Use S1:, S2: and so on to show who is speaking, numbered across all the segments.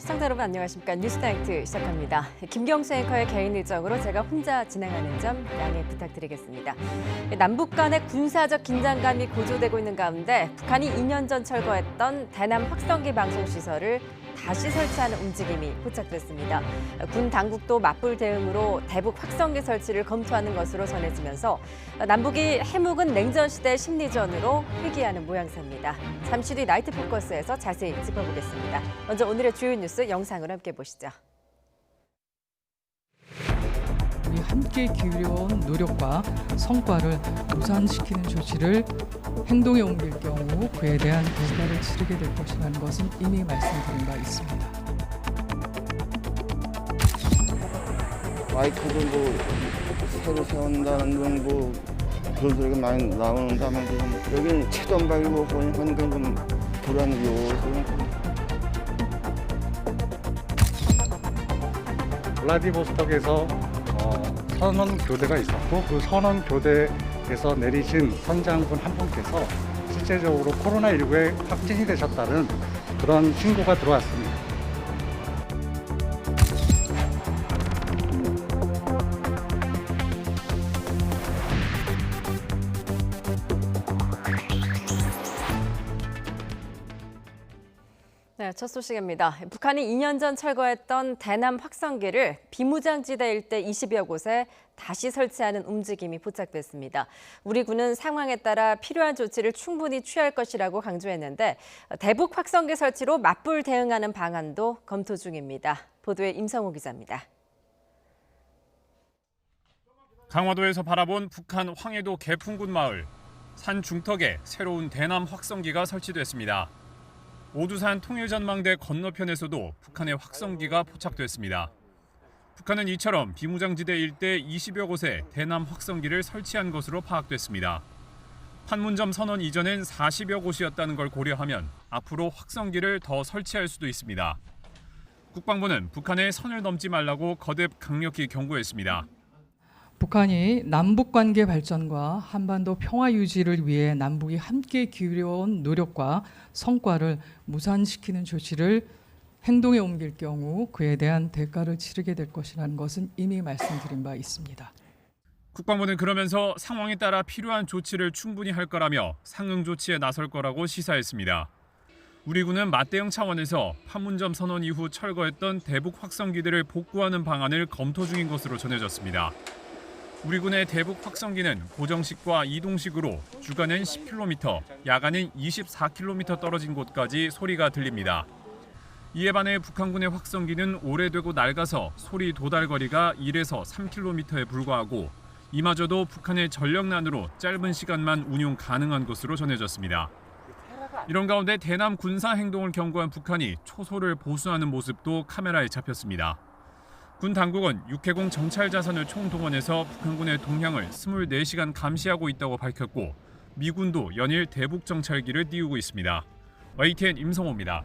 S1: 시청자 여러분 안녕하십니까. 뉴스다이렉트 시작합니다. 김경수 앵커의 개인 일정으로 제가 혼자 진행하는 점 양해 부탁드리겠습니다. 남북 간의 군사적 긴장감이 고조되고 있는 가운데 북한이 2년 전 철거했던 대남 확성기 방송시설을 다시 설치하는 움직임이 포착됐습니다. 군 당국도 맞불 대응으로 대북 확성기 설치를 검토하는 것으로 전해지면서 남북이 해묵은 냉전 시대 심리전으로 회귀하는 모양새입니다. 잠시 뒤 나이트 포커스에서 자세히 짚어보겠습니다. 먼저 오늘의 주요 뉴스 영상으로 함께 보시죠.
S2: 우리 함께 기울여온 노력과 성과를 무산시키는 조치를 행동에 옮길 경우 그에 대한 대가를 치르게 될 것이라는 것은 이미 말씀드린 바 있습니다.
S3: 마이크도 뭐 새로 세운다는 뭐 그런 소리가 많이 나오는다면서 여기는 최전방이고 하니까 좀 불안해요.
S4: 블라디보스톡에서 선원 교대가 있었고 그 선원 교대에서 내리신 선장분 한 분께서 실제적으로 코로나19에 확진이 되셨다는 그런 신고가 들어왔습니다.
S1: 네, 첫 소식입니다. 북한이 2년 전 철거했던 대남 확성기를 비무장지대 일대 20여 곳에 다시 설치하는 움직임이 포착됐습니다. 우리 군은 상황에 따라 필요한 조치를 충분히 취할 것이라고 강조했는데 대북 확성기 설치로 맞불 대응하는 방안도 검토 중입니다. 보도에 임성호 기자입니다.
S5: 강화도에서 바라본 북한 황해도 개풍군 마을. 산 중턱에 새로운 대남 확성기가 설치됐습니다. 오두산 통일전망대 건너편에서도 북한의 확성기가 포착됐습니다. 북한은 이처럼 비무장지대 일대 20여 곳에 대남 확성기를 설치한 것으로 파악됐습니다. 판문점 선언 이전엔 40여 곳이었다는 걸 고려하면 앞으로 확성기를 더 설치할 수도 있습니다. 국방부는 북한의 선을 넘지 말라고 거듭 강력히 경고했습니다.
S2: 북한이 남북관계 발전과 한반도 평화 유지를 위해 남북이 함께 기울여온 노력과 성과를 무산시키는 조치를 행동에 옮길 경우 그에 대한 대가를 치르게 될 것이라는 것은 이미 말씀드린 바 있습니다.
S5: 국방부는 그러면서 상황에 따라 필요한 조치를 충분히 할 거라며 상응 조치에 나설 거라고 시사했습니다. 우리 군은 맞대응 차원에서 판문점 선언 이후 철거했던 대북 확성기들을 복구하는 방안을 검토 중인 것으로 전해졌습니다. 우리 군의 대북 확성기는 고정식과 이동식으로 주간엔 10km, 야간엔 24km 떨어진 곳까지 소리가 들립니다. 이에 반해 북한군의 확성기는 오래되고 낡아서 소리 도달거리가 1에서 3km에 불과하고 이마저도 북한의 전력난으로 짧은 시간만 운용 가능한 것으로 전해졌습니다. 이런 가운데 대남 군사 행동을 경고한 북한이 초소를 보수하는 모습도 카메라에 잡혔습니다. 군 당국은 육해공 정찰 자산을 총동원해서 북한군의 동향을 24시간 감시하고 있다고 밝혔고 미군도 연일 대북 정찰기를 띄우고 있습니다. YTN 임성호입니다.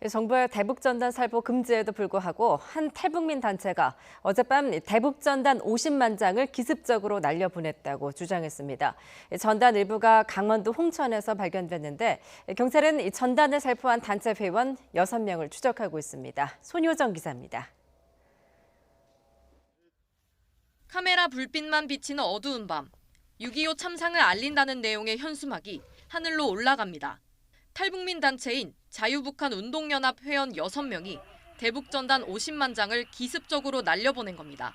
S1: 정부의 대북전단 살포 금지에도 불구하고 한 탈북민 단체가 어젯밤 대북전단 50만 장을 기습적으로 날려보냈다고 주장했습니다. 전단 일부가 강원도 홍천에서 발견됐는데 경찰은 이 전단을 살포한 단체 회원 6명을 추적하고 있습니다. 손효정 기자입니다.
S6: 카메라 불빛만 비치는 어두운 밤, 6.25 참상을 알린다는 내용의 현수막이 하늘로 올라갑니다. 탈북민 단체인 자유북한 운동연합 회원 6명이 대북전단 50만 장을 기습적으로 날려보낸 겁니다.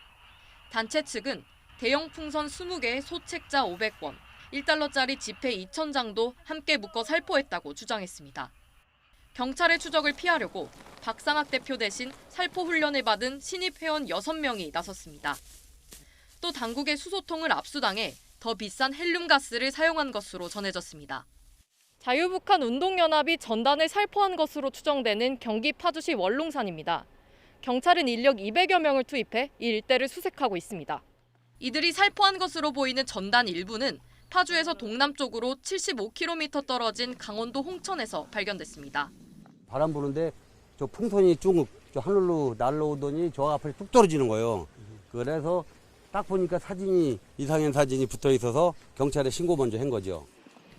S6: 단체 측은 대형 풍선 20개에 소책자 500권, 1달러짜리 지폐 2,000장도 함께 묶어 살포했다고 주장했습니다. 경찰의 추적을 피하려고 박상학 대표 대신 살포 훈련을 받은 신입 회원 6명이 나섰습니다. 또 당국의 수소통을 압수당해 더 비싼 헬륨가스를 사용한 것으로 전해졌습니다. 자유북한 운동연합이 전단을 살포한 것으로 추정되는 경기 파주시 월롱산입니다. 경찰은 인력 200여 명을 투입해 이 일대를 수색하고 있습니다. 이들이 살포한 것으로 보이는 전단 일부는 파주에서 동남쪽으로 75km 떨어진 강원도 홍천에서 발견됐습니다.
S7: 바람 부는데 저 풍선이 쭉 저 하늘로 날라오더니 저 앞에 뚝 떨어지는 거예요. 그래서 딱 보니까 사진이 이상한 사진이 붙어 있어서 경찰에 신고 먼저 한 거죠.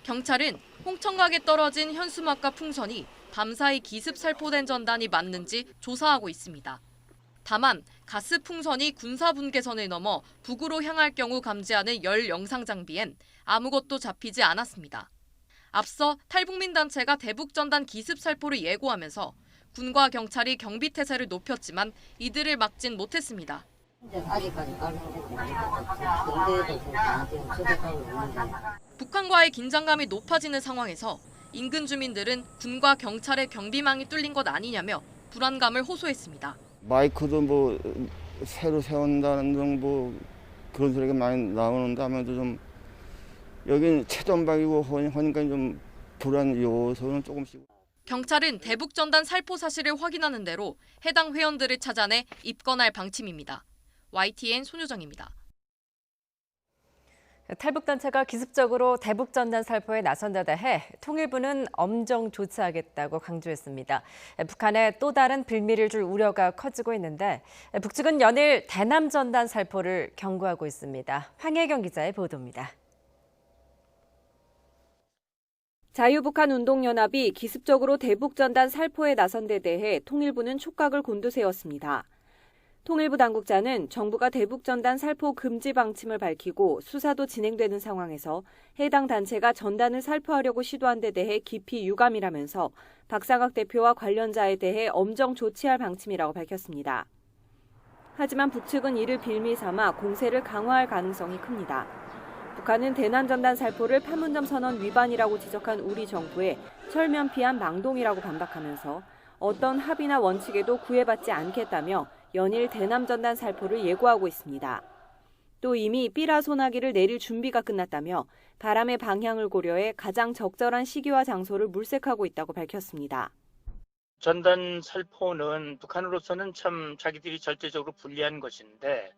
S6: 경찰은 홍천각에 떨어진 현수막과 풍선이 밤사이 기습살포된 전단이 맞는지 조사하고 있습니다. 다만 가스 풍선이 군사 분계선을 넘어 북으로 향할 경우 감지하는 열 영상 장비엔 아무것도 잡히지 않았습니다. 앞서 탈북민 단체가 대북전단 기습살포를 예고하면서 군과 경찰이 경비태세를 높였지만 이들을 막진 못했습니다.
S8: 아직까지 경대도 나한테 초대하고 있는데.
S6: 북한과의 긴장감이 높아지는 상황에서 인근 주민들은 군과 경찰의 경비망이 뚫린 것 아니냐며 불안감을 호소했습니다.
S3: 마이크도 뭐 새로 세운다는 등 뭐 그런 소리가 많이 나오는데 하면도 좀 여기는 최전방이고 하니까 좀 불안 요소는 조금씩.
S6: 경찰은 대북전단 살포 사실을 확인하는 대로 해당 회원들을 찾아내 입건할 방침입니다. YTN 손유정입니다.
S1: 탈북단체가 기습적으로 대북전단 살포에 나선 데 대해 통일부는 엄정 조치하겠다고 강조했습니다. 북한에 또 다른 빌미를 줄 우려가 커지고 있는데 북측은 연일 대남전단 살포를 경고하고 있습니다. 황혜경 기자의 보도입니다.
S9: 자유북한운동연합이 기습적으로 대북전단 살포에 나선 데 대해 통일부는 촉각을 곤두세웠습니다. 통일부 당국자는 정부가 대북전단 살포 금지 방침을 밝히고 수사도 진행되는 상황에서 해당 단체가 전단을 살포하려고 시도한 데 대해 깊이 유감이라면서 박상학 대표와 관련자에 대해 엄정 조치할 방침이라고 밝혔습니다. 하지만 북측은 이를 빌미 삼아 공세를 강화할 가능성이 큽니다. 북한은 대남전단 살포를 판문점 선언 위반이라고 지적한 우리 정부에 철면피한 망동이라고 반박하면서 어떤 합의나 원칙에도 구애받지 않겠다며 연일 대남전단 살포를 예고하고 있습니다. 또 이미 삐라 소나기를 내릴 준비가 끝났다며 바람의 방향을 고려해 가장 적절한 시기와 장소를 물색하고 있다고 밝혔습니다.
S10: 전단 살포는 북한으로서는 참 자기들이 절대적으로 불리한 것인데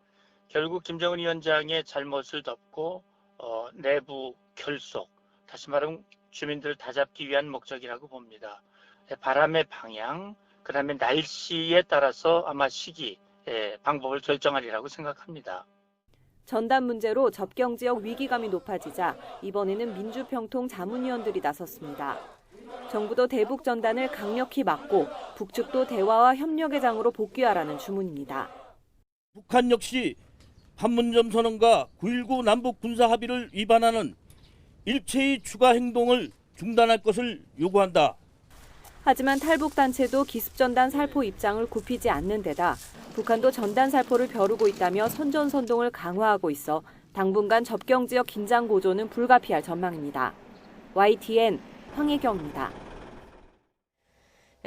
S10: 결국 김정은 위원장의 잘못을 덮고 내부 결속, 다시 말하면 주민들을 다잡기 위한 목적이라고 봅니다. 바람의 방향, 그다음에 날씨에 따라서 아마 시기, 방법을 결정하리라고 생각합니다.
S9: 전단 문제로 접경 지역 위기감이 높아지자 이번에는 민주평통 자문위원들이 나섰습니다. 정부도 대북 전단을 강력히 막고 북측도 대화와 협력의 장으로 복귀하라는 주문입니다.
S11: 북한 역시 판문점 선언과 9.19 남북 군사 합의를 위반하는 일체의 추가 행동을 중단할 것을 요구한다.
S9: 하지만 탈북단체도 기습전단 살포 입장을 굽히지 않는 데다 북한도 전단 살포를 벼르고 있다며 선전선동을 강화하고 있어 당분간 접경지역 긴장 고조는 불가피할 전망입니다. YTN 황혜경입니다.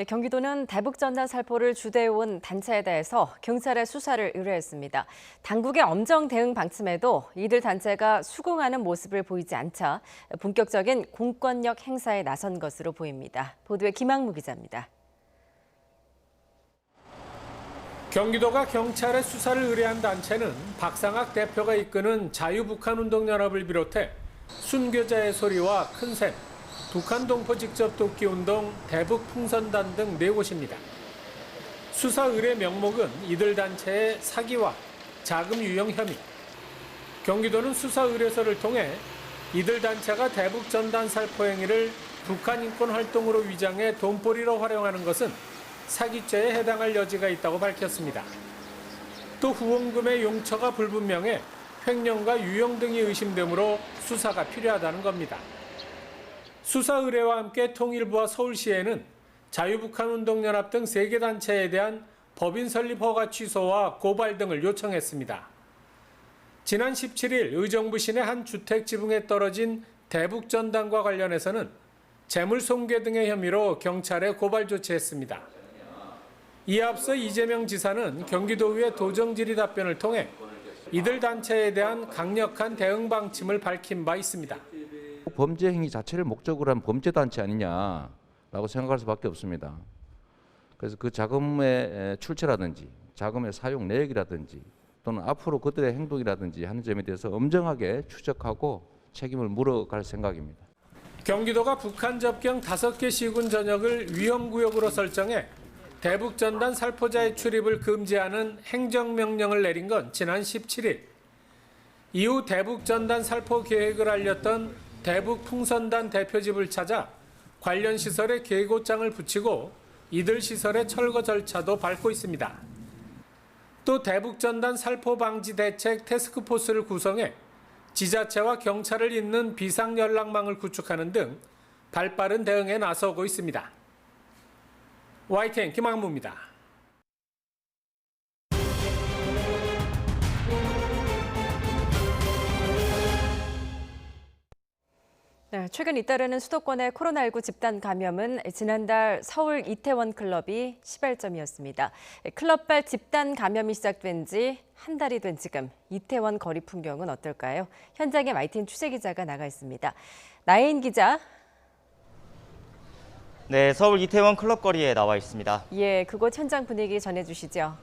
S1: 경기도는 대북전단 살포를 주도해온 단체에 대해서 경찰에 수사를 의뢰했습니다. 당국의 엄정 대응 방침에도 이들 단체가 수긍하는 모습을 보이지 않자 본격적인 공권력 행사에 나선 것으로 보입니다. 보도에 김학무 기자입니다.
S12: 경기도가 경찰에 수사를 의뢰한 단체는 박상학 대표가 이끄는 자유북한운동연합을 비롯해 순교자의 소리와 큰샘, 북한 동포 직접 돕기 운동, 대북 풍선단 등 4곳입니다. 수사 의뢰 명목은 이들 단체의 사기와 자금 유용 혐의. 경기도는 수사 의뢰서를 통해 이들 단체가 대북 전단 살포 행위를 북한 인권 활동으로 위장해 돈벌이로 활용하는 것은 사기죄에 해당할 여지가 있다고 밝혔습니다. 또 후원금의 용처가 불분명해 횡령과 유용 등이 의심되므로 수사가 필요하다는 겁니다. 수사 의뢰와 함께 통일부와 서울시에는 자유북한운동연합 등 3개 단체에 대한 법인 설립 허가 취소와 고발 등을 요청했습니다. 지난 17일 의정부 시내 한 주택 지붕에 떨어진 대북 전단과 관련해서는 재물 손괴 등의 혐의로 경찰에 고발 조치했습니다. 이에 앞서 이재명 지사는 경기도의회 도정질의 답변을 통해 이들 단체에 대한 강력한 대응 방침을 밝힌 바 있습니다.
S13: 범죄 행위 자체를 목적으로 한 범죄 단체 아니냐라고 생각할 수밖에 없습니다. 그래서 그 자금의 출처라든지 자금의 사용 내역이라든지 또는 앞으로 그들의 행동이라든지 하는 점에 대해서 엄정하게 추적하고 책임을 물어갈 생각입니다.
S12: 경기도가 북한 접경 5개 시군 전역을 위험구역으로 설정해 대북 전단 살포자의 출입을 금지하는 행정명령을 내린 건 지난 17일. 이후 대북 전단 살포 계획을 알렸던 대북 풍선단 대표집을 찾아 관련 시설에 계고장을 붙이고 이들 시설의 철거 절차도 밟고 있습니다. 또 대북전단 살포 방지 대책 태스크포스를 구성해 지자체와 경찰을 잇는 비상연락망을 구축하는 등 발빠른 대응에 나서고 있습니다. YTN 김학무입니다.
S1: 네, 최근 잇따르는 수도권의 코로나19 집단 감염은 지난달 서울 이태원 클럽이 시발점이었습니다. 클럽발 집단 감염이 시작된 지 한 달이 된 지금 이태원 거리 풍경은 어떨까요? 현장에 YTN 취재기자가 나가 있습니다. 나혜인 기자.
S14: 네, 서울 이태원 클럽 거리에 나와 있습니다.
S1: 예, 그곳 현장 분위기 전해주시죠.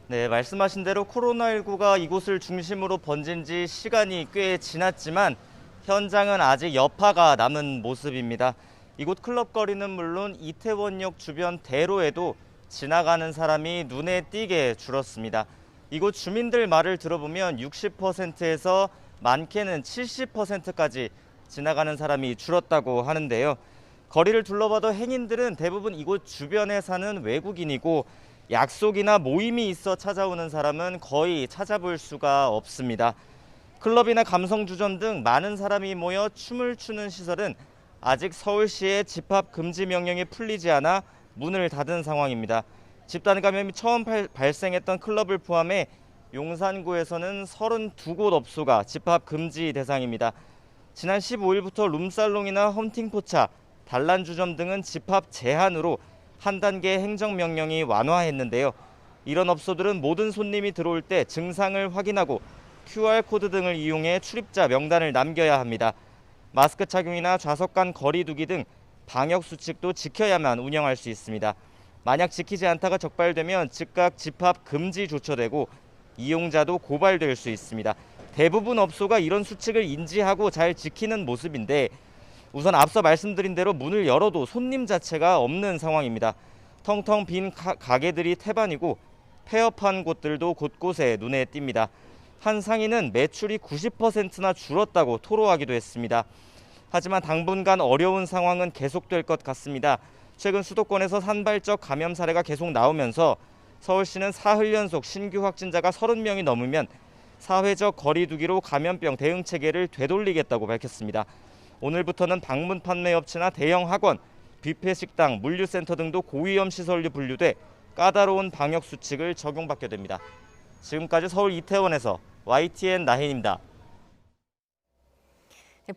S14: 네, 말씀하신 대로 코로나19가 이곳을 중심으로 번진 지 시간이 꽤 지났지만 현장은 아직 여파가 남은 모습입니다. 이곳 클럽 거리는 물론 이태원역 주변 대로에도 지나가는 사람이 눈에 띄게 줄었습니다. 이곳 주민들 말을 들어보면 60%에서 많게는 70%까지 지나가는 사람이 줄었다고 하는데요. 거리를 둘러봐도 행인들은 대부분 이곳 주변에 사는 외국인이고 약속이나 모임이 있어 찾아오는 사람은 거의 찾아볼 수가 없습니다. 클럽이나 감성주점 등 많은 사람이 모여 춤을 추는 시설은 아직 서울시의 집합 금지 명령이 풀리지 않아 문을 닫은 상황입니다. 집단 감염이 처음 발생했던 클럽을 포함해 용산구에서는 32곳 업소가 집합 금지 대상입니다. 지난 15일부터 룸살롱이나 헌팅포차, 단란주점 등은 집합 제한으로 한 단계 행정명령이 완화했는데요. 이런 업소들은 모든 손님이 들어올 때 증상을 확인하고 QR코드 등을 이용해 출입자 명단을 남겨야 합니다. 마스크 착용이나 좌석 간 거리 두기 등 방역 수칙도 지켜야만 운영할 수 있습니다. 만약 지키지 않다가 적발되면 즉각 집합 금지 조처되고 이용자도 고발될 수 있습니다. 대부분 업소가 이런 수칙을 인지하고 잘 지키는 모습인데 우선 앞서 말씀드린 대로 문을 열어도 손님 자체가 없는 상황입니다. 텅텅 빈 가게들이 태반이고 폐업한 곳들도 곳곳에 눈에 띕니다. 한 상인은 매출이 90%나 줄었다고 토로하기도 했습니다. 하지만 당분간 어려운 상황은 계속될 것 같습니다. 최근 수도권에서 산발적 감염 사례가 계속 나오면서 서울시는 사흘 연속 신규 확진자가 30명이 넘으면 사회적 거리 두기로 감염병 대응 체계를 되돌리겠다고 밝혔습니다. 오늘부터는 방문 판매 업체나 대형 학원, 뷔페 식당, 물류센터 등도 고위험 시설로 분류돼 까다로운 방역 수칙을 적용받게 됩니다. 지금까지 서울 이태원에서 YTN 나혜인입니다.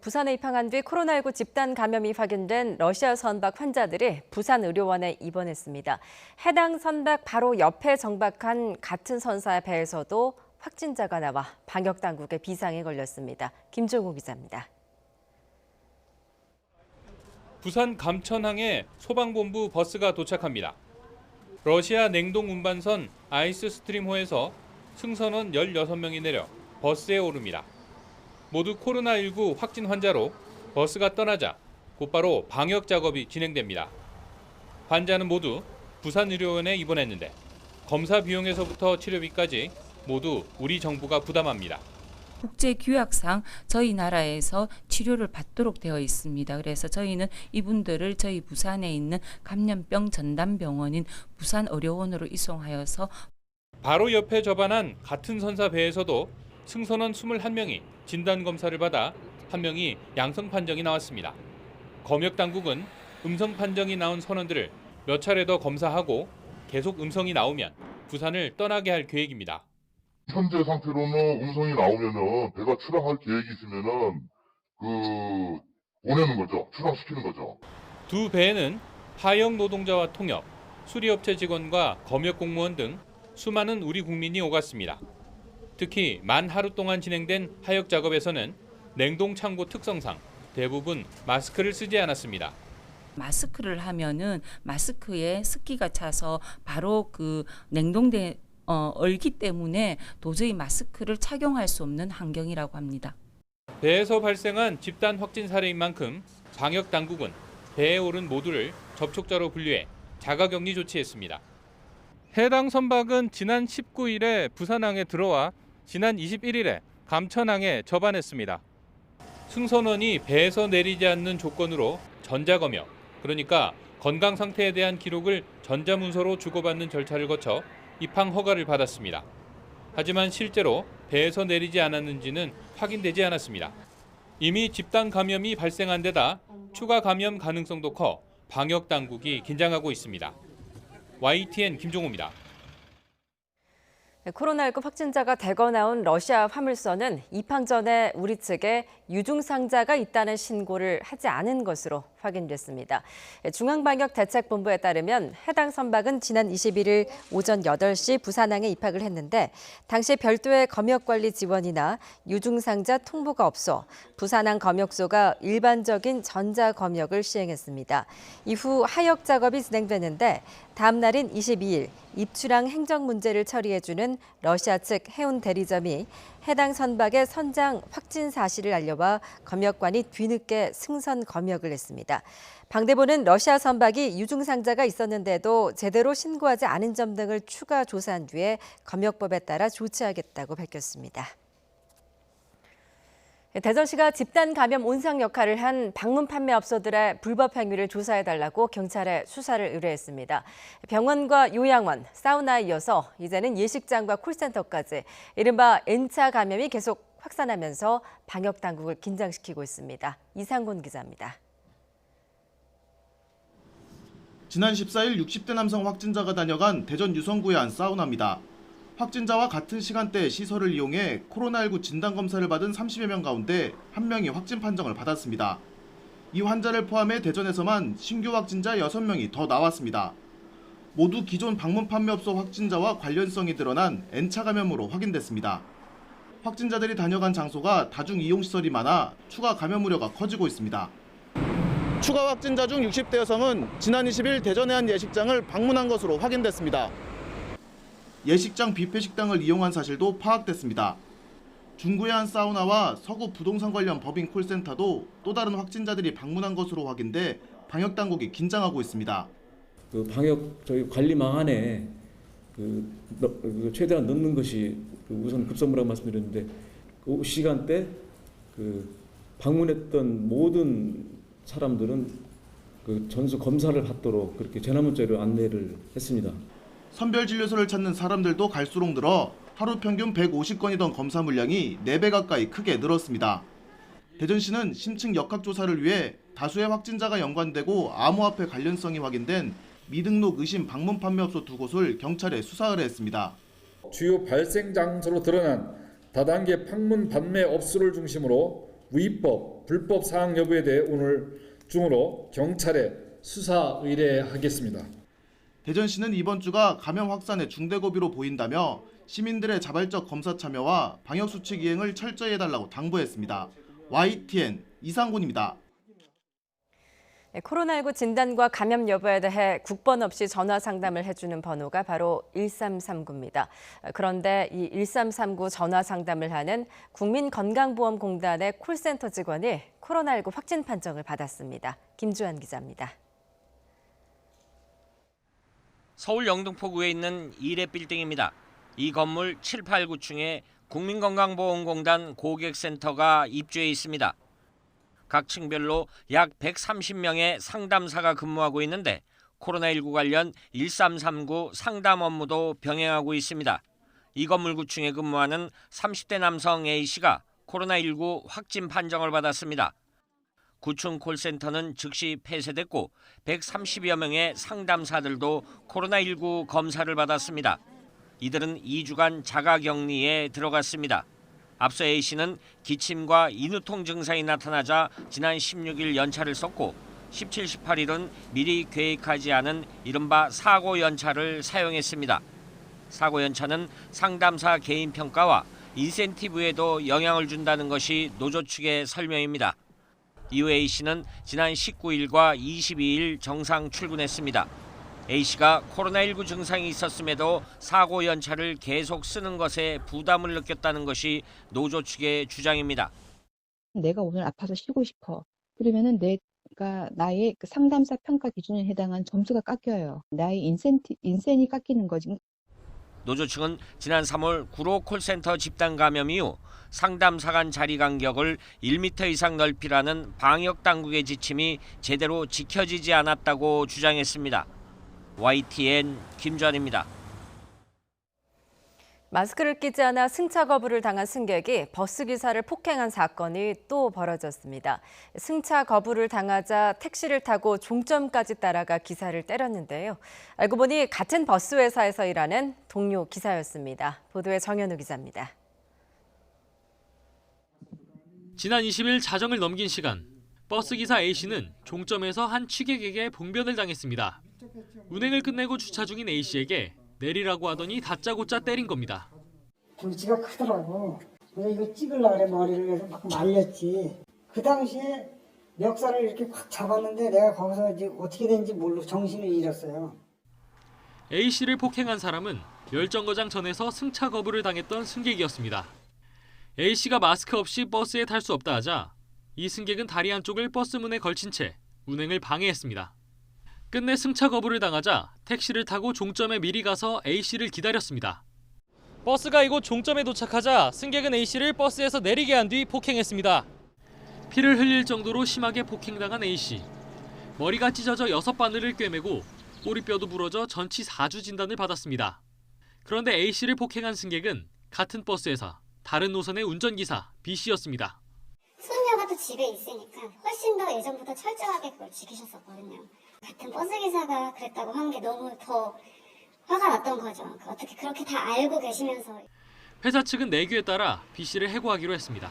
S1: 부산에 입항한 뒤 코로나19 집단 감염이 확인된 러시아 선박 환자들이 부산 의료원에 입원했습니다. 해당 선박 바로 옆에 정박한 같은 선사의 배에서도 확진자가 나와 방역당국의 비상에 걸렸습니다. 김종우 기자입니다.
S15: 부산 감천항에 소방본부 버스가 도착합니다. 러시아 냉동 운반선 아이스스트림호에서 승선원 16명이 내려 버스에 오릅니다. 모두 코로나19 확진 환자로 버스가 떠나자 곧바로 방역 작업이 진행됩니다. 환자는 모두 부산의료원에 입원했는데 검사 비용에서부터 치료비까지 모두 우리 정부가 부담합니다.
S16: 국제 규약상 저희 나라에서 치료를 받도록 되어 있습니다. 그래서 저희는 이분들을 저희 부산에 있는 감염병 전담병원인 부산의료원으로 이송하여서
S15: 바로 옆에 접안한 같은 선사 배에서도 승선원 21명이 진단검사를 받아 한 명이 양성 판정이 나왔습니다. 검역 당국은 음성 판정이 나온 선원들을 몇 차례 더 검사하고 계속 음성이 나오면 부산을 떠나게 할 계획입니다.
S17: 현재 상태로는 음성이 나오면은 배가 출항할 계획이 있으면은 보내는 거죠. 출항시키는 거죠.
S15: 두 배에는 하역 노동자와 통역, 수리업체 직원과 검역 공무원 등 수많은 우리 국민이 오갔습니다. 특히 만 하루 동안 진행된 하역 작업에서는 냉동 창고 특성상 대부분 마스크를 쓰지 않았습니다.
S16: 마스크를 하면은 마스크에 습기가 차서 바로 그 냉동된 얼기 때문에 도저히 마스크를 착용할 수 없는 환경이라고 합니다.
S15: 배에서 발생한 집단 확진 사례인 만큼 방역 당국은 배에 오른 모두를 접촉자로 분류해 자가격리 조치했습니다. 해당 선박은 지난 19일에 부산항에 들어와 지난 21일에 감천항에 접안했습니다. 승선원이 배에서 내리지 않는 조건으로 전자검역, 그러니까 건강 상태에 대한 기록을 전자문서로 주고받는 절차를 거쳐 입항 허가를 받았습니다. 하지만 실제로 배에서 내리지 않았는지는 확인되지 않았습니다. 이미 집단 감염이 발생한 데다 추가 감염 가능성도 커 방역 당국이 긴장하고 있습니다. YTN 김종호입니다.
S1: 코로나19 확진자가 대거 나온 러시아 화물선은 입항 전에 우리 측에 유증상자가 있다는 신고를 하지 않은 것으로 확인됐습니다. 중앙방역대책본부에 따르면 해당 선박은 지난 21일 오전 8시 부산항에 입항을 했는데 당시 별도의 검역관리 지원이나 유증상자 통보가 없어 부산항 검역소가 일반적인 전자검역을 시행했습니다. 이후 하역 작업이 진행되는데 다음 날인 22일 입출항 행정 문제를 처리해주는 러시아 측 해운 대리점이 해당 선박의 선장 확진 사실을 알려와 검역관이 뒤늦게 승선 검역을 했습니다. 방대본은 러시아 선박이 유증상자가 있었는데도 제대로 신고하지 않은 점 등을 추가 조사한 뒤에 검역법에 따라 조치하겠다고 밝혔습니다. 대전시가 집단 감염 온상 역할을 한 방문 판매업소들의 불법 행위를 조사해달라고 경찰에 수사를 의뢰했습니다. 병원과 요양원, 사우나에 이어서 이제는 예식장과 콜센터까지 이른바 N차 감염이 계속 확산하면서 방역 당국을 긴장시키고 있습니다. 이상곤 기자입니다.
S18: 지난 14일 60대 남성 확진자가 다녀간 대전 유성구의 한 사우나입니다. 확진자와 같은 시간대에 시설을 이용해 코로나19 진단검사를 받은 30여 명 가운데 1명이 확진 판정을 받았습니다. 이 환자를 포함해 대전에서만 신규 확진자 6명이 더 나왔습니다. 모두 기존 방문 판매업소 확진자와 관련성이 드러난 N차 감염으로 확인됐습니다. 확진자들이 다녀간 장소가 다중 이용시설이 많아 추가 감염 우려가 커지고 있습니다. 추가 확진자 중 60대 여성은 지난 20일 대전의 한 예식장을 방문한 것으로 확인됐습니다. 예식장 뷔페 식당을 이용한 사실도 파악됐습니다. 중구의 한 사우나와 서구 부동산 관련 법인 콜센터도 또 다른 확진자들이 방문한 것으로 확인돼 방역 당국이 긴장하고 있습니다.
S19: 방역 저희 관리망 안에 최대한 넣는 것이 우선 급선무라고 말씀드렸는데 그 시간대 방문했던 모든 사람들은 전수 검사를 받도록 그렇게 재난문자로 안내를 했습니다.
S18: 선별진료소를 찾는 사람들도 갈수록 늘어 하루 평균 150건이던 검사 물량이 4배 가까이 크게 늘었습니다. 대전시는 심층 역학조사를 위해 다수의 확진자가 연관되고 암호화폐 관련성이 확인된 미등록 의심 방문 판매업소 2곳을 경찰에 수사 의뢰했습니다.
S20: 주요 발생 장소로 드러난 다단계 방문 판매 업소를 중심으로 위법, 불법 사항 여부에 대해 오늘 중으로 경찰에 수사 의뢰하겠습니다.
S18: 대전시는 이번 주가 감염 확산의 중대고비로 보인다며 시민들의 자발적 검사 참여와 방역수칙 이행을 철저히 해달라고 당부했습니다. YTN 이상곤입니다.
S1: 코로나19 진단과 감염 여부에 대해 국번 없이 전화 상담을 해주는 번호가 바로 1339입니다. 그런데 이 1339 전화 상담을 하는 국민건강보험공단의 콜센터 직원이 코로나19 확진 판정을 받았습니다. 김주한 기자입니다.
S21: 서울 영등포구에 있는 1회 빌딩입니다. 이 건물 7, 8, 9층에 국민건강보험공단 고객센터가 입주해 있습니다. 각 층별로 약 130명의 상담사가 근무하고 있는데 코로나19 관련 1339 상담 업무도 병행하고 있습니다. 이 건물 9층에 근무하는 30대 남성 A씨가 코로나19 확진 판정을 받았습니다. 9층 콜센터는 즉시 폐쇄됐고 130여 명의 상담사들도 코로나19 검사를 받았습니다. 이들은 2주간 자가격리에 들어갔습니다. 앞서 A씨는 기침과 인후통 증상이 나타나자 지난 16일 연차를 썼고 17, 18일은 미리 계획하지 않은 이른바 사고 연차를 사용했습니다. 사고 연차는 상담사 개인 평가와 인센티브에도 영향을 준다는 것이 노조 측의 설명입니다. 이후 A씨는 지난 19일과 22일 정상 출근했습니다. A씨가 코로나19 증상이 있었음에도 사고 연차를 계속 쓰는 것에 부담을 느꼈다는 것이 노조 측의 주장입니다.
S22: 내가 오늘 아파서 쉬고 싶어. 그러면은 나의 그 상담사 평가 기준에 해당한 점수가 깎여요. 나의 인센이 깎이는 거지.
S21: 노조 측은 지난 3월 구로 콜센터 집단 감염 이후 상담사 간 자리 간격을 1m 이상 넓히라는 방역 당국의 지침이 제대로 지켜지지 않았다고 주장했습니다. YTN 김주환입니다.
S1: 마스크를 끼지 않아 승차 거부를 당한 승객이 버스기사를 폭행한 사건이 또 벌어졌습니다. 승차 거부를 당하자 택시를 타고 종점까지 따라가 기사를 때렸는데요. 알고 보니 같은 버스 회사에서 일하는 동료 기사였습니다. 보도에 정현우 기자입니다.
S2: 지난 20일 자정을 넘긴 시간, 버스기사 A씨는 종점에서 한 취객에게 봉변을 당했습니다. 운행을 끝내고 주차 중인 A씨에게 내리라고 하더니 다짜고짜 때린 겁니다.
S4: 등치가 크더라고. 그래서 이거 찍으려고 그래 머리를 해서 막 말렸지. 그 당시에 멱살을 이렇게 확 잡았는데 내가 거기서 이제 어떻게 된지 모르고 정신을 잃었어요.
S2: A씨를 폭행한 사람은 열정거장 전에서 승차 거부를 당했던 승객이었습니다. A씨가 마스크 없이 버스에 탈 수 없다 하자 이 승객은 다리 한쪽을 버스 문에 걸친 채 운행을 방해했습니다. 끝내 승차 거부를 당하자 택시를 타고 종점에 미리 가서 A씨를 기다렸습니다. 버스가 이곳 종점에 도착하자 승객은 A씨를 버스에서 내리게 한 뒤 폭행했습니다. 피를 흘릴 정도로 심하게 폭행당한 A씨. 머리가 찢어져 6바늘을 꿰매고 꼬리뼈도 부러져 전치 4주 진단을 받았습니다. 그런데 A씨를 폭행한 승객은 같은 버스에서 다른 노선의 운전기사 B씨였습니다.
S23: 손녀가 또 집에 있으니까 훨씬 더 예전부터 철저하게 그걸 지키셨었거든요. 같은 버스기사가 그랬다고 하는 게 너무 더 화가 났던 거죠. 어떻게 그렇게 다 알고 계시면서.
S2: 회사 측은 내규에 따라 B씨를 해고하기로 했습니다.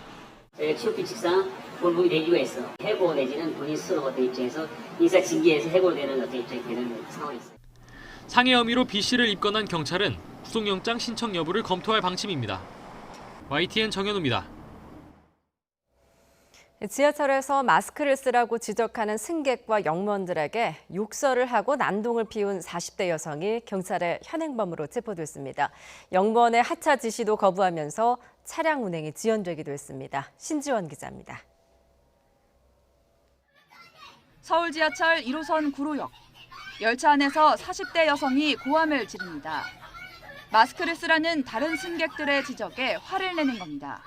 S8: 취업 규칙상 본국이 내규가 있어. 해고 내지는 본인 스스로 어떤 입장에서 인사 징계에서 해고되는 어떤 입장이 되는 상황이 있어요.
S2: 상해 혐의로 B씨를 입건한 경찰은 구속영장 신청 여부를 검토할 방침입니다. YTN 정현우입니다.
S1: 지하철에서 마스크를 쓰라고 지적하는 승객과 역무원들에게 욕설을 하고 난동을 피운 40대 여성이 경찰의 현행범으로 체포됐습니다. 역무원의 하차 지시도 거부하면서 차량 운행이 지연되기도 했습니다. 신지원 기자입니다.
S24: 서울 지하철 1호선 구로역. 열차 안에서 40대 여성이 고함을 지릅니다. 마스크를 쓰라는 다른 승객들의 지적에 화를 내는 겁니다.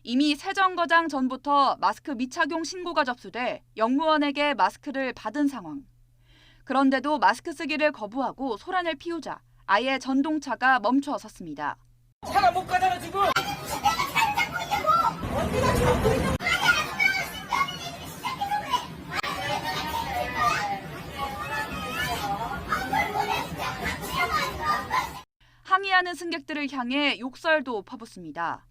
S24: 이미 새 정거장 전부터 마스크 미착용 신고가 접수돼 역무원에게 마스크를 받은 상황. 그런데도 마스크 쓰기를 거부하고 소란을 피우자 아예 전동차가 멈춰 섰습니다.
S25: 차가 못 가잖아 지금.
S24: 항의하는 승객들을 향해 욕설도 퍼붓습니다.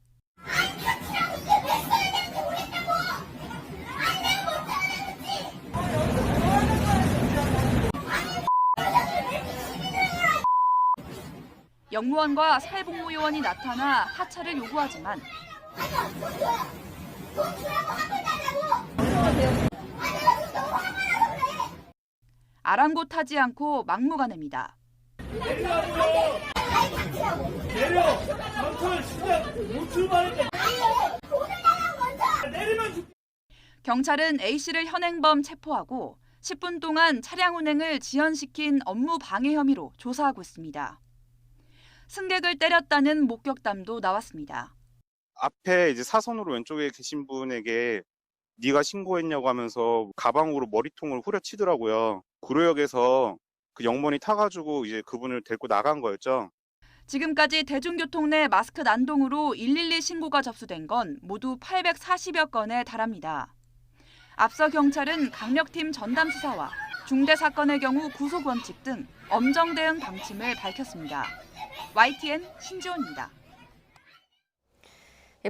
S24: 역무원과 사회복무요원이 나타나 하차를 요구하지만 아랑곳하지 않고 막무가내입니다.
S25: 내려! 전철 시작! 못 출발했다! 내리면
S24: 경찰은 A씨를 현행범 체포하고 10분 동안 차량 운행을 지연시킨 업무 방해 혐의로 조사하고 있습니다. 승객을 때렸다는 목격담도 나왔습니다.
S26: 앞에 이제 사선으로 왼쪽에 계신 분에게 네가 신고했냐고 하면서 가방으로 머리통을 후려치더라고요. 구로역에서 그 역무원이 타가지고 이제 그분을 데리고 나간 거였죠.
S24: 지금까지 대중교통 내 마스크 난동으로 112 신고가 접수된 건 모두 840여 건에 달합니다. 앞서 경찰은 강력팀 전담 수사와 중대 사건의 경우 구속 원칙 등 엄정 대응 방침을 밝혔습니다. YTN 신지원입니다.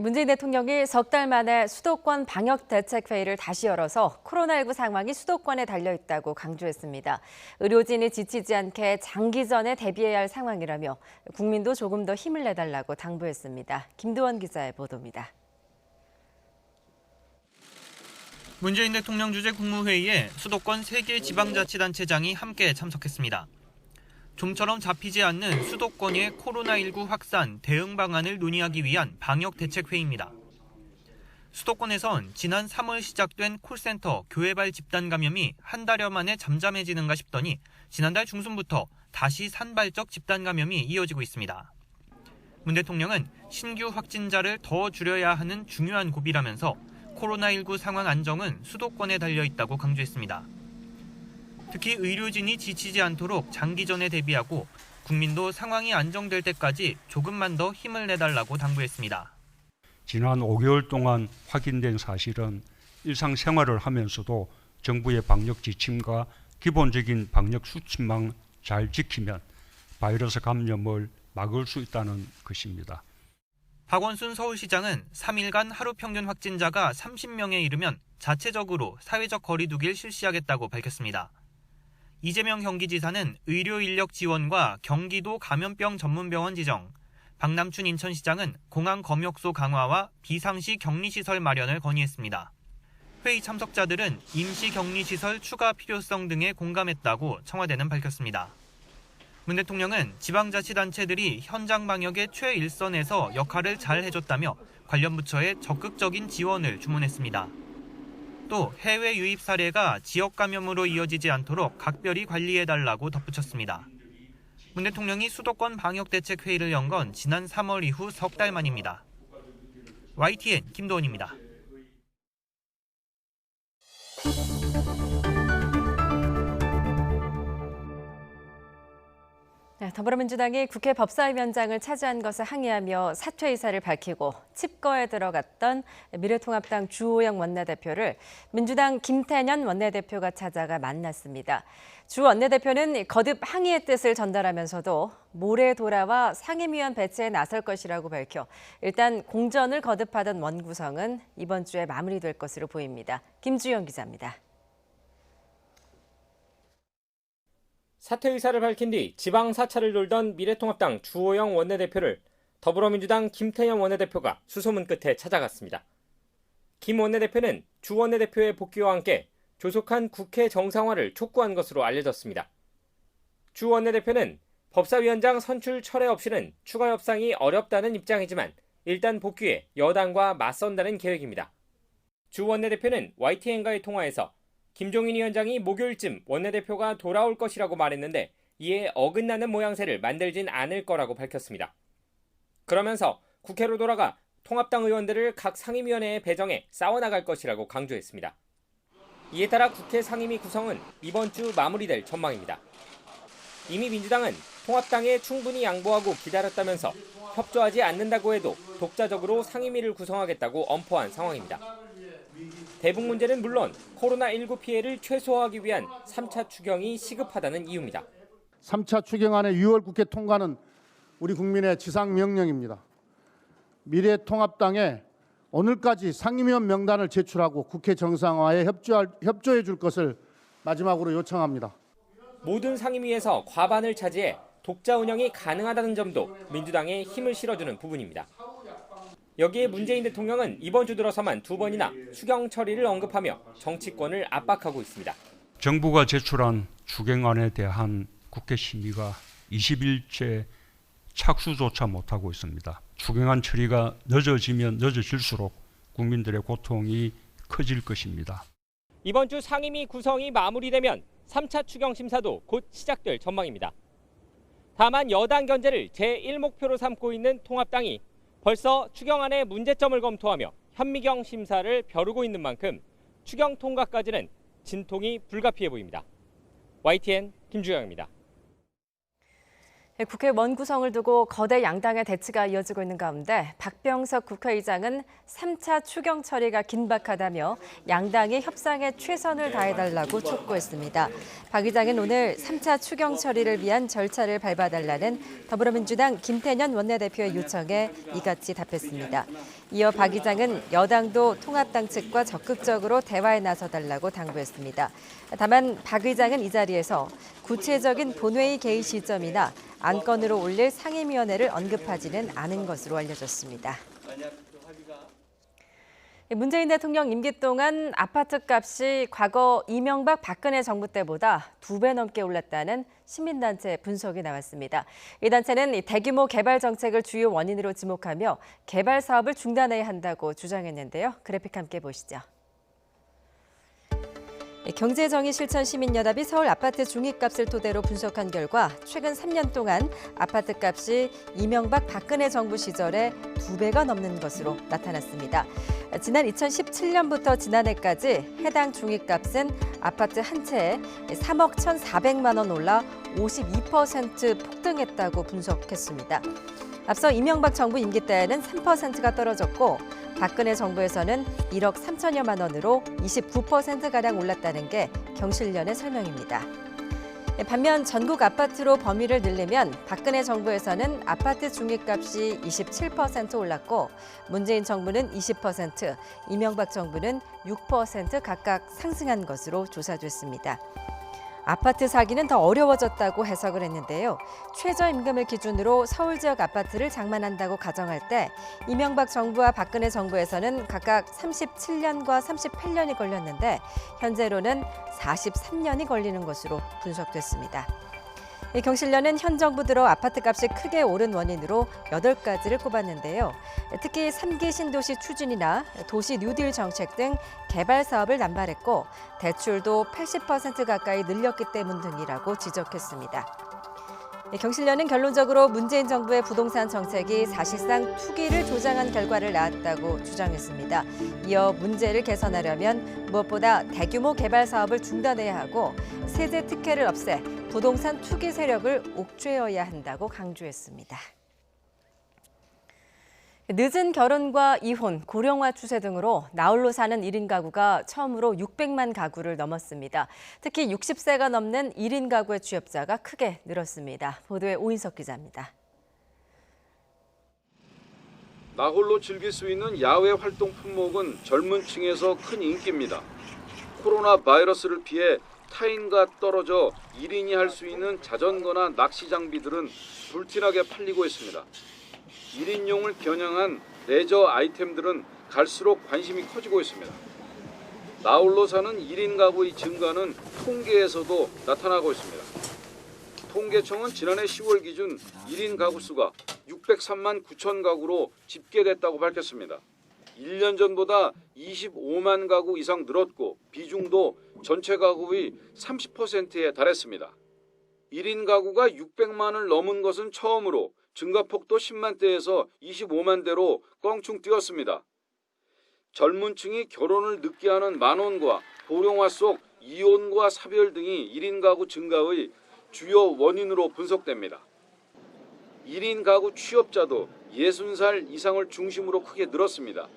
S1: 문재인 대통령이 석 달 만에 수도권 방역대책회의를 다시 열어서 코로나19 상황이 수도권에 달려있다고 강조했습니다. 의료진이 지치지 않게 장기전에 대비해야 할 상황이라며 국민도 조금 더 힘을 내달라고 당부했습니다. 김도원 기자의 보도입니다.
S27: 문재인 대통령 주재 국무회의에 수도권 3개 지방자치단체장이 함께 참석했습니다. 좀처럼 잡히지 않는 수도권의 코로나19 확산 대응 방안을 논의하기 위한 방역대책회의입니다. 수도권에선 지난 3월 시작된 콜센터 교회발 집단 감염이 한 달여 만에 잠잠해지는가 싶더니 지난달 중순부터 다시 산발적 집단 감염이 이어지고 있습니다. 문 대통령은 신규 확진자를 더 줄여야 하는 중요한 고비라면서 코로나19 상황 안정은 수도권에 달려 있다고 강조했습니다. 특히 의료진이 지치지 않도록 장기전에 대비하고 국민도 상황이 안정될 때까지 조금만 더 힘을 내달라고 당부했습니다.
S3: 지난 5개월 동안 확인된 사실은 일상생활을 하면서도 정부의 방역 지침과 기본적인 방역 수칙만 잘 지키면 바이러스 감염을 막을 수 있다는 것입니다.
S27: 박원순 서울시장은 3일간 하루 평균 확진자가 30명에 이르면 자체적으로 사회적 거리 두기를 실시하겠다고 밝혔습니다. 이재명 경기지사는 의료 인력 지원과 경기도 감염병 전문병원 지정, 박남춘 인천시장은 공항 검역소 강화와 비상시 격리시설 마련을 건의했습니다. 회의 참석자들은 임시 격리시설 추가 필요성 등에 공감했다고 청와대는 밝혔습니다. 문 대통령은 지방자치단체들이 현장 방역의 최일선에서 역할을 잘 해줬다며 관련 부처에 적극적인 지원을 주문했습니다. 또 해외 유입 사례가 지역 감염으로 이어지지 않도록 각별히 관리해달라고 덧붙였습니다. 문 대통령이 수도권 방역대책회의를 연 건 지난 3월 이후 석 달 만입니다. YTN 김도원입니다.
S1: 더불어민주당이 국회 법사위원장을 차지한 것을 항의하며 사퇴 의사를 밝히고 칩거에 들어갔던 미래통합당 주호영 원내대표를 민주당 김태년 원내대표가 찾아가 만났습니다. 주 원내대표는 거듭 항의의 뜻을 전달하면서도 모레 돌아와 상임위원 배치에 나설 것이라고 밝혀 일단 공전을 거듭하던 원구성은 이번 주에 마무리될 것으로 보입니다. 김주영 기자입니다.
S5: 사퇴 의사를 밝힌 뒤 지방 사찰을 돌던 미래통합당 주호영 원내대표를 더불어민주당 김태년 원내대표가 수소문 끝에 찾아갔습니다. 김 원내대표는 주 원내대표의 복귀와 함께 조속한 국회 정상화를 촉구한 것으로 알려졌습니다. 주 원내대표는 법사위원장 선출 철회 없이는 추가 협상이 어렵다는 입장이지만 일단 복귀해 여당과 맞선다는 계획입니다. 주 원내대표는 YTN과의 통화에서 김종인 위원장이 목요일쯤 원내대표가 돌아올 것이라고 말했는데 이에 어긋나는 모양새를 만들진 않을 거라고 밝혔습니다. 그러면서 국회로 돌아가 통합당 의원들을 각 상임위원회에 배정해 싸워나갈 것이라고 강조했습니다. 이에 따라 국회 상임위 구성은 이번 주 마무리될 전망입니다. 이미 민주당은 통합당에 충분히 양보하고 기다렸다면서 협조하지 않는다고 해도 독자적으로 상임위를 구성하겠다고 엄포한 상황입니다. 대북 문제는 물론 코로나19 피해를 최소화하기 위한 3차 추경이 시급하다는 이유입니다.
S6: 3차 추경안의 6월 국회 통과는 우리 국민의 지상명령입니다. 미래통합당에 오늘까지 상임위원 명단을 제출하고 국회 정상화에 협조해 줄 것을 마지막으로 요청합니다.
S5: 모든 상임위에서 과반을 차지해 독자 운영이 가능하다는 점도 민주당에 힘을 실어주는 부분입니다. 여기에 문재인 대통령은 이번 주 들어서만 2번이나 추경 처리를 언급하며 정치권을 압박하고 있습니다.
S3: 정부가 제출한 추경안에 대한 국회 심의가 20일째 착수조차 못하고 있습니다. 추경안 처리가 늦어지면 늦어질수록 국민들의 고통이 커질 것입니다.
S5: 이번 주 상임위 구성이 마무리되면 3차 추경 심사도 곧 시작될 전망입니다. 다만 여당 견제를 제1목표로 삼고 있는 통합당이 벌써 추경안의 문제점을 검토하며 현미경 심사를 벼르고 있는 만큼 추경 통과까지는 진통이 불가피해 보입니다. YTN 김주영입니다.
S1: 국회 원구성을 두고 거대 양당의 대치가 이어지고 있는 가운데 박병석 국회의장은 3차 추경 처리가 긴박하다며 양당이 협상에 최선을 다해달라고 촉구했습니다. 박 의장은 오늘 3차 추경 처리를 위한 절차를 밟아달라는 더불어민주당 김태년 원내대표의 요청에 이같이 답했습니다. 이어 박 의장은 여당도 통합당 측과 적극적으로 대화에 나서달라고 당부했습니다. 다만 박 의장은 이 자리에서 구체적인 본회의 개의 시점이나 안건으로 올릴 상임위원회를 언급하지는 않은 것으로 알려졌습니다. 문재인 대통령 임기 동안 아파트 값이 과거 이명박 박근혜 정부 때보다 2배 넘게 올랐다는 시민단체 분석이 나왔습니다. 이 단체는 대규모 개발 정책을 주요 원인으로 지목하며 개발 사업을 중단해야 한다고 주장했는데요. 그래픽 함께 보시죠. 경제정의실천시민연합이 서울 아파트 중위값을 토대로 분석한 결과 최근 3년 동안 아파트값이 이명박 박근혜 정부 시절에 2배가 넘는 것으로 나타났습니다. 지난 2017년부터 지난해까지 해당 중위값은 아파트 한 채에 3억 1,400만 원 올라 52% 폭등했다고 분석했습니다. 앞서 이명박 정부 임기 때에는 3%가 떨어졌고 박근혜 정부에서는 1억 3천여만 원으로 29%가량 올랐다는 게 경실련의 설명입니다. 반면 전국 아파트로 범위를 늘리면 박근혜 정부에서는 아파트 중위값이 27% 올랐고 문재인 정부는 20%, 이명박 정부는 6% 각각 상승한 것으로 조사됐습니다. 아파트 사기는 더 어려워졌다고 해석을 했는데요. 최저임금을 기준으로 서울 지역 아파트를 장만한다고 가정할 때 이명박 정부와 박근혜 정부에서는 각각 37년과 38년이 걸렸는데 현재로는 43년이 걸리는 것으로 분석됐습니다. 경실련은 현 정부 들어 아파트 값이 크게 오른 원인으로 8가지를 꼽았는데요. 특히 3기 신도시 추진이나 도시 뉴딜 정책 등 개발 사업을 남발했고 대출도 80% 가까이 늘렸기 때문 등이라고 지적했습니다. 경실련은 결론적으로 문재인 정부의 부동산 정책이 사실상 투기를 조장한 결과를 낳았다고 주장했습니다. 이어 문제를 개선하려면 무엇보다 대규모 개발 사업을 중단해야 하고 세제 특혜를 없애 부동산 투기 세력을 옥죄어야 한다고 강조했습니다. 늦은 결혼과 이혼, 고령화 추세 등으로 나홀로 사는 1인 가구가 처음으로 600만 가구를 넘었습니다. 특히 60세가 넘는 1인 가구의 취업자가 크게 늘었습니다. 보도에 오인석 기자입니다.
S7: 나홀로 즐길 수 있는 야외 활동 품목은 젊은 층에서 큰 인기입니다. 코로나 바이러스를 피해 타인과 떨어져 1인이 할 수 있는 자전거나 낚시 장비들은 불티나게 팔리고 있습니다. 1인용을 겨냥한 레저 아이템들은 갈수록 관심이 커지고 있습니다. 나홀로 사는 1인 가구의 증가는 통계에서도 나타나고 있습니다. 통계청은 지난해 10월 기준 1인 가구 수가 603만 9천 가구로 집계됐다고 밝혔습니다. 1년 전보다 25만 가구 이상 늘었고 비중도 전체 가구의 30%에 달했습니다. 1인 가구가 600만을 넘은 것은 처음으로 증가폭도 10만 대에서 25만 대로 껑충 뛰었습니다. 젊은 층이 결혼을 늦게 하는 만원과 고령화 속 이혼과 사별 등이 1인 가구 증가의 주요 원인으로 분석됩니다. 1인 가구 취업자도 60살 이상을 중심으로 크게 늘었습니다.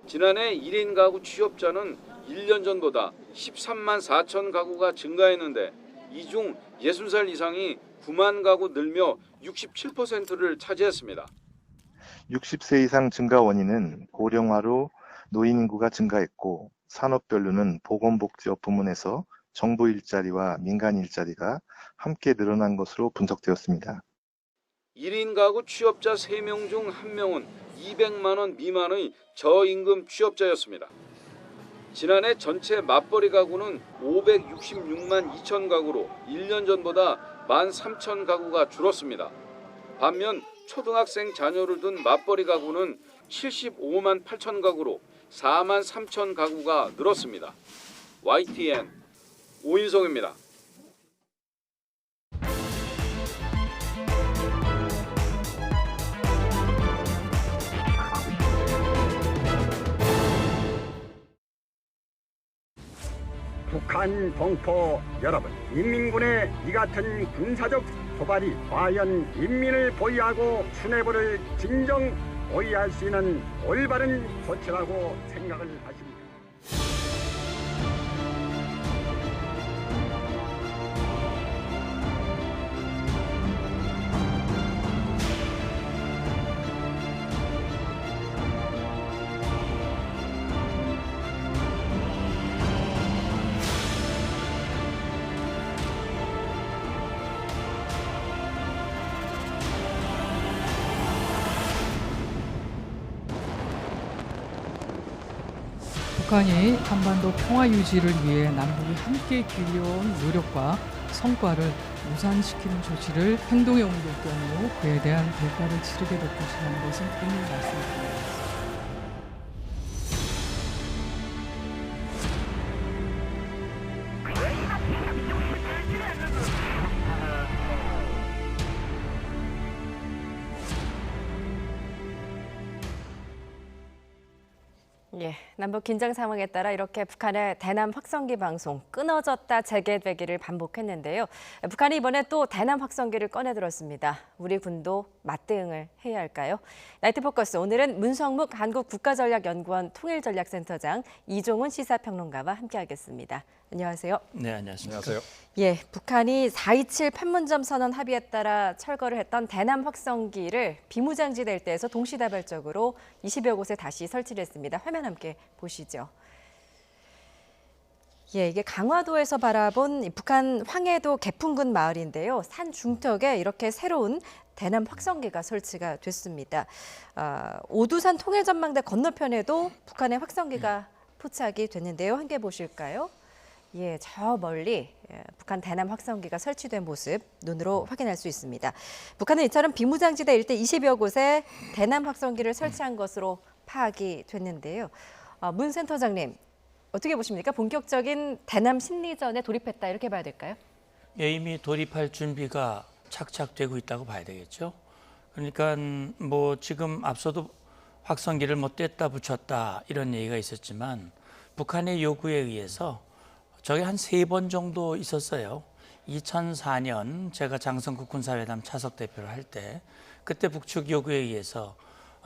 S7: 지난해 1인 가구 취업자는 1년 전보다 13만 4천 가구가 증가했는데 이 중 60살 이상이 9만 가구 늘며 67%를 차지했습니다.
S9: 60세 이상 증가 원인은 고령화로 노인 인구가 증가했고 산업별로는 보건복지업 부문에서 정부 일자리와 민간 일자리가 함께 늘어난 것으로 분석되었습니다.
S7: 1인 가구 취업자 3명 중 1명은 200만 원 미만의 저임금 취업자였습니다. 지난해 전체 맞벌이 가구는 566만 2천 가구로 1년 전보다 13,000 가구가 줄었습니다. 반면 초등학생 자녀를 둔 맞벌이 가구는 75만 8천 가구로 4만 3천 가구가 늘었습니다. YTN 오인성입니다.
S10: 북한 동포 여러분, 인민군의 이 같은 군사적 도발이 과연 인민을 보위하고 수뇌부를 진정 보위할 수 있는 올바른 조치라고 생각을 하십니까?
S11: 북한이 한반도 평화 유지를 위해 남북이 함께 길러온 노력과 성과를 무산시키는 조치를 행동에 옮길 경우 그에 대한 대가를 치르게 될 것이라는 것은 이미 말씀드립니다.
S1: 예, 남북 긴장 상황에 따라 이렇게 북한의 대남 확성기 방송 끊어졌다 재개되기를 반복했는데요. 북한이 이번에 또 대남 확성기를 꺼내들었습니다. 우리 군도 맞대응을 해야 할까요? 나이트 포커스 오늘은 문성묵 한국국가전략연구원 통일전략센터장 이종훈 시사평론가와 함께하겠습니다. 안녕하세요.
S12: 네, 안녕하세요.
S1: 예, 북한이 4.27 판문점 선언 합의에 따라 철거를 했던 대남 확성기를 비무장지대 일대에서 동시다발적으로 20여 곳에 다시 설치를 했습니다. 화면 함께 보시죠. 예, 이게 강화도에서 바라본 이 북한 황해도 개풍군 마을인데요. 산 중턱에 이렇게 새로운 대남 확성기가 설치가 됐습니다. 오두산 통일전망대 건너편에도 북한의 확성기가 포착이 됐는데요. 함께 보실까요? 예, 저 멀리 북한 대남 확성기가 설치된 모습 눈으로 확인할 수 있습니다. 북한은 이처럼 비무장지대 일대 20여 곳에 대남 확성기를 설치한 것으로 파악이 됐는데요. 문 센터장님, 어떻게 보십니까? 본격적인 대남 심리전에 돌입했다 이렇게 봐야 될까요?
S12: 예, 이미 돌입할 준비가 착착되고 있다고 봐야 되겠죠. 그러니까 뭐 지금 앞서도 확성기를 뭐 뗐다 붙였다 이런 얘기가 있었지만 북한의 요구에 의해서 저게 한 3번 정도 있었어요. 2004년 제가 장성국 군사회담 차석 대표를 할 때 그때 북측 요구에 의해서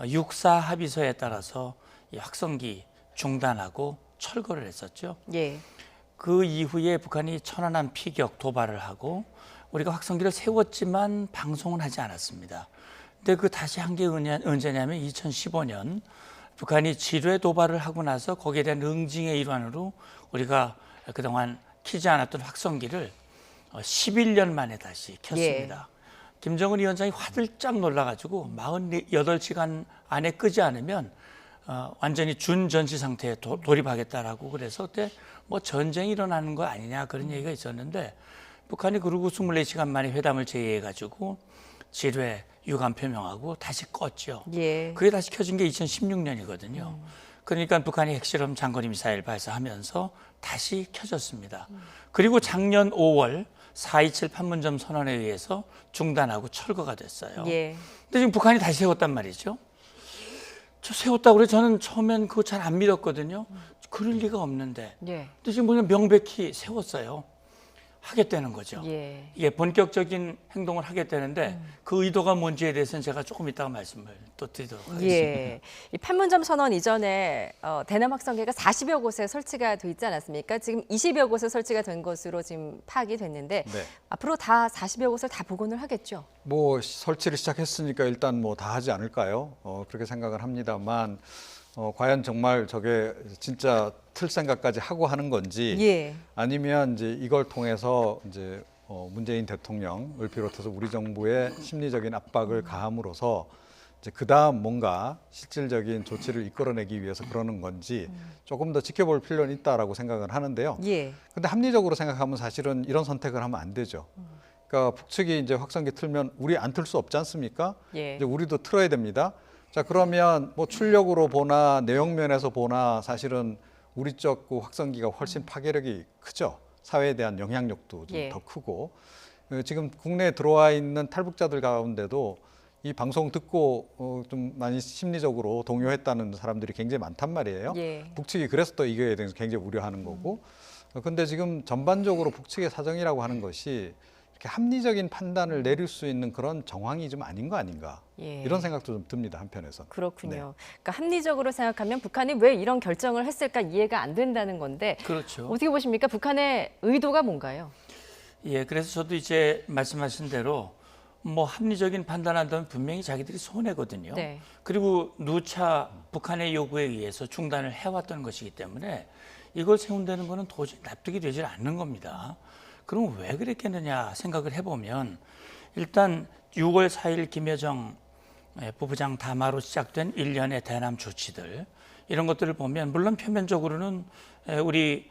S12: 육사 합의서에 따라서 이 확성기 중단하고 철거를 했었죠.
S1: 예.
S12: 그 이후에 북한이 천안함 피격 도발을 하고 우리가 확성기를 세웠지만 방송은 하지 않았습니다. 근데 그 다시 한 게 언제냐면 2015년 북한이 지뢰 도발을 하고 나서 거기에 대한 응징의 일환으로 우리가 그동안 키지 않았던 확성기를 11년 만에 다시 켰습니다. 예. 김정은 위원장이 화들짝 놀라가지고 48시간 안에 끄지 않으면 완전히 준전시 상태에 돌입하겠다라고 그래서 그때 뭐 전쟁이 일어나는 거 아니냐 그런 얘기가 있었는데 북한이 그러고 24시간 만에 회담을 제의해가지고 지뢰 유감 표명하고 다시 껐죠.
S1: 예.
S12: 그게 다시 켜진 게 2016년이거든요. 그러니까 북한이 핵실험 장거리 미사일 발사하면서 다시 켜졌습니다. 그리고 작년 5월 4.27 판문점 선언에 의해서 중단하고 철거가 됐어요.
S1: 예.
S12: 근데 지금 북한이 다시 세웠단 말이죠. 저 세웠다고 그래 저는 처음엔 그거 잘 안 믿었거든요. 그럴 리가 없는데.
S1: 예.
S12: 근데 지금 보면 명백히 세웠어요. 하겠다는 거죠.
S1: 예.
S12: 이게 본격적인 행동을 하겠다는데 그 의도가 뭔지에 대해서는 제가 조금 이따가 말씀을 또 드리도록 하겠습니다.
S1: 예. 이 판문점 선언 이전에 대남 확성기가 40여 곳에 설치가 돼 있지 않았습니까? 지금 20여 곳에 설치가 된 것으로 지금 파악이 됐는데
S13: 네.
S1: 앞으로 다 40여 곳을 다 복원을 하겠죠?
S13: 뭐 설치를 시작했으니까 일단 뭐 다 하지 않을까요? 그렇게 생각을 합니다만 과연 정말 저게 진짜 틀 생각까지 하고 하는 건지
S1: 예.
S13: 아니면 이제 이걸 통해서 이제 문재인 대통령을 비롯해서 우리 정부의 심리적인 압박을 가함으로써 이제 그다음 뭔가 실질적인 조치를 이끌어내기 위해서 그러는 건지 조금 더 지켜볼 필요는 있다라고 생각을 하는데요.
S1: 예.
S13: 근데 합리적으로 생각하면 사실은 이런 선택을 하면 안 되죠. 그러니까 북측이 이제 확성기 틀면 우리 안 틀 수 없지 않습니까?
S1: 예.
S13: 이제 우리도 틀어야 됩니다. 자, 그러면 뭐 출력으로 보나 내용면에서 보나 사실은 우리 쪽 그 확성기가 훨씬 파괴력이 크죠. 사회에 대한 영향력도 좀 더 크고 지금 국내에 들어와 있는 탈북자들 가운데도 이 방송 듣고 좀 많이 심리적으로 동요했다는 사람들이 굉장히 많단 말이에요.
S1: 예.
S13: 북측이 그래서 또 이거에 대해서 굉장히 우려하는 거고. 근데 지금 전반적으로 북측의 사정이라고 하는 것이 이렇게 합리적인 판단을 내릴 수 있는 그런 정황이 좀 아닌 거 아닌가.
S1: 예.
S13: 이런 생각도 좀 듭니다, 한편에서.
S1: 그렇군요.
S13: 네.
S1: 그러니까 합리적으로 생각하면 북한이 왜 이런 결정을 했을까 이해가 안 된다는 건데
S12: 그렇죠.
S1: 어떻게 보십니까? 북한의 의도가 뭔가요?
S12: 예, 그래서 저도 이제 말씀하신 대로 뭐 합리적인 판단한다면 분명히 자기들이 손해거든요.
S1: 네.
S12: 그리고 누차 북한의 요구에 의해서 중단을 해왔던 것이기 때문에 이걸 세운다는 것은 도저히 납득이 되질 않는 겁니다. 그럼 왜 그랬겠느냐 생각을 해보면 일단 6월 4일 김여정 부부장 담화로 시작된 일련의 대남 조치들 이런 것들을 보면 물론 표면적으로는 우리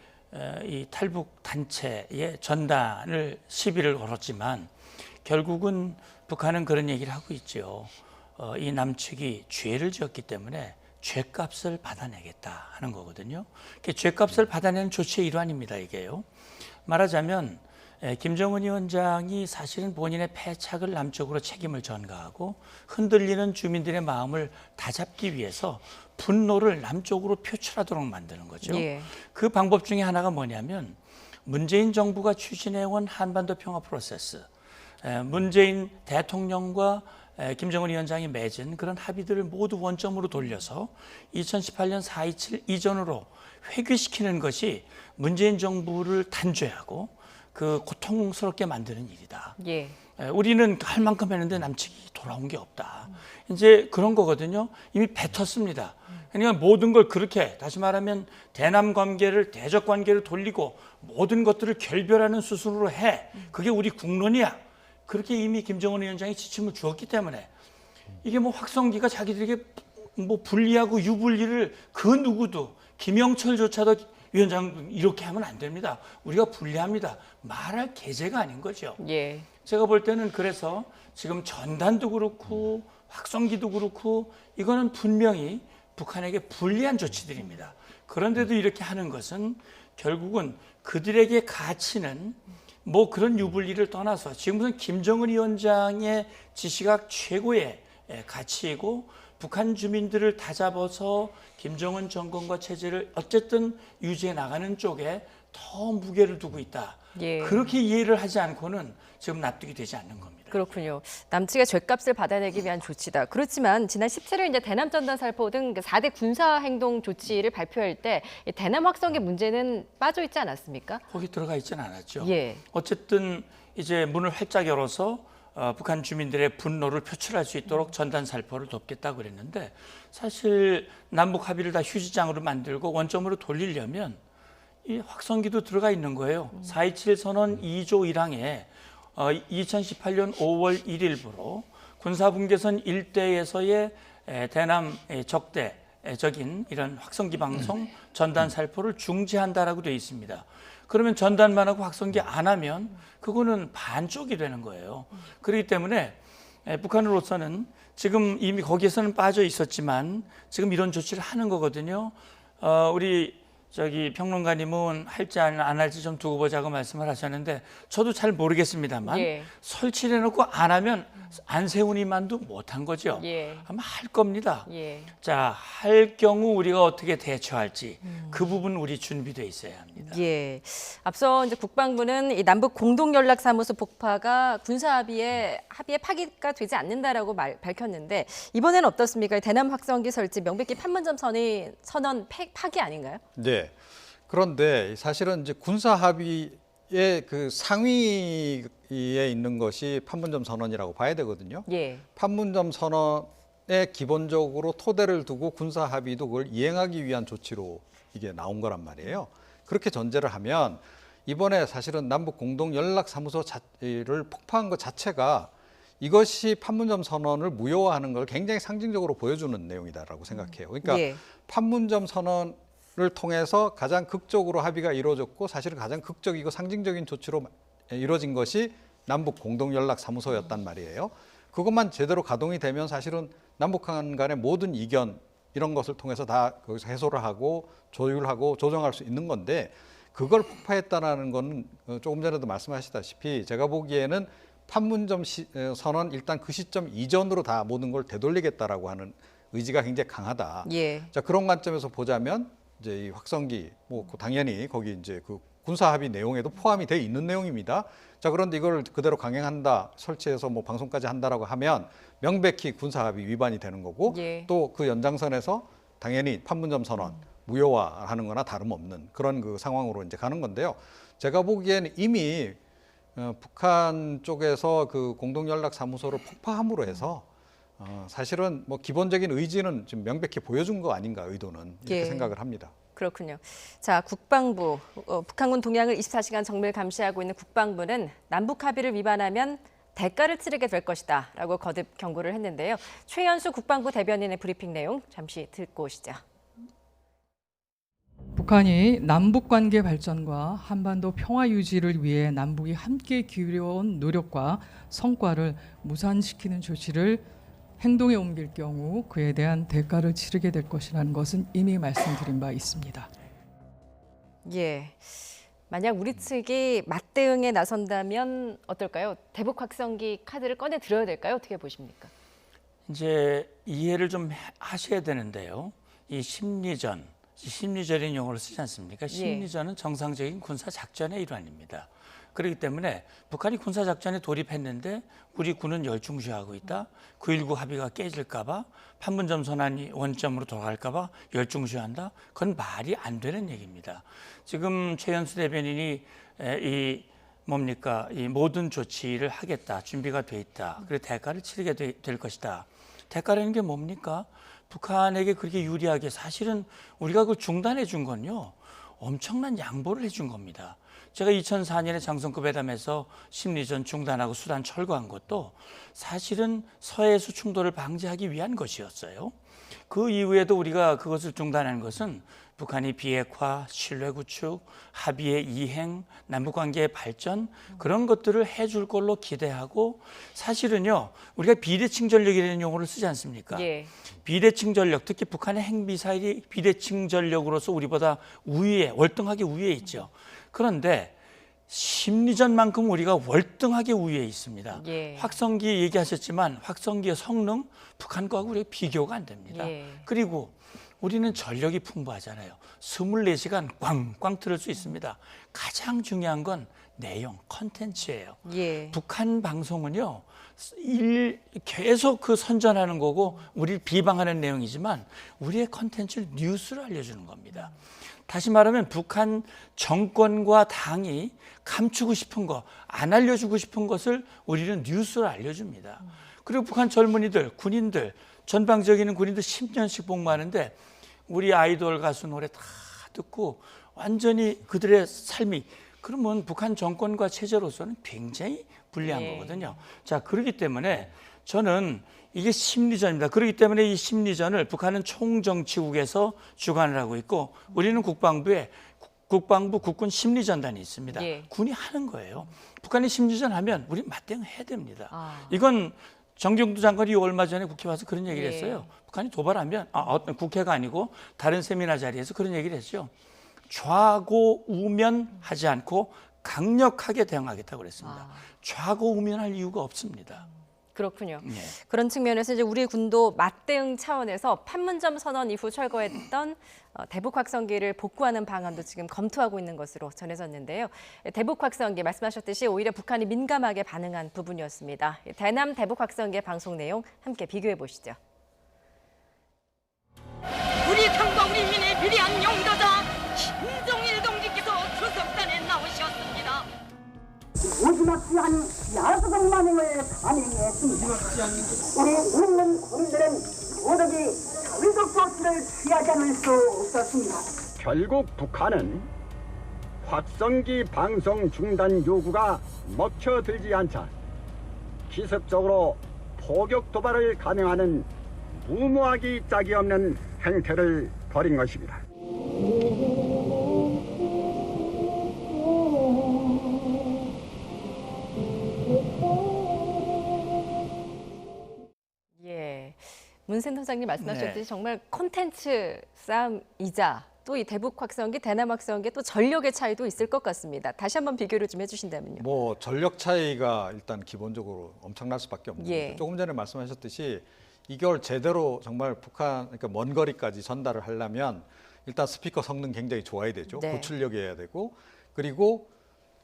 S12: 이 탈북 단체의 전단을 시비를 걸었지만 결국은 북한은 그런 얘기를 하고 있죠. 이 남측이 죄를 지었기 때문에 죄값을 받아내겠다 하는 거거든요. 죄값을 받아내는 조치의 일환입니다, 이게요. 말하자면 김정은 위원장이 사실은 본인의 패착을 남쪽으로 책임을 전가하고 흔들리는 주민들의 마음을 다잡기 위해서 분노를 남쪽으로 표출하도록 만드는 거죠.
S1: 예.
S12: 그 방법 중에 하나가 뭐냐면 문재인 정부가 추진해온 한반도 평화 프로세스, 문재인 대통령과 김정은 위원장이 맺은 그런 합의들을 모두 원점으로 돌려서 2018년 4.27 이전으로 회귀시키는 것이 문재인 정부를 단죄하고 그 고통스럽게 만드는 일이다.
S1: 예.
S12: 우리는 할 만큼 했는데 남측이 돌아온 게 없다. 이제 그런 거거든요. 이미 뱉었습니다. 그러니까 모든 걸 그렇게 다시 말하면 대남 관계를 대적 관계를 돌리고 모든 것들을 결별하는 수순으로 해. 그게 우리 국론이야. 그렇게 이미 김정은 위원장이 지침을 주었기 때문에 이게 뭐 확성기가 자기들에게 뭐 불리하고 유불리를 그 누구도 김영철조차도 위원장 이렇게 하면 안 됩니다. 우리가 불리합니다. 말할 계제가 아닌 거죠.
S1: 예.
S12: 제가 볼 때는 그래서 지금 전단도 그렇고 확성기도 그렇고 이거는 분명히 북한에게 불리한 조치들입니다. 그런데도 이렇게 하는 것은 결국은 그들에게 가치는 뭐 그런 유불리를 떠나서 지금 무슨 김정은 위원장의 지시가 최고의 가치이고 북한 주민들을 다잡아서 김정은 정권과 체제를 어쨌든 유지해 나가는 쪽에 더 무게를 두고 있다.
S1: 예.
S12: 그렇게 이해를 하지 않고는 지금 납득이 되지 않는 겁니다.
S1: 그렇군요. 남측의 죗값을 받아내기 위한 조치다. 그렇지만 지난 17일 이제 대남 전단 살포 등 4대 군사 행동 조치를 발표할 때 대남 확성의 문제는 빠져 있지 않았습니까?
S12: 거기 들어가 있지는 않았죠.
S1: 예.
S12: 어쨌든 이제 문을 활짝 열어서 북한 주민들의 분노를 표출할 수 있도록 전단 살포를 돕겠다고 그랬는데 사실 남북 합의를 다 휴지장으로 만들고 원점으로 돌리려면 이 확성기도 들어가 있는 거예요. 4.27 선언 2조 1항에 2018년 5월 1일부로 군사분계선 일대에서의 대남 적대적인 이런 확성기 방송 전단 살포를 중지한다라고 되어 있습니다. 그러면 전단만 하고 확성기 안 하면 그거는 반쪽이 되는 거예요. 그렇기 때문에 북한으로서는 지금 이미 거기에서는 빠져 있었지만 지금 이런 조치를 하는 거거든요. 우리 평론가님은 할지 안 할지 좀 두고 보자고 말씀을 하셨는데 저도 잘 모르겠습니다만
S1: 예.
S12: 설치를 해놓고 안 하면 안 세우니만도 못한 거죠.
S1: 예.
S12: 아마 할 겁니다.
S1: 예.
S12: 자, 할 경우 우리가 어떻게 대처할지 그 부분 우리 준비돼 있어야 합니다.
S1: 예. 앞서 이제 국방부는 이 남북 공동연락사무소 폭파가 군사 합의에 파기가 되지 않는다라고 밝혔는데 이번에는 어떻습니까? 대남 확성기 설치 명백히 판문점 선언 파기 아닌가요?
S13: 네. 그런데 사실은 이제 군사 합의의 그 상위에 있는 것이 판문점 선언이라고 봐야 되거든요.
S1: 예.
S13: 판문점 선언에 기본적으로 토대를 두고 군사 합의도 그걸 이행하기 위한 조치로 이게 나온 거란 말이에요. 그렇게 전제를 하면 이번에 사실은 남북 공동 연락 사무소를 폭파한 것 자체가 이것이 판문점 선언을 무효화하는 걸 굉장히 상징적으로 보여주는 내용이다라고 생각해요. 그러니까
S1: 예.
S13: 판문점 선언 을 통해서 가장 극적으로 합의가 이루어졌고 사실은 가장 극적이고 상징적인 조치로 이루어진 것이 남북 공동연락사무소였단 말이에요. 그것만 제대로 가동이 되면 사실은 남북한 간의 모든 이견 이런 것을 통해서 다 거기서 해소를 하고 조율하고 조정할 수 있는 건데 그걸 폭파했다는 건 조금 전에도 말씀하셨다시피 제가 보기에는 판문점 선언 일단 그 시점 이전으로 다 모든 걸 되돌리겠다라고 하는 의지가 굉장히 강하다.
S1: 예.
S13: 자, 그런 관점에서 보자면 이제 이 확성기 뭐 당연히 거기 이제 그 군사 합의 내용에도 포함이 돼 있는 내용입니다. 자, 그런데 이걸 그대로 강행한다, 설치해서 뭐 방송까지 한다라고 하면 명백히 군사 합의 위반이 되는 거고
S1: 예.
S13: 또 그 연장선에서 당연히 판문점 선언 무효화하는 거나 다름없는 그런 그 상황으로 이제 가는 건데요. 제가 보기에는 이미 북한 쪽에서 그 공동연락사무소를 폭파함으로 해서 사실은 뭐 기본적인 의지는 지금 명백히 보여준 거 아닌가 의도는 이렇게
S1: 예.
S13: 생각을 합니다.
S1: 그렇군요. 자, 국방부, 북한군 동향을 24시간 정밀 감시하고 있는 국방부는 남북 합의를 위반하면 대가를 치르게 될 것이다 라고 거듭 경고를 했는데요. 최연수 국방부 대변인의 브리핑 내용 잠시 듣고 오시죠.
S11: 북한이 남북관계 발전과 한반도 평화 유지를 위해 남북이 함께 기울여온 노력과 성과를 무산시키는 조치를 행동에 옮길 경우 그에 대한 대가를 치르게 될 것이라는 것은 이미 말씀드린 바 있습니다.
S1: 예. 만약 우리 측이 맞대응에 나선다면 어떨까요? 대북 확성기 카드를 꺼내 들어야 될까요? 어떻게 보십니까?
S12: 이제 이해를 좀 하셔야 되는데요. 이 심리전이라는 용어를 쓰지 않습니까? 심리전은 정상적인 군사 작전의 일환입니다. 그렇기 때문에 북한이 군사 작전에 돌입했는데 우리 군은 열중시하고 있다. 9.19 합의가 깨질까 봐, 판문점 선언이 원점으로 돌아갈까 봐 열중시한다. 그건 말이 안 되는 얘기입니다. 지금 최연수 대변인이 이 모든 조치를 하겠다. 준비가 돼 있다. 그리고 대가를 치르게 될 것이다. 대가라는 게 뭡니까? 북한에게 그렇게 유리하게 사실은 우리가 그걸 중단해 준 건요. 엄청난 양보를 해준 겁니다. 제가 2004년에 장성급 회담에서 심리전 중단하고 수단 철거한 것도 사실은 서해수 충돌을 방지하기 위한 것이었어요. 그 이후에도 우리가 그것을 중단한 것은 북한이 비핵화, 신뢰 구축, 합의의 이행, 남북관계의 발전 그런 것들을 해줄 걸로 기대하고 사실은요 우리가 비대칭 전력이라는 용어를 쓰지 않습니까?
S1: 예.
S12: 비대칭 전력, 특히 북한의 핵미사일이 비대칭 전력으로서 우리보다 월등하게 우위에 있죠. 그런데 심리전만큼 우리가 월등하게 우위에 있습니다.
S1: 예.
S12: 확성기 얘기하셨지만 확성기의 성능 북한과 우리가 비교가 안 됩니다.
S1: 예.
S12: 그리고 우리는 전력이 풍부하잖아요. 24시간 꽝꽝 틀을 수 있습니다. 가장 중요한 건 내용, 컨텐츠예요.
S1: 예.
S12: 북한 방송은요. 계속 그 선전하는 거고 우리를 비방하는 내용이지만 우리의 컨텐츠를 뉴스로 알려주는 겁니다. 다시 말하면 북한 정권과 당이 감추고 싶은 거, 안 알려주고 싶은 것을 우리는 뉴스로 알려줍니다. 그리고 북한 젊은이들, 군인들, 전방적인 군인들 10년씩 복무하는데 우리 아이돌 가수 노래 다 듣고 완전히 그들의 삶이 그러면 북한 정권과 체제로서는 굉장히 불리한 거거든요. 자, 그렇기 때문에 저는 이게 심리전입니다. 그렇기 때문에 이 심리전을 북한은 총정치국에서 주관을 하고 있고 우리는 국방부 국군 심리전단이 있습니다.
S1: 예.
S12: 군이 하는 거예요. 북한이 심리전 하면 우리 맞대응해야 됩니다. 이건 정경두 장관이 얼마 전에 국회 와서 그런 얘기를 했어요. 북한이 도발하면 어떤 국회가 아니고 다른 세미나 자리에서 그런 얘기를 했죠. 좌고우면하지 않고 강력하게 대응하겠다고 그랬습니다. 좌고우면할 이유가 없습니다.
S1: 그렇군요.
S12: 예.
S1: 그런 측면에서 이제 우리 군도 맞대응 차원에서 판문점 선언 이후 철거했던 대북 확성기를 복구하는 방안도 지금 검토하고 있는 것으로 전해졌는데요. 대북 확성기 말씀하셨듯이 오히려 북한이 민감하게 반응한 부분이었습니다. 대남 대북 확성기의 방송 내용 함께 비교해 보시죠.
S14: 우리 당과 우리 민의 위대한 영도자 김정일 동지께서 수석단에 나오셨습니다.
S15: 무지막지한 야수성만행을 감행했습니다. 우리 있는 군인들은 도덕이 자위적 조치를 취하지 않을 수 없었습니다.
S10: 결국 북한은 확성기 방송 중단 요구가 먹혀들지 않자 기습적으로 포격 도발을 감행하는 무모하기 짝이 없는 행태를 벌인 것입니다.
S1: 예, 문 센터장님 말씀하셨듯이 정말 콘텐츠 싸움이자 또 이 대북 확성기, 대남 확성기 또 전력의 차이도 있을 것 같습니다. 다시 한번 비교를 좀 해주신다면요.
S13: 뭐 전력 차이가 일단 기본적으로 엄청날 수밖에 없는
S1: 예.
S13: 거죠. 조금 전에 말씀하셨듯이 이걸 제대로 정말 북한 그러니까 먼 거리까지 전달을 하려면 일단 스피커 성능 굉장히 좋아야 되죠.
S1: 네.
S13: 고출력이어야 되고 그리고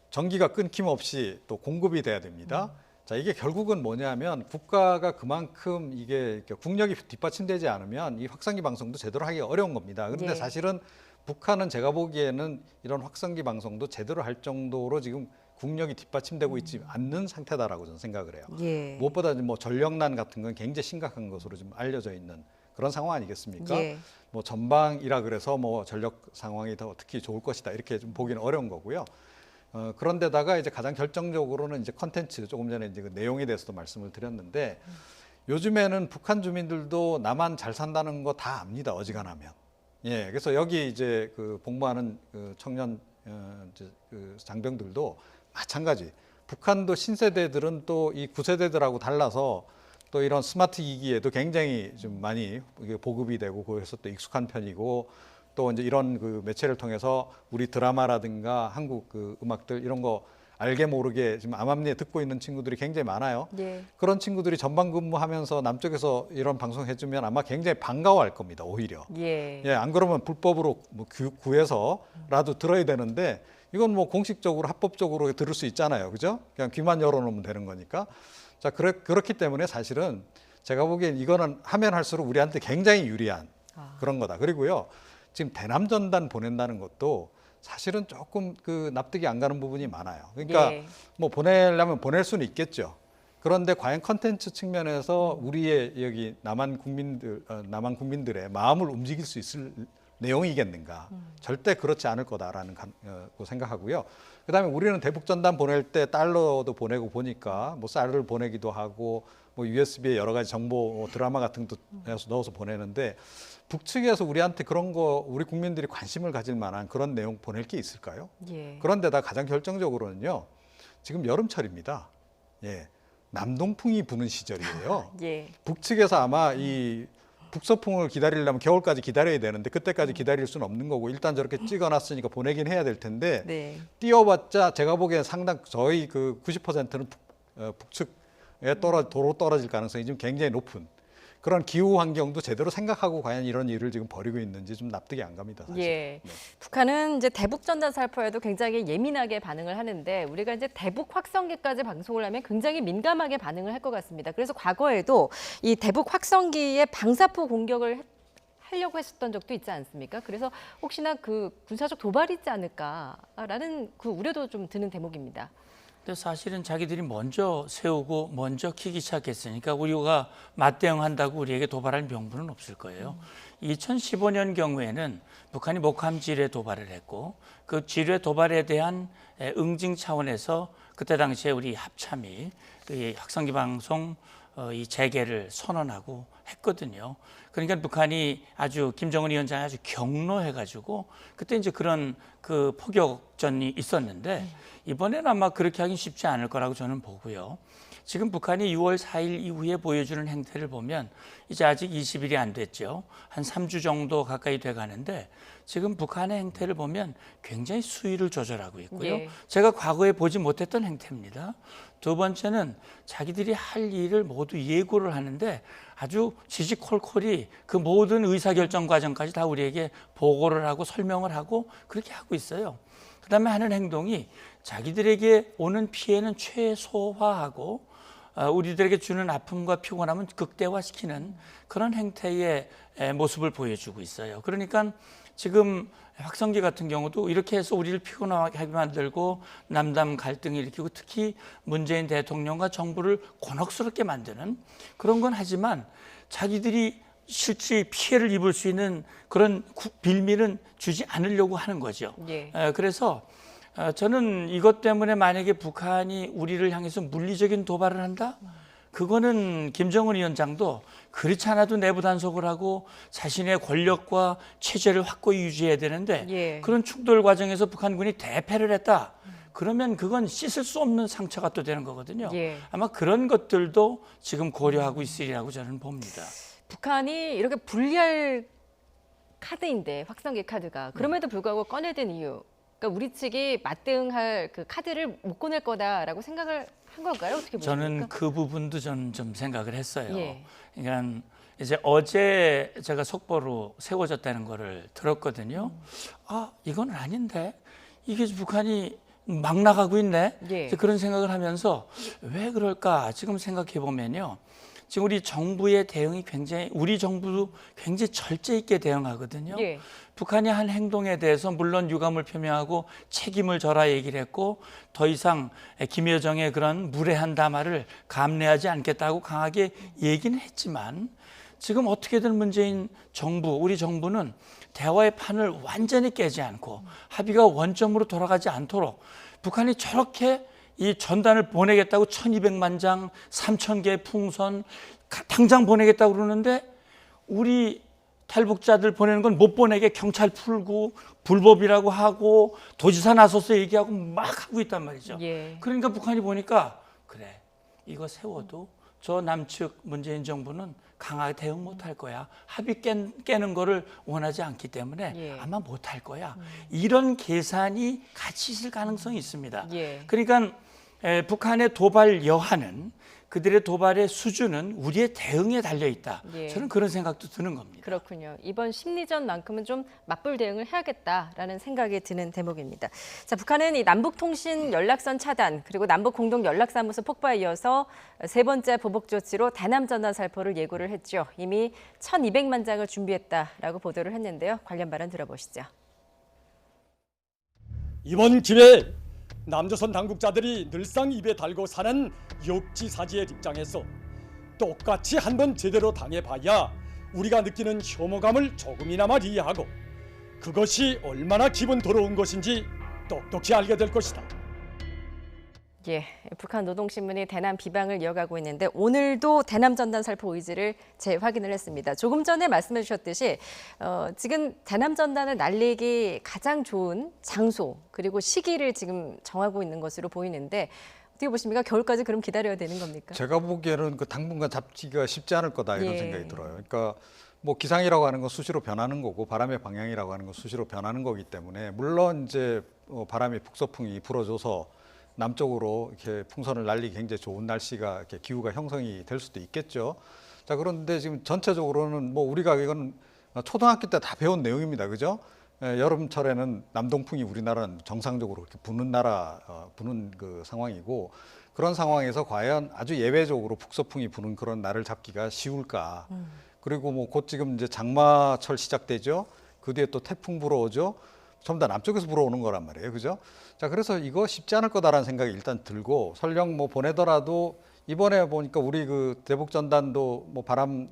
S13: 전기가 끊김없이 또 공급이 돼야 됩니다. 자, 이게 결국은 뭐냐면 국가가 그만큼 이게 국력이 뒷받침되지 않으면 이 확성기 방송도 제대로 하기 어려운 겁니다. 그런데
S1: 예.
S13: 사실은 북한은 제가 보기에는 이런 확성기 방송도 제대로 할 정도로 지금 국력이 뒷받침되고 있지 않는 상태다라고 저는 생각을 해요.
S1: 예.
S13: 무엇보다 뭐 전력난 같은 건 굉장히 심각한 것으로 좀 알려져 있는 그런 상황 아니겠습니까?
S1: 예.
S13: 뭐 전방이라 그래서 뭐 전력 상황이 더 특히 좋을 것이다 이렇게 좀 보기는 어려운 거고요. 그런데다가 이제 가장 결정적으로는 이제 컨텐츠 조금 전에 이제 그 내용에 대해서도 말씀을 드렸는데 요즘에는 북한 주민들도 나만 잘 산다는 거 다 압니다. 어지간하면 예, 그래서 여기 이제 그 복무하는 그 청년 이제 그 장병들도 마찬가지. 북한도 신세대들은 또 이 구세대들하고 달라서 또 이런 스마트 기기에도 굉장히 좀 많이 보급이 되고 그래서 또 익숙한 편이고 또 이제 이런 그 매체를 통해서 우리 드라마라든가 한국 그 음악들 이런 거 알게 모르게 지금 암암리에 듣고 있는 친구들이 굉장히 많아요.
S1: 네.
S13: 그런 친구들이 전방 근무하면서 남쪽에서 이런 방송 해주면 아마 굉장히 반가워할 겁니다. 오히려.
S1: 예.
S13: 예, 안 그러면 불법으로 뭐 구해서라도 들어야 되는데 이건 뭐 공식적으로 합법적으로 들을 수 있잖아요. 그죠? 그냥 귀만 열어놓으면 되는 거니까. 자, 그렇기 때문에 사실은 제가 보기엔 이거는 하면 할수록 우리한테 굉장히 유리한 그런 거다. 그리고요, 지금 대남전단 보낸다는 것도 사실은 조금 그 납득이 안 가는 부분이 많아요. 그러니까
S1: 예.
S13: 뭐 보내려면 보낼 수는 있겠죠. 그런데 과연 컨텐츠 측면에서 우리의 여기 남한 국민들의 마음을 움직일 수 있을 내용이겠는가? 절대 그렇지 않을 거다라는 생각하고요. 그다음에 우리는 대북 전단 보낼 때 달러도 보내고 보니까 뭐 쌀을 보내기도 하고 뭐 USB에 여러 가지 정보 드라마 같은 것도 넣어서 보내는데 북측에서 우리한테 그런 거 우리 국민들이 관심을 가질 만한 그런 내용 보낼 게 있을까요?
S1: 예.
S13: 그런데다 가장 결정적으로는요. 지금 여름철입니다. 예. 남동풍이 부는 시절이에요.
S1: 예.
S13: 북측에서 아마 이 북서풍을 기다리려면 겨울까지 기다려야 되는데 그때까지 기다릴 수는 없는 거고 일단 저렇게 찍어놨으니까 보내긴 해야 될 텐데
S1: 네.
S13: 띄워봤자 제가 보기엔 상당 저희 그 90%는 북측에 도로 떨어질 가능성이 좀 굉장히 높은 그런 기후 환경도 제대로 생각하고 과연 이런 일을 지금 벌이고 있는지 좀 납득이 안 갑니다. 사실.
S1: 예.
S13: 네.
S1: 북한은 이제 대북 전단 살포에도 굉장히 예민하게 반응을 하는데 우리가 이제 대북 확성기까지 방송을 하면 굉장히 민감하게 반응을 할 것 같습니다. 그래서 과거에도 이 대북 확성기에 방사포 공격을 하려고 했었던 적도 있지 않습니까? 그래서 혹시나 그 군사적 도발이 있지 않을까라는 그 우려도 좀 드는 대목입니다.
S12: 근데 사실은 자기들이 먼저 세우고 먼저 키기 시작했으니까 우리가 맞대응한다고 우리에게 도발할 명분은 없을 거예요. 2015년 경우에는 북한이 목함 지뢰 도발을 했고 그 지뢰 도발에 대한 응징 차원에서 그때 당시에 우리 합참이 이 확성기 방송 이 재개를 선언하고 했거든요. 그러니까 북한이 아주 김정은 위원장이 아주 경로해가지고 그때 이제 그런 그 포격전이 있었는데 이번에는 아마 그렇게 하긴 쉽지 않을 거라고 저는 보고요. 지금 북한이 6월 4일 이후에 보여주는 행태를 보면 이제 아직 20일이 안 됐죠. 한 3주 정도 가까이 돼 가는데 지금 북한의 행태를 보면 굉장히 수위를 조절하고 있고요.
S1: 예.
S12: 제가 과거에 보지 못했던 행태입니다. 두 번째는 자기들이 할 일을 모두 예고를 하는데 아주 지지콜콜이 그 모든 의사결정 과정까지 다 우리에게 보고를 하고 설명을 하고 그렇게 하고 있어요. 그다음에 하는 행동이 자기들에게 오는 피해는 최소화하고 우리들에게 주는 아픔과 피곤함은 극대화시키는 그런 행태의 모습을 보여주고 있어요. 그러니까 지금 확성기 같은 경우도 이렇게 해서 우리를 피곤하게 만들고 남남 갈등을 일으키고 특히 문재인 대통령과 정부를 곤혹스럽게 만드는 그런 건 하지만 자기들이 실제 피해를 입을 수 있는 그런 빌미는 주지 않으려고 하는 거죠.
S1: 예.
S12: 그래서 저는 이것 때문에 만약에 북한이 우리를 향해서 물리적인 도발을 한다? 그거는 김정은 위원장도 그렇지 않아도 내부 단속을 하고 자신의 권력과 체제를 확고히 유지해야 되는데
S1: 예.
S12: 그런 충돌 과정에서 북한군이 대패를 했다. 그러면 그건 씻을 수 없는 상처가 또 되는 거거든요.
S1: 예.
S12: 아마 그런 것들도 지금 고려하고 있으리라고 저는 봅니다.
S1: 북한이 이렇게 불리할 카드인데 확성기 카드가 그럼에도 불구하고 꺼내든 이유 그러니까 우리 측이 맞대응할 그 카드를 못 꺼낼 거다라고 생각을 한 걸까요? 어떻게 보십니까?
S12: 저는 그 부분도 저는 좀 생각을 했어요.
S1: 예.
S12: 그러니까 이제 어제 제가 속보로 세워졌다는 거를 들었거든요. 아, 이건 아닌데 이게 북한이 막 나가고 있네.
S1: 예.
S12: 그런 생각을 하면서 왜 그럴까 지금 생각해 보면요. 지금 우리 정부의 대응이 굉장히 우리 정부도 굉장히 절제 있게 대응하거든요.
S1: 예.
S12: 북한이 한 행동에 대해서 물론 유감을 표명하고 책임을 져라 얘기를 했고 더 이상 김여정의 그런 무례한 담화를 감내하지 않겠다고 강하게 얘기는 했지만 지금 어떻게든 문재인 정부, 우리 정부는 대화의 판을 완전히 깨지 않고 합의가 원점으로 돌아가지 않도록 북한이 저렇게 이 전단을 보내겠다고 1200만 장, 3000개의 풍선 당장 보내겠다고 그러는데 우리 탈북자들 보내는 건 못 보내게 경찰 풀고 불법이라고 하고 도지사 나서서 얘기하고 막 하고 있단 말이죠.
S1: 예.
S12: 그러니까 북한이 보니까 그래 이거 세워도 저 남측 문재인 정부는 강하게 대응 못할 거야. 합의 깨는 거를 원하지 않기 때문에
S1: 예.
S12: 아마 못할 거야. 이런 계산이 같이 있을 가능성이 있습니다.
S1: 예.
S12: 그러니까 북한의 도발 여하는 그들의 도발의 수준은 우리의 대응에 달려 있다.
S1: 예.
S12: 저는 그런 생각도 드는 겁니다.
S1: 그렇군요. 이번 심리전만큼은 좀 맞불 대응을 해야겠다라는 생각이 드는 대목입니다. 자, 북한은 이 남북통신 연락선 차단 그리고 남북공동연락사무소 폭파에 이어서 세 번째 보복 조치로 대남 전단 살포를 예고를 했죠. 이미 1,200만 장을 준비했다라고 보도를 했는데요. 관련 발언 들어보시죠.
S16: 이번 기회에 남조선 당국자들이 늘상 입에 달고 사는 역지사지의 입장에서 똑같이 한번 제대로 당해봐야 우리가 느끼는 혐오감을 조금이나마 이해하고 그것이 얼마나 기분 더러운 것인지 똑똑히 알게 될 것이다.
S1: 예, 북한 노동신문이 대남 비방을 이어가고 있는데 오늘도 대남 전단 살포 의지를 재확인을 했습니다. 조금 전에 말씀해 주셨듯이 지금 대남 전단을 날리기 가장 좋은 장소 그리고 시기를 지금 정하고 있는 것으로 보이는데 어떻게 보십니까? 겨울까지 그럼 기다려야 되는 겁니까?
S13: 제가 보기에는 그 당분간 잡기가 쉽지 않을 거다 이런
S1: 예.
S13: 생각이 들어요. 그러니까 뭐 기상이라고 하는 건 수시로 변하는 거고 바람의 방향이라고 하는 건 수시로 변하는 거기 때문에 물론 이제 바람이 북서풍이 불어줘서 남쪽으로 이렇게 풍선을 날리기 굉장히 좋은 날씨가 이렇게 기후가 형성이 될 수도 있겠죠. 자, 그런데 지금 전체적으로는 뭐 우리가 이건 초등학교 때 다 배운 내용입니다. 그죠? 여름철에는 남동풍이 우리나라는 정상적으로 이렇게 부는 그 상황이고 그런 상황에서 과연 아주 예외적으로 북서풍이 부는 그런 날을 잡기가 쉬울까? 그리고 뭐 곧 지금 이제 장마철 시작되죠. 그 뒤에 또 태풍 불어오죠. 전부 다 남쪽에서 불어오는 거란 말이에요. 그죠? 자, 그래서 이거 쉽지 않을 거다라는 생각이 일단 들고 설령 뭐 보내더라도 이번에 보니까 우리 그 대북 전단도 뭐 바람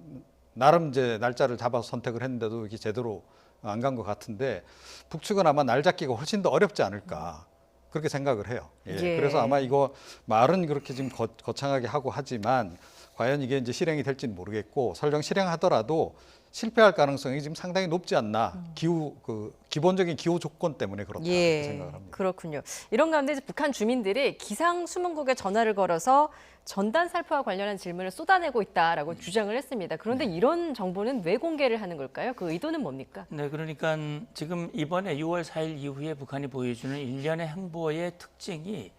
S13: 나름 이제 날짜를 잡아서 선택을 했는데도 이게 제대로 안 간 것 같은데 북측은 아마 날 잡기가 훨씬 더 어렵지 않을까 그렇게 생각을 해요. 예.
S1: 예.
S13: 그래서 아마 이거 말은 그렇게 지금 거창하게 하고 하지만 과연 이게 이제 실행이 될지는 모르겠고 설령 실행하더라도 실패할 가능성이 지금 상당히 높지 않나. 기본적인 기후 조건 때문에 그렇다 이렇게 생각을 합니다.
S1: 그렇군요. 이런 가운데 이제 북한 주민들이 기상수문국에 전화를 걸어서 전단 살포와 관련한 질문을 쏟아내고 있다라고 주장을 했습니다. 그런데 이런 정보는 왜 공개를 하는 걸까요? 그 의도는 뭡니까?
S12: 네, 그러니까 지금 이번에 6월 4일 이후에 북한이 보여주는 일련의 행보의 특징이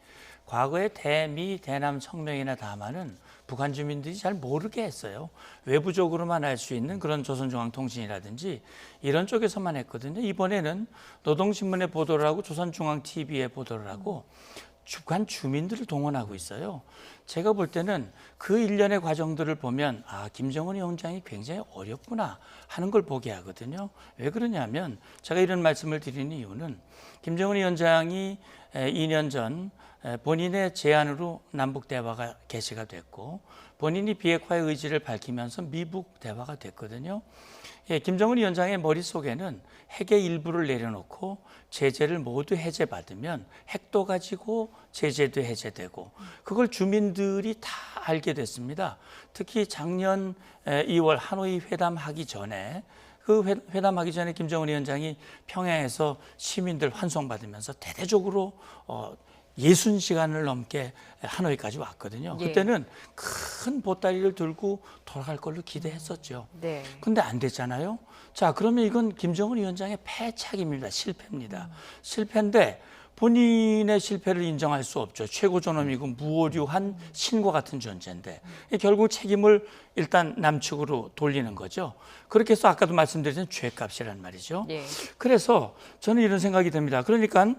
S12: 과거의 대미, 대남 성명이나 담화는 북한 주민들이 잘 모르게 했어요. 외부적으로만 알 수 있는 그런 조선중앙통신이라든지 이런 쪽에서만 했거든요. 이번에는 노동신문에 보도를 하고 조선중앙TV에 보도를 하고 북한 주민들을 동원하고 있어요. 제가 볼 때는 그 일련의 과정들을 보면 김정은 위원장이 굉장히 어렵구나 하는 걸 보게 하거든요. 왜 그러냐면 제가 이런 말씀을 드리는 이유는 김정은 위원장이 2년 전 본인의 제안으로 남북 대화가 개시가 됐고 본인이 비핵화의 의지를 밝히면서 미북 대화가 됐거든요. 김정은 위원장의 머릿속에는 핵의 일부를 내려놓고 제재를 모두 해제받으면 핵도 가지고 제재도 해제되고 그걸 주민들이 다 알게 됐습니다. 특히 작년 2월 하노이 회담하기 전에 회담하기 전에 김정은 위원장이 평양에서 시민들 환송받으면서 대대적으로 60시간을 넘게 하노이까지 왔거든요.
S1: 예.
S12: 그때는 큰 보따리를 들고 돌아갈 걸로 기대했었죠.
S1: 네.
S12: 근데 안 됐잖아요. 자, 그러면 이건 김정은 위원장의 패착입니다. 실패입니다. 실패인데 본인의 실패를 인정할 수 없죠. 최고존엄이고 무오류한 신과 같은 존재인데 결국 책임을 일단 남측으로 돌리는 거죠. 그렇게 해서 아까도 말씀드린 죄값이란 말이죠.
S1: 예.
S12: 그래서 저는 이런 생각이 듭니다. 그러니까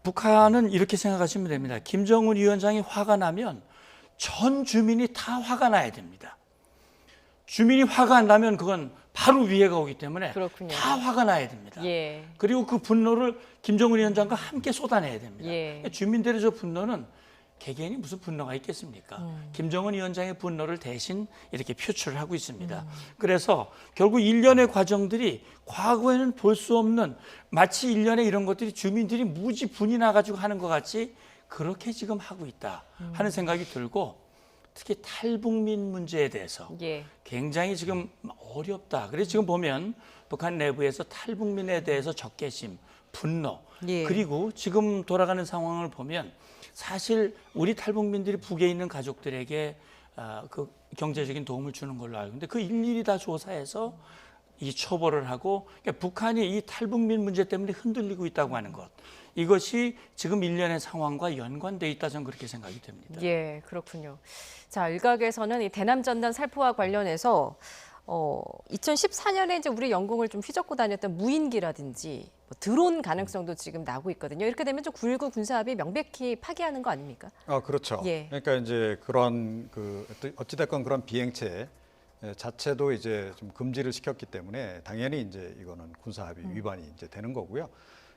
S12: 북한은 이렇게 생각하시면 됩니다. 김정은 위원장이 화가 나면 전 주민이 다 화가 나야 됩니다. 주민이 화가 안 나면 그건 바로 위해가 오기 때문에
S1: 그렇군요.
S12: 다 화가 나야 됩니다.
S1: 예.
S12: 그리고 그 분노를 김정은 위원장과 함께 쏟아내야 됩니다.
S1: 예.
S12: 주민들의 저 분노는 개개인이 무슨 분노가 있겠습니까? 김정은 위원장의 분노를 대신 이렇게 표출을 하고 있습니다. 그래서 결국 일련의 과정들이 과거에는 볼 수 없는 마치 일련의 이런 것들이 주민들이 무지 분이 나가지고 하는 것 같이 그렇게 지금 하고 있다 하는 생각이 들고 특히 탈북민 문제에 대해서 굉장히 지금 어렵다. 그래서 지금 보면 북한 내부에서 탈북민에 대해서 적개심, 분노, 그리고 지금 돌아가는 상황을 보면 사실 우리 탈북민들이 북에 있는 가족들에게 그 경제적인 도움을 주는 걸로 알고 있는데 그 일일이 다 조사해서 이 처벌을 하고 그러니까 북한이 이 탈북민 문제 때문에 흔들리고 있다고 하는 것. 이것이 지금 일련의 상황과 연관돼 있다 저는 그렇게 생각이 됩니다.
S1: 예, 그렇군요. 자, 일각에서는 이 대남 전단 살포와 관련해서 2014년에 이제 우리 영공을 좀 휘젓고 다녔던 무인기라든지 뭐 드론 가능성도 지금 나오고 있거든요. 이렇게 되면 좀 9.19 군사합의 명백히 파기하는 거 아닙니까?
S13: 그렇죠.
S1: 예.
S13: 그러니까 이제 그런 어찌됐건 그런 비행체 자체도 이제 좀 금지를 시켰기 때문에 당연히 이제 이거는 군사합의 위반이 이제 되는 거고요.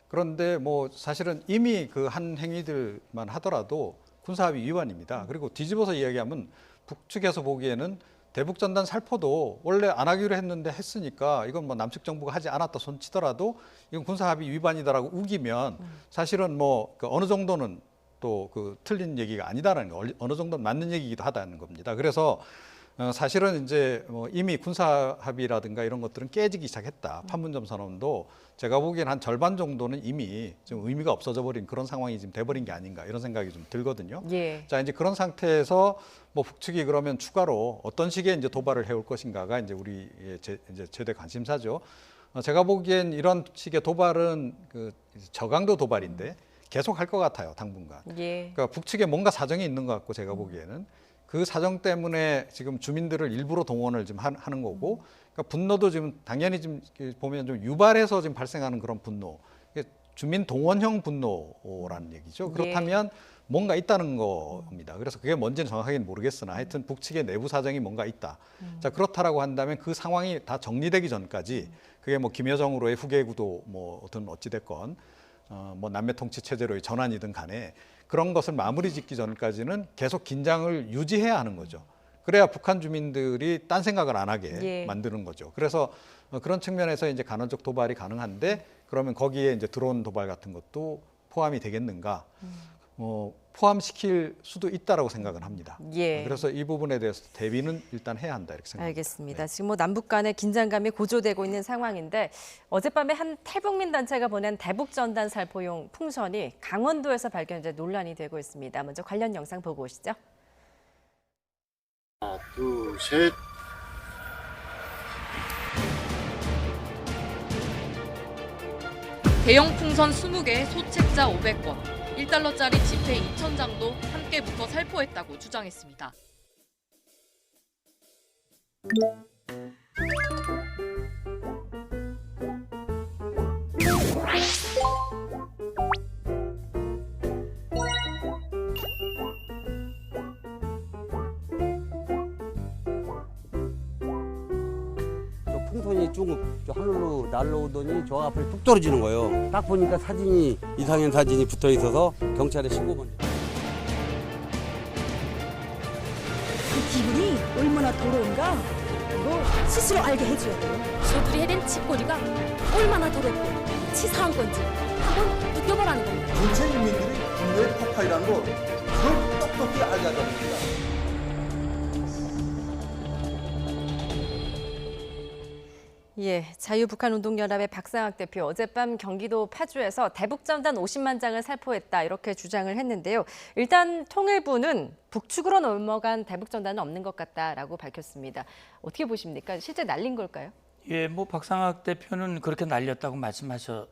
S13: 그런데 뭐 사실은 이미 그 한 행위들만 하더라도 군사합의 위반입니다. 그리고 뒤집어서 이야기하면 북측에서 보기에는 대북전단 살포도 원래 안 하기로 했는데 했으니까 이건 뭐 남측 정부가 하지 않았다 손치더라도 이건 군사합의 위반이다라고 우기면 사실은 뭐 그 어느 정도는 또 그 틀린 얘기가 아니다라는 거, 어느 정도는 맞는 얘기이기도 하다는 겁니다. 그래서 사실은 이제 뭐 이미 군사 합의라든가 이런 것들은 깨지기 시작했다. 판문점 선언도 제가 보기엔 한 절반 정도는 이미 좀 의미가 없어져 버린 그런 상황이 지금 돼버린 게 아닌가 이런 생각이 좀 들거든요. 자, 이제 그런 상태에서 뭐 북측이 그러면 추가로 어떤 식의 이제 도발을 해올 것인가가 이제 우리의 이제 최대 관심사죠. 제가 보기엔 이런 식의 도발은 그 저강도 도발인데 계속 할 것 같아요, 당분간. 그러니까 북측에 뭔가 사정이 있는 것 같고 제가 보기에는. 그 사정 때문에 지금 주민들을 일부러 동원을 지금 하는 거고, 그러니까 분노도 지금 당연히 지금 보면 좀 유발해서 지금 발생하는 그런 분노, 주민 동원형 분노라는 얘기죠. 그렇다면 뭔가 있다는 겁니다. 그래서 그게 뭔지는 정확하게는 모르겠으나 하여튼 북측의 내부 사정이 뭔가 있다. 자, 그렇다라고 한다면 그 상황이 다 정리되기 전까지 그게 뭐 김여정으로의 후계 구도 뭐 어찌 됐건 뭐 남매 통치 체제로의 전환이든 간에 그런 것을 마무리 짓기 전까지는 계속 긴장을 유지해야 하는 거죠. 그래야 북한 주민들이 딴 생각을 안 하게 만드는 거죠. 그래서 그런 측면에서 이제 간헐적 도발이 가능한데 그러면 거기에 이제 드론 도발 같은 것도 포함이 되겠는가? 포함시킬 수도 있다라고 생각은 합니다. 그래서 이 부분에 대해서 대비는 일단 해야 한다 이렇게 생각합니다.
S1: 알겠습니다. 지금 뭐 남북 간의 긴장감이 고조되고 있는 상황인데 어젯밤에 한 탈북민 단체가 보낸 대북 전단 살포용 풍선이 강원도에서 발견돼 논란이 되고 있습니다. 먼저 관련 영상 보고 오시죠.
S4: 하나, 둘, 셋.
S17: 대형 풍선 20개, 소책자 500권. 1달러짜리 지폐 2,000장도 함께 묶어 살포했다고 주장했습니다.
S18: 풍선이 쭉 하늘로 날라오더니 저 앞에 뚝 떨어지는 거예요. 딱 보니까 사진이 이상한 사진이 붙어 있어서 경찰에 신고만.
S19: 그 기분이 얼마나 더러운가? 이거 스스로 알게 해줘야 돼요. 저들이 해댄 집거리가 얼마나 더럽고 치사한 건지 한번 느껴보라는 겁니다.
S20: 전체 인민들이 분노의 폭발이라는 거 그걸 똑똑히 알게 하자는 겁니다.
S1: 예, 자유북한운동연합의 박상학 대표 어젯밤 경기도 파주에서 대북전단 50만 장을 살포했다 이렇게 주장을 했는데요. 일단 통일부는 북측으로 넘어간 대북전단은 없는 것 같다라고 밝혔습니다. 어떻게 보십니까? 실제 날린 걸까요?
S12: 예, 뭐 박상학 대표는 그렇게 날렸다고 말씀하셔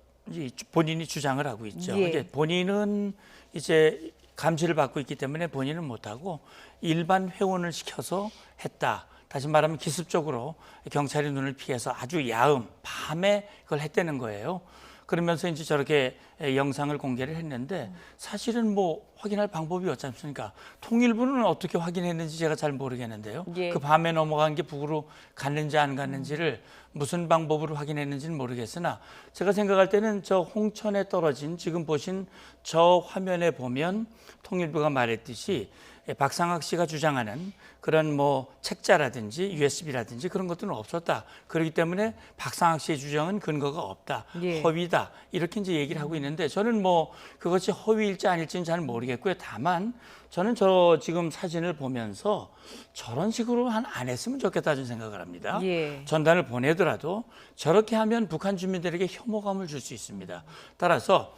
S12: 본인이 주장을 하고 있죠. 이제 본인은 이제 감시를 받고 있기 때문에 본인은 못하고 일반 회원을 시켜서 했다. 다시 말하면 기습적으로 경찰의 눈을 피해서 아주 야음, 밤에 그걸 했다는 거예요. 그러면서 이제 저렇게 영상을 공개를 했는데 사실은 뭐 확인할 방법이 없지 않습니까? 통일부는 어떻게 확인했는지 제가 잘 모르겠는데요. 그 밤에 넘어간 게 북으로 갔는지 안 갔는지를 무슨 방법으로 확인했는지는 모르겠으나 제가 생각할 때는 저 홍천에 떨어진 지금 보신 저 화면에 보면 통일부가 말했듯이 박상학 씨가 주장하는 그런 뭐 책자라든지 USB라든지 그런 것들은 없었다. 그렇기 때문에 박상학 씨의 주장은 근거가 없다.
S1: 예.
S12: 허위다. 이렇게 이제 얘기를 하고 있는데 저는 뭐 그것이 허위일지 아닐지는 잘 모르겠고요. 다만 저는 저 지금 사진을 보면서 저런 식으로 안 했으면 좋겠다는 생각을 합니다.
S1: 예.
S12: 전단을 보내더라도 저렇게 하면 북한 주민들에게 혐오감을 줄 수 있습니다. 따라서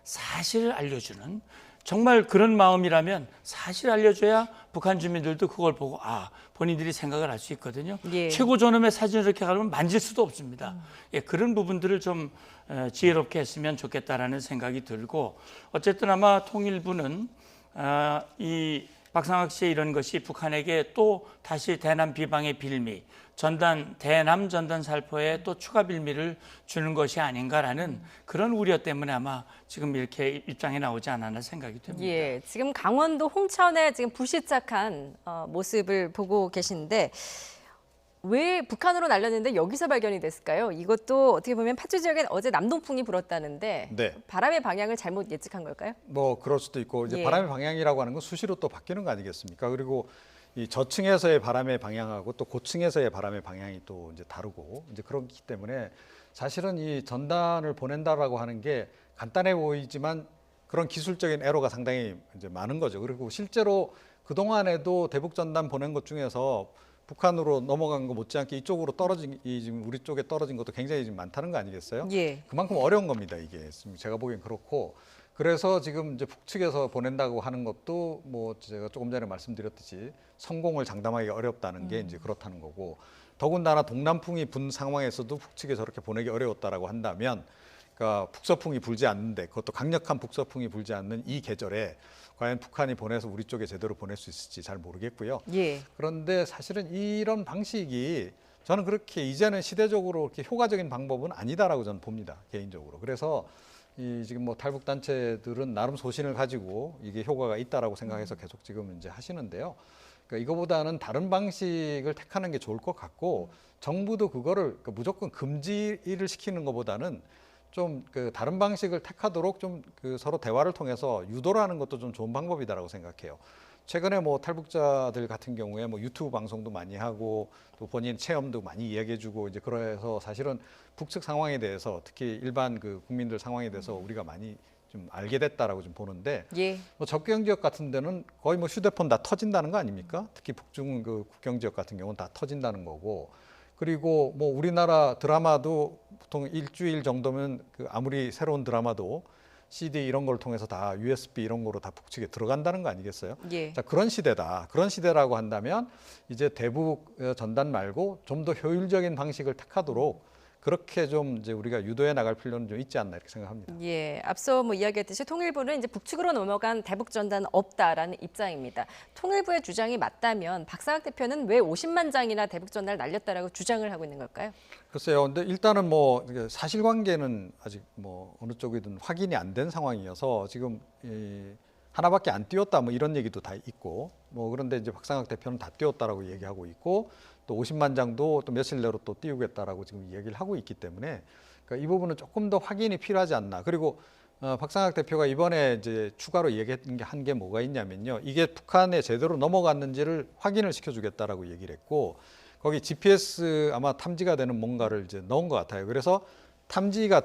S12: 사실을 알려주는 정말 그런 마음이라면 사실 알려줘야 북한 주민들도 그걸 보고 본인들이 생각을 할 수 있거든요.
S1: 예.
S12: 최고 존엄의 사진을 이렇게 가면 만질 수도 없습니다. 예, 그런 부분들을 좀 지혜롭게 했으면 좋겠다라는 생각이 들고 어쨌든 아마 통일부는 이 박상학 씨의 이런 것이 북한에게 또 다시 대남 비방의 빌미, 대남 전단 살포에 또 추가 빌미를 주는 것이 아닌가라는 그런 우려 때문에 아마 지금 이렇게 입장에 나오지 않았나 생각이 듭니다.
S1: 예, 지금 강원도 홍천에 지금 불시착한 모습을 보고 계신데 왜 북한으로 날렸는데 여기서 발견이 됐을까요? 이것도 어떻게 보면 파주 지역엔 어제 남동풍이 불었다는데
S13: 네.
S1: 바람의 방향을 잘못 예측한 걸까요?
S13: 뭐 그럴 수도 있고 이제
S1: 예.
S13: 바람의 방향이라고 하는 건 수시로 또 바뀌는 거 아니겠습니까? 그리고 이 저층에서의 바람의 방향하고 또 고층에서의 바람의 방향이 또 이제 다르고 이제 그렇기 때문에 사실은 이 전단을 보낸다라고 하는 게 간단해 보이지만 그런 기술적인 에러가 상당히 이제 많은 거죠. 그리고 실제로 그 동안에도 대북 전단 보낸 것 중에서 북한으로 넘어간 거 못지않게 이쪽으로 지금 우리 쪽에 떨어진 것도 굉장히 지금 많다는 거 아니겠어요?
S1: 예.
S13: 그만큼 어려운 겁니다, 이게. 제가 보기엔 그렇고. 그래서 지금 이제 북측에서 보낸다고 하는 것도 뭐 제가 조금 전에 말씀드렸듯이 성공을 장담하기 어렵다는 게 이제 그렇다는 거고 더군다나 동남풍이 분 상황에서도 북측에 저렇게 보내기 어려웠다라고 한다면 그러니까 북서풍이 불지 않는데 그것도 강력한 북서풍이 불지 않는 이 계절에 과연 북한이 보내서 우리 쪽에 제대로 보낼 수 있을지 잘 모르겠고요.
S1: 예.
S13: 그런데 사실은 이런 방식이 저는 그렇게 이제는 시대적으로 그렇게 효과적인 방법은 아니다라고 저는 봅니다. 개인적으로. 그래서 이 지금 뭐 탈북 단체들은 나름 소신을 가지고 이게 효과가 있다라고 생각해서 계속 지금 이제 하시는데요. 그러니까 이거보다는 다른 방식을 택하는 게 좋을 것 같고 정부도 그거를 무조건 금지를 시키는 것보다는 좀 그 다른 방식을 택하도록 좀 그 서로 대화를 통해서 유도를 하는 것도 좀 좋은 방법이다라고 생각해요. 최근에 뭐 탈북자들 같은 경우에 뭐 유튜브 방송도 많이 하고 또 본인 체험도 많이 이야기해주고 이제 그래서 사실은 북측 상황에 대해서 특히 일반 그 국민들 상황에 대해서 우리가 많이 좀 알게 됐다라고 좀 보는데
S1: 예.
S13: 뭐 접경 지역 같은 데는 거의 뭐 휴대폰 다 터진다는 거 아닙니까? 특히 북중 그 국경 지역 같은 경우는 다 터진다는 거고. 그리고 뭐 우리나라 드라마도 보통 일주일 정도면 그 아무리 새로운 드라마도 CD 이런 걸 통해서 다 USB 이런 거로 다 북측에 들어간다는 거 아니겠어요?
S1: 예.
S13: 자, 그런 시대다. 그런 시대라고 한다면 이제 대북 전단 말고 좀 더 효율적인 방식을 택하도록 그렇게 좀 이제 우리가 유도해 나갈 필요는 좀 있지 않나 이렇게 생각합니다.
S1: 예, 앞서 뭐 이야기했듯이 통일부는 이제 북측으로 넘어간 대북 전단은 없다라는 입장입니다. 통일부의 주장이 맞다면 박상학 대표는 왜 50만 장이나 대북 전단을 날렸다라고 주장을 하고 있는 걸까요?
S13: 글쎄요. 근데 일단은 뭐 사실관계는 아직 뭐 어느 쪽이든 확인이 안 된 상황이어서 지금 하나밖에 안 띄웠다 뭐 이런 얘기도 다 있고 뭐 그런데 이제 박상학 대표는 다 띄웠다라고 얘기하고 있고 또 50만 장도 또 며칠 내로 또 띄우겠다라고 지금 얘기를 하고 있기 때문에 그러니까 이 부분은 조금 더 확인이 필요하지 않나. 그리고 박상학 대표가 이번에 이제 추가로 얘기한 게 한 게 뭐가 있냐면요. 이게 북한에 제대로 넘어갔는지를 확인을 시켜주겠다라고 얘기를 했고 거기 GPS 아마 탐지가 되는 뭔가를 이제 넣은 것 같아요. 그래서 탐지가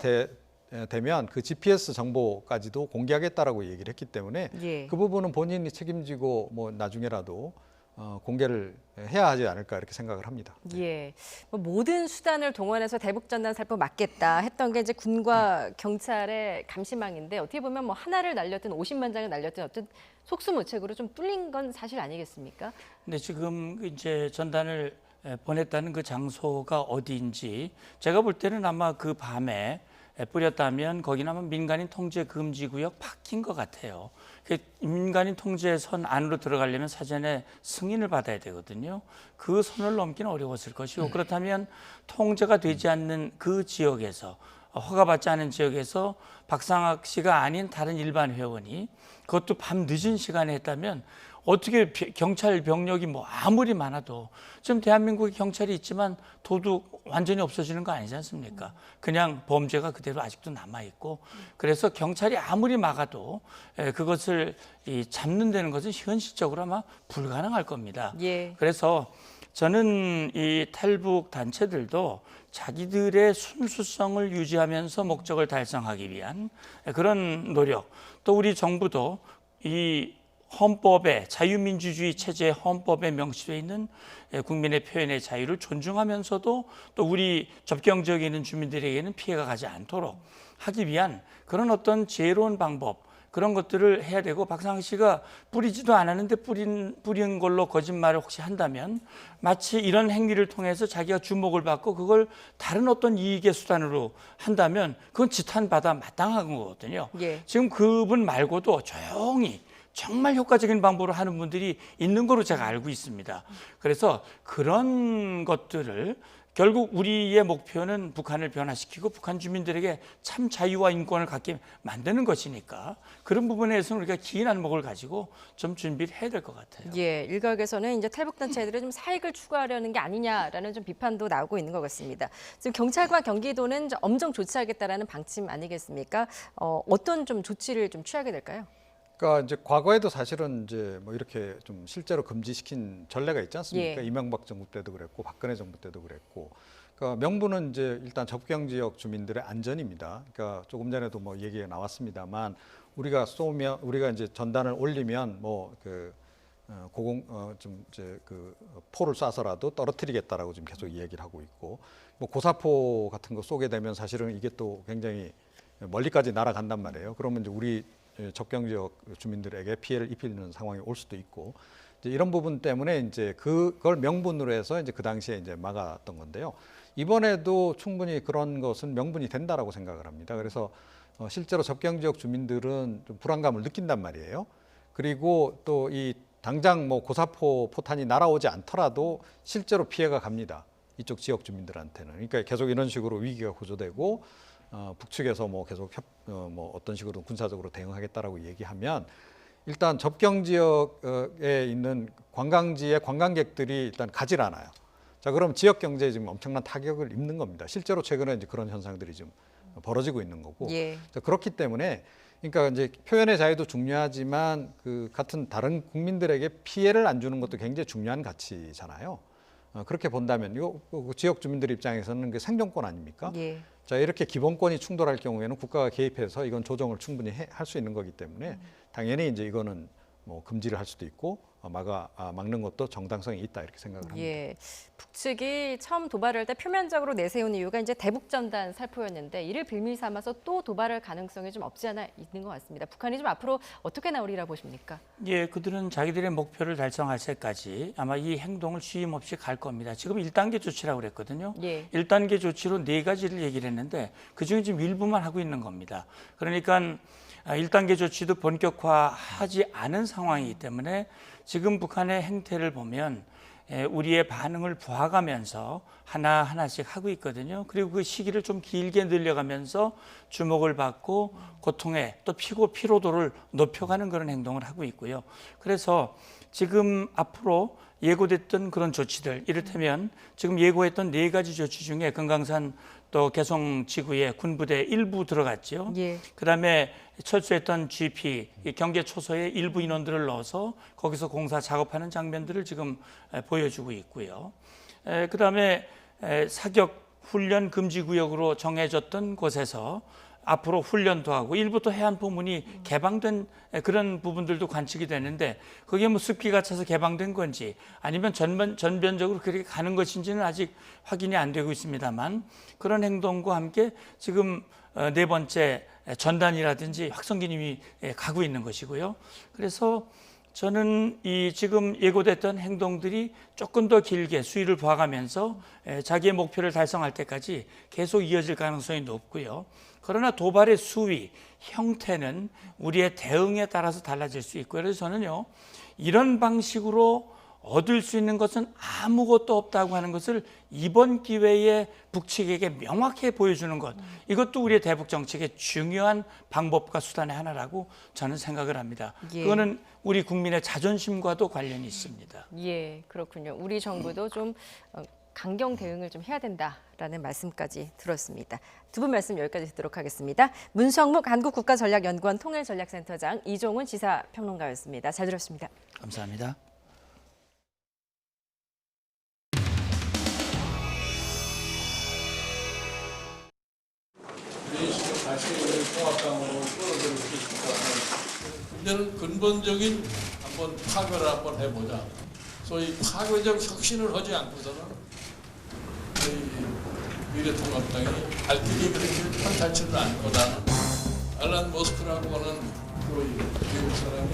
S13: 되면 그 GPS 정보까지도 공개하겠다라고 얘기를 했기 때문에
S1: 예.
S13: 그 부분은 본인이 책임지고 뭐 나중에라도 공개를 해야 하지 않을까 이렇게 생각을 합니다.
S1: 예, 뭐 모든 수단을 동원해서 대북 전단 살포 막겠다 했던 게 이제 군과 경찰의 감시망인데 어떻게 보면 뭐 하나를 날렸든 50만 장을 날렸든 어떤 속수무책으로 좀 뚫린 건 사실 아니겠습니까?
S12: 근데 지금 이제 전단을 보냈다는 그 장소가 어디인지 제가 볼 때는 아마 그 밤에 뿌렸다면 거기는 아마 민간인 통제 금지 구역 바뀐 것 같아요. 민간인 통제 선 안으로 들어가려면 사전에 승인을 받아야 되거든요. 그 선을 넘기는 어려웠을 것이고 그렇다면 통제가 되지 않는 그 지역에서 허가받지 않은 지역에서 박상학 씨가 아닌 다른 일반 회원이 그것도 밤 늦은 시간에 했다면 어떻게 경찰 병력이 뭐 아무리 많아도 지금 대한민국에 경찰이 있지만 도둑 완전히 없어지는 거 아니지 않습니까? 그냥 범죄가 그대로 아직도 남아있고 그래서 경찰이 아무리 막아도 그것을 잡는 데는 것은 현실적으로 아마 불가능할 겁니다.
S1: 예.
S12: 그래서 저는 이 탈북 단체들도 자기들의 순수성을 유지하면서 목적을 달성하기 위한 그런 노력, 또 우리 정부도 이 헌법에 자유민주주의 체제의 헌법에 명시되어 있는 국민의 표현의 자유를 존중하면서도 또 우리 접경 지역에 있는 주민들에게는 피해가 가지 않도록 하기 위한 그런 어떤 지혜로운 방법, 그런 것들을 해야 되고, 박상학 씨가 뿌리지도 않았는데 뿌린 걸로 거짓말을 혹시 한다면 마치 이런 행위를 통해서 자기가 주목을 받고 그걸 다른 어떤 이익의 수단으로 한다면 그건 지탄받아 마땅한 거거든요.
S1: 예.
S12: 지금 그분 말고도 조용히 정말 효과적인 방법으로 하는 분들이 있는 거로 제가 알고 있습니다. 그래서 그런 것들을 결국 우리의 목표는 북한을 변화시키고 북한 주민들에게 참 자유와 인권을 갖게 만드는 것이니까 그런 부분에서는 우리가 긴 안목을 가지고 좀 준비를 해야 될 것 같아요.
S1: 예, 일각에서는 이제 탈북단체들이 좀 사익을 추구하려는 게 아니냐라는 좀 비판도 나오고 있는 것 같습니다. 지금 경찰과 경기도는 엄정 조치하겠다라는 방침 아니겠습니까? 어떤 좀 조치를 좀 취하게 될까요?
S13: 그러니까 이제 과거에도 사실은 이제 뭐 이렇게 좀 실제로 금지시킨 전례가 있지 않습니까?
S1: 예.
S13: 이명박 정부 때도 그랬고 박근혜 정부 때도 그랬고. 그러니까 명분은 이제 일단 접경 지역 주민들의 안전입니다. 그러니까 조금 전에도 뭐 얘기가 나왔습니다만 우리가 쏘면 우리가 이제 전단을 올리면 뭐 그 좀 이제 그 포를 쏴서라도 떨어뜨리겠다라고 지금 계속 이야기를 하고 있고, 뭐 고사포 같은 거 쏘게 되면 사실은 이게 또 굉장히 멀리까지 날아간단 말이에요. 그러면 이제 우리 접경 지역 주민들에게 피해를 입히는 상황이 올 수도 있고, 이제 이런 부분 때문에 이제 그걸 명분으로 해서 이제 그 당시에 이제 막았던 건데요. 이번에도 충분히 그런 것은 명분이 된다라고 생각을 합니다. 그래서 실제로 접경 지역 주민들은 좀 불안감을 느낀단 말이에요. 그리고 또 이 당장 뭐 고사포 포탄이 날아오지 않더라도 실제로 피해가 갑니다. 이쪽 지역 주민들한테는. 그러니까 계속 이런 식으로 위기가 고조되고 북측에서 뭐 계속 뭐 어떤 식으로 군사적으로 대응하겠다라고 얘기하면 일단 접경 지역에 있는 관광지의 관광객들이 일단 가질 않아요. 자, 그럼 지역 경제에 지금 엄청난 타격을 입는 겁니다. 실제로 최근에 이제 그런 현상들이 좀 벌어지고 있는 거고.
S1: 예.
S13: 자, 그렇기 때문에 그러니까 이제 표현의 자유도 중요하지만 그 같은 다른 국민들에게 피해를 안 주는 것도 굉장히 중요한 가치잖아요. 그렇게 본다면 이 지역 주민들 입장에서는 그 생존권 아닙니까?
S1: 예.
S13: 자, 이렇게 기본권이 충돌할 경우에는 국가가 개입해서 이건 조정을 충분히 할 수 있는 거기 때문에 당연히 이제 이거는 뭐 금지를 할 수도 있고 막는 것도 정당성이 있다 이렇게 생각을 합니다.
S1: 예, 북측이 처음 도발을 할 때 표면적으로 내세운 이유가 이제 대북전단 살포였는데 이를 빌미 삼아서 또 도발할 가능성이 좀 없지 않아 있는 것 같습니다. 북한이 좀 앞으로 어떻게 나오리라 보십니까?
S12: 예, 그들은 자기들의 목표를 달성할 때까지 아마 이 행동을 쉼 없이 갈 겁니다. 지금 1단계 조치라고 그랬거든요.
S1: 예.
S12: 1단계 조치로 4가지를 얘기를 했는데 그중에 지금 일부만 하고 있는 겁니다. 그러니까 1단계 조치도 본격화하지 않은 상황이기 때문에 지금 북한의 행태를 보면 우리의 반응을 봐가면서 하나하나씩 하고 있거든요. 그리고 그 시기를 좀 길게 늘려가면서 주목을 받고 고통에 또 피로도를 높여가는 그런 행동을 하고 있고요. 그래서 지금 앞으로 예고됐던 그런 조치들, 이를테면 지금 예고했던 4가지 조치 중에 금강산 또 개성 지구에 군부대 일부 들어갔죠.
S1: 예.
S12: 그다음에 철수했던 GP 경계 초소에 일부 인원들을 넣어서 거기서 공사 작업하는 장면들을 지금 보여주고 있고요. 그다음에 사격 훈련 금지 구역으로 정해졌던 곳에서 앞으로 훈련도 하고 일부 또 해안포문이 개방된 그런 부분들도 관측이 되는데 그게 뭐 습기가 차서 개방된 건지 아니면 전면적으로 그렇게 가는 것인지는 아직 확인이 안 되고 있습니다만 그런 행동과 함께 지금 4번째 전단이라든지 확성기님이 가고 있는 것이고요. 그래서 저는 이 지금 예고됐던 행동들이 조금 더 길게 수위를 봐가면서 자기의 목표를 달성할 때까지 계속 이어질 가능성이 높고요. 그러나 도발의 수위, 형태는 우리의 대응에 따라서 달라질 수 있고요. 그래서 저는요, 이런 방식으로 얻을 수 있는 것은 아무것도 없다고 하는 것을 이번 기회에 북측에게 명확히 보여주는 것, 이것도 우리의 대북 정책의 중요한 방법과 수단의 하나라고 저는 생각을 합니다.
S1: 예.
S12: 그거는 우리 국민의 자존심과도 관련이 있습니다.
S1: 예, 그렇군요. 우리 정부도 좀 강경 대응을 좀 해야 된다라는 말씀까지 들었습니다. 두 분 말씀 여기까지 듣도록 하겠습니다. 문성묵 한국국가전략연구원 통일전략센터장, 이종훈 시사평론가였습니다. 잘 들었습니다.
S12: 감사합니다.
S2: 다시 통합당으로 끌어들일 수 있을까? 이제는 근본적인 한번 파괴를 한번 해보자. 소위 파괴적 혁신을 하지 않고서는 저희 미래통합당이 갈 길이 그렇게 편찮지는 않거든. 알란 머스크라고 하는 그 미국 사람이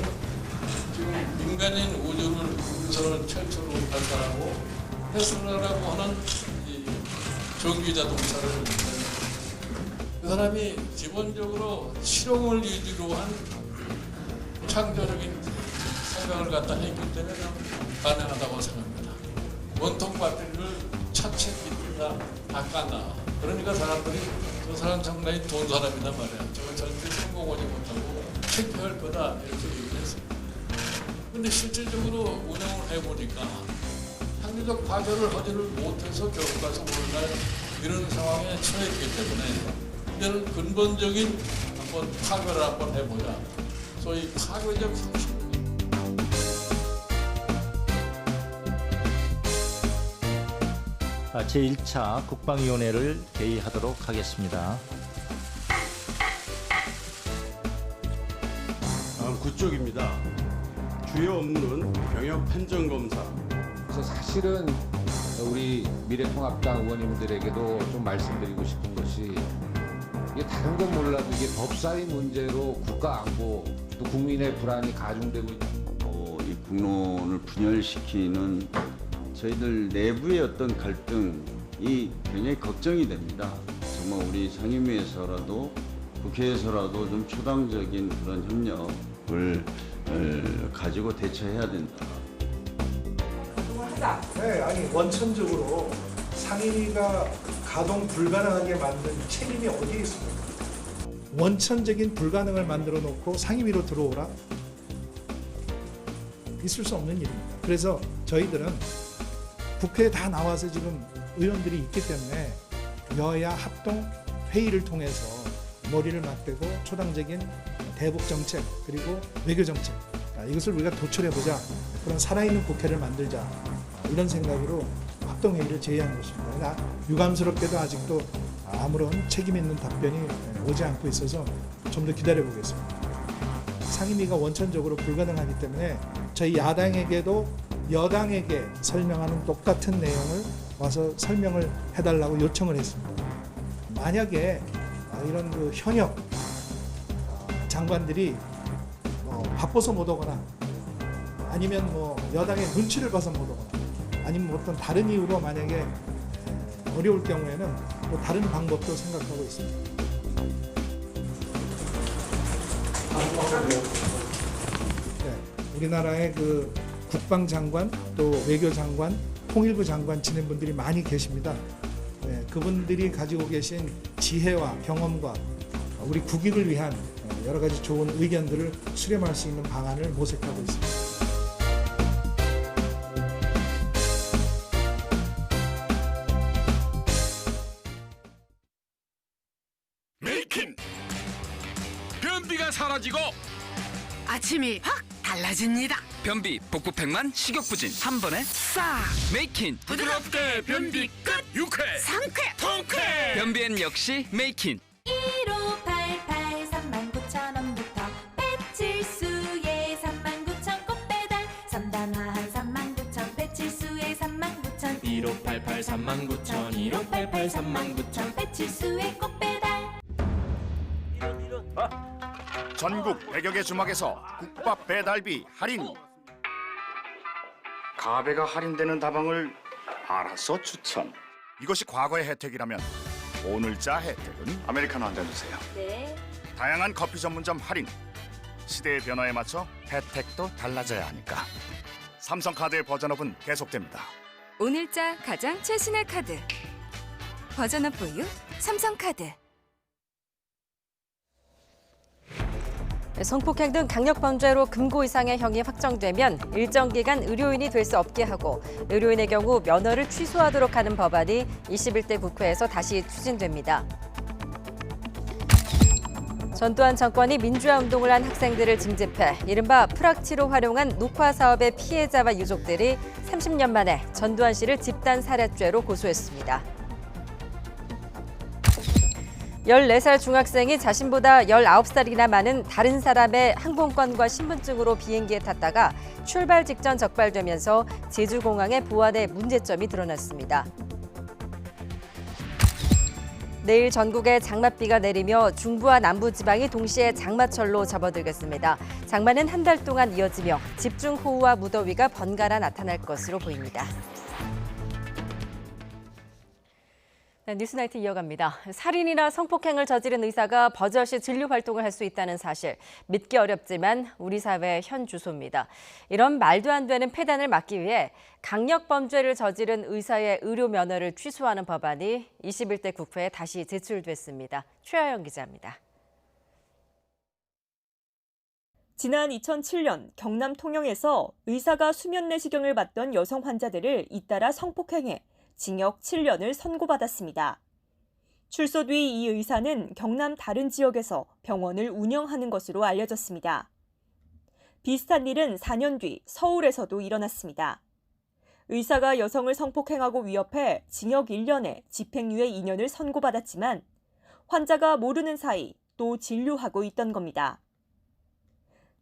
S2: 지금 민간인 우주를 우주선을 최초로 발사하고 테슬라라고 하는 이 전기 자동차를 그 사람이 기본적으로 실용을 위주로 한 창조적인 생각을 갖다 했기 때문에 가능하다고 생각합니다. 원통 배터리를 차체 밑에다 닦아놔. 그러니까 사람들이 저 사람 상당히 돈 사람이다 말이야. 저거 절대 성공하지 못하고 창피할 거다 이렇게 얘기를 했습니다. 근데 실질적으로 운영을 해보니까 상대적 파괴를 하지를 못해서 결국 가서 오늘날 이런 상황에 처했기 때문에 이제는 근본적인 한번 파괴를 한번 해보자. 소위 파괴적 혁신.
S4: 제1차 국방위원회를 개의하도록 하겠습니다.
S8: 다음 9쪽입니다. 주요 업무는 병역 판정 검사.
S21: 그래서 사실은 우리 미래통합당 의원님들에게도 좀 말씀드리고 싶은 것이, 이게 다른 건 몰라도 이게 법사위 문제로 국가 안보 또 국민의 불안이 가중되고 있다.
S22: 이 국론을 분열시키는 저희들 내부의 어떤 갈등이 굉장히 걱정이 됩니다. 정말 우리 상임위에서라도 국회에서라도 좀 초당적인 그런 협력을 가지고 대처해야 된다.
S23: 네, 아니 원천적으로 상임위가 가동 불가능하게 만든 책임이 어디에 있습니까? 원천적인 불가능을 만들어 놓고 상임위로 들어오라? 있을 수 없는 일입니다. 그래서 저희들은 국회에 다 나와서 지금 의원들이 있기 때문에 여야 합동 회의를 통해서 머리를 맞대고 초당적인 대북 정책 그리고 외교 정책, 이것을 우리가 도출해보자, 그런 살아있는 국회를 만들자, 이런 생각으로 합동회의를 제의한 것입니다. 그러나 유감스럽게도 아직도 아무런 책임 있는 답변이 오지 않고 있어서 좀 더 기다려보겠습니다. 상임위가 원천적으로 불가능하기 때문에 저희 야당에게도 여당에게 설명하는 똑같은 내용을 와서 설명을 해달라고 요청을 했습니다. 만약에 이런 그 현역 장관들이 바빠서 못 오거나 아니면 여당의 눈치를 봐서 못 오거나 아니면 어떤 다른 이유로 만약에 어려울 경우에는 또 다른 방법도 생각하고 있습니다. 네, 우리나라의 그 국방장관 또 외교장관, 통일부 장관 지낸 분들이 많이 계십니다. 네, 그분들이 가지고 계신 지혜와 경험과 우리 국익을 위한 여러 가지 좋은 의견들을 수렴할 수 있는 방안을 모색하고 있습니다.
S25: 메이킹! 변비가 사라지고
S14: 아침이 확 달라집니다.
S25: 변비 복부팩만 식욕부진 한 번에 싹 메이킨
S14: 부드럽게 변비 끝
S25: 유쾌
S14: 상쾌
S25: 통쾌 변비엔 역시 메이킨
S28: 1588 39,000원부터 배칠수의 39,000 꽃배달 3단 화한 39,000 배칠수의 39,000
S25: 1588 39,000
S28: 1588 39,000 배칠수의 꽃배달.
S29: 전국 100여 개 주막에서 국밥 배달비 할인. 가베가 할인되는 다방을 알아서 추천. 이것이 과거의 혜택이라면 오늘자 혜택은 아메리카노 한 잔 주세요.
S28: 네.
S29: 다양한 커피 전문점 할인. 시대의 변화에 맞춰 혜택도 달라져야 하니까. 삼성카드의 버전업은 계속됩니다.
S3: 오늘자 가장 최신의 카드. 버전업 보유 삼성카드.
S1: 성폭행 등 강력범죄로 금고 이상의 형이 확정되면 일정 기간 의료인이 될 수 없게 하고 의료인의 경우 면허를 취소하도록 하는 법안이 21대 국회에서 다시 추진됩니다. 전두환 정권이 민주화 운동을 한 학생들을 징집해 이른바 프락치로 활용한 녹화 사업의 피해자와 유족들이 30년 만에 전두환 씨를 집단 살해죄로 고소했습니다. 14살 중학생이 자신보다 19살이나 많은 다른 사람의 항공권과 신분증으로 비행기에 탔다가 출발 직전 적발되면서 제주공항의 보안에 문제점이 드러났습니다. 내일 전국에 장맛비가 내리며 중부와 남부 지방이 동시에 장마철로 접어들겠습니다. 장마는 한 달 동안 이어지며 집중호우와 무더위가 번갈아 나타날 것으로 보입니다. 네, 뉴스나이트 이어갑니다. 살인이나 성폭행을 저지른 의사가 버젓이 진료 활동을 할 수 있다는 사실, 믿기 어렵지만 우리 사회의 현 주소입니다. 이런 말도 안 되는 폐단을 막기 위해 강력범죄를 저지른 의사의 의료 면허를 취소하는 법안이 21대 국회에 다시 제출됐습니다. 최하영 기자입니다.
S5: 지난 2007년 경남 통영에서 의사가 수면 내시경을 받던 여성 환자들을 잇따라 성폭행해 징역 7년을 선고받았습니다. 출소 뒤 이 의사는 경남 다른 지역에서 병원을 운영하는 것으로 알려졌습니다. 비슷한 일은 4년 뒤 서울에서도 일어났습니다. 의사가 여성을 성폭행하고 위협해 징역 1년에 집행유예 2년을 선고받았지만 환자가 모르는 사이 또 진료하고 있던 겁니다.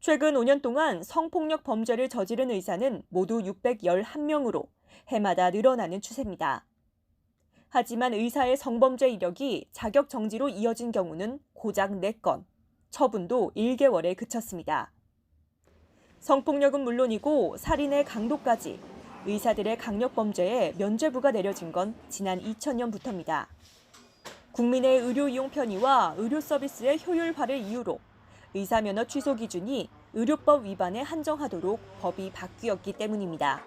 S5: 최근 5년 동안 성폭력 범죄를 저지른 의사는 모두 611명으로 해마다 늘어나는 추세입니다. 하지만 의사의 성범죄 이력이 자격 정지로 이어진 경우는 고작 4건, 처분도 1개월에 그쳤습니다. 성폭력은 물론이고 살인의 강도까지 의사들의 강력범죄에 면죄부가 내려진 건 지난 2000년부터입니다. 국민의 의료 이용 편의와 의료 서비스의 효율화를 이유로 의사 면허 취소 기준이 의료법 위반에 한정하도록 법이 바뀌었기 때문입니다.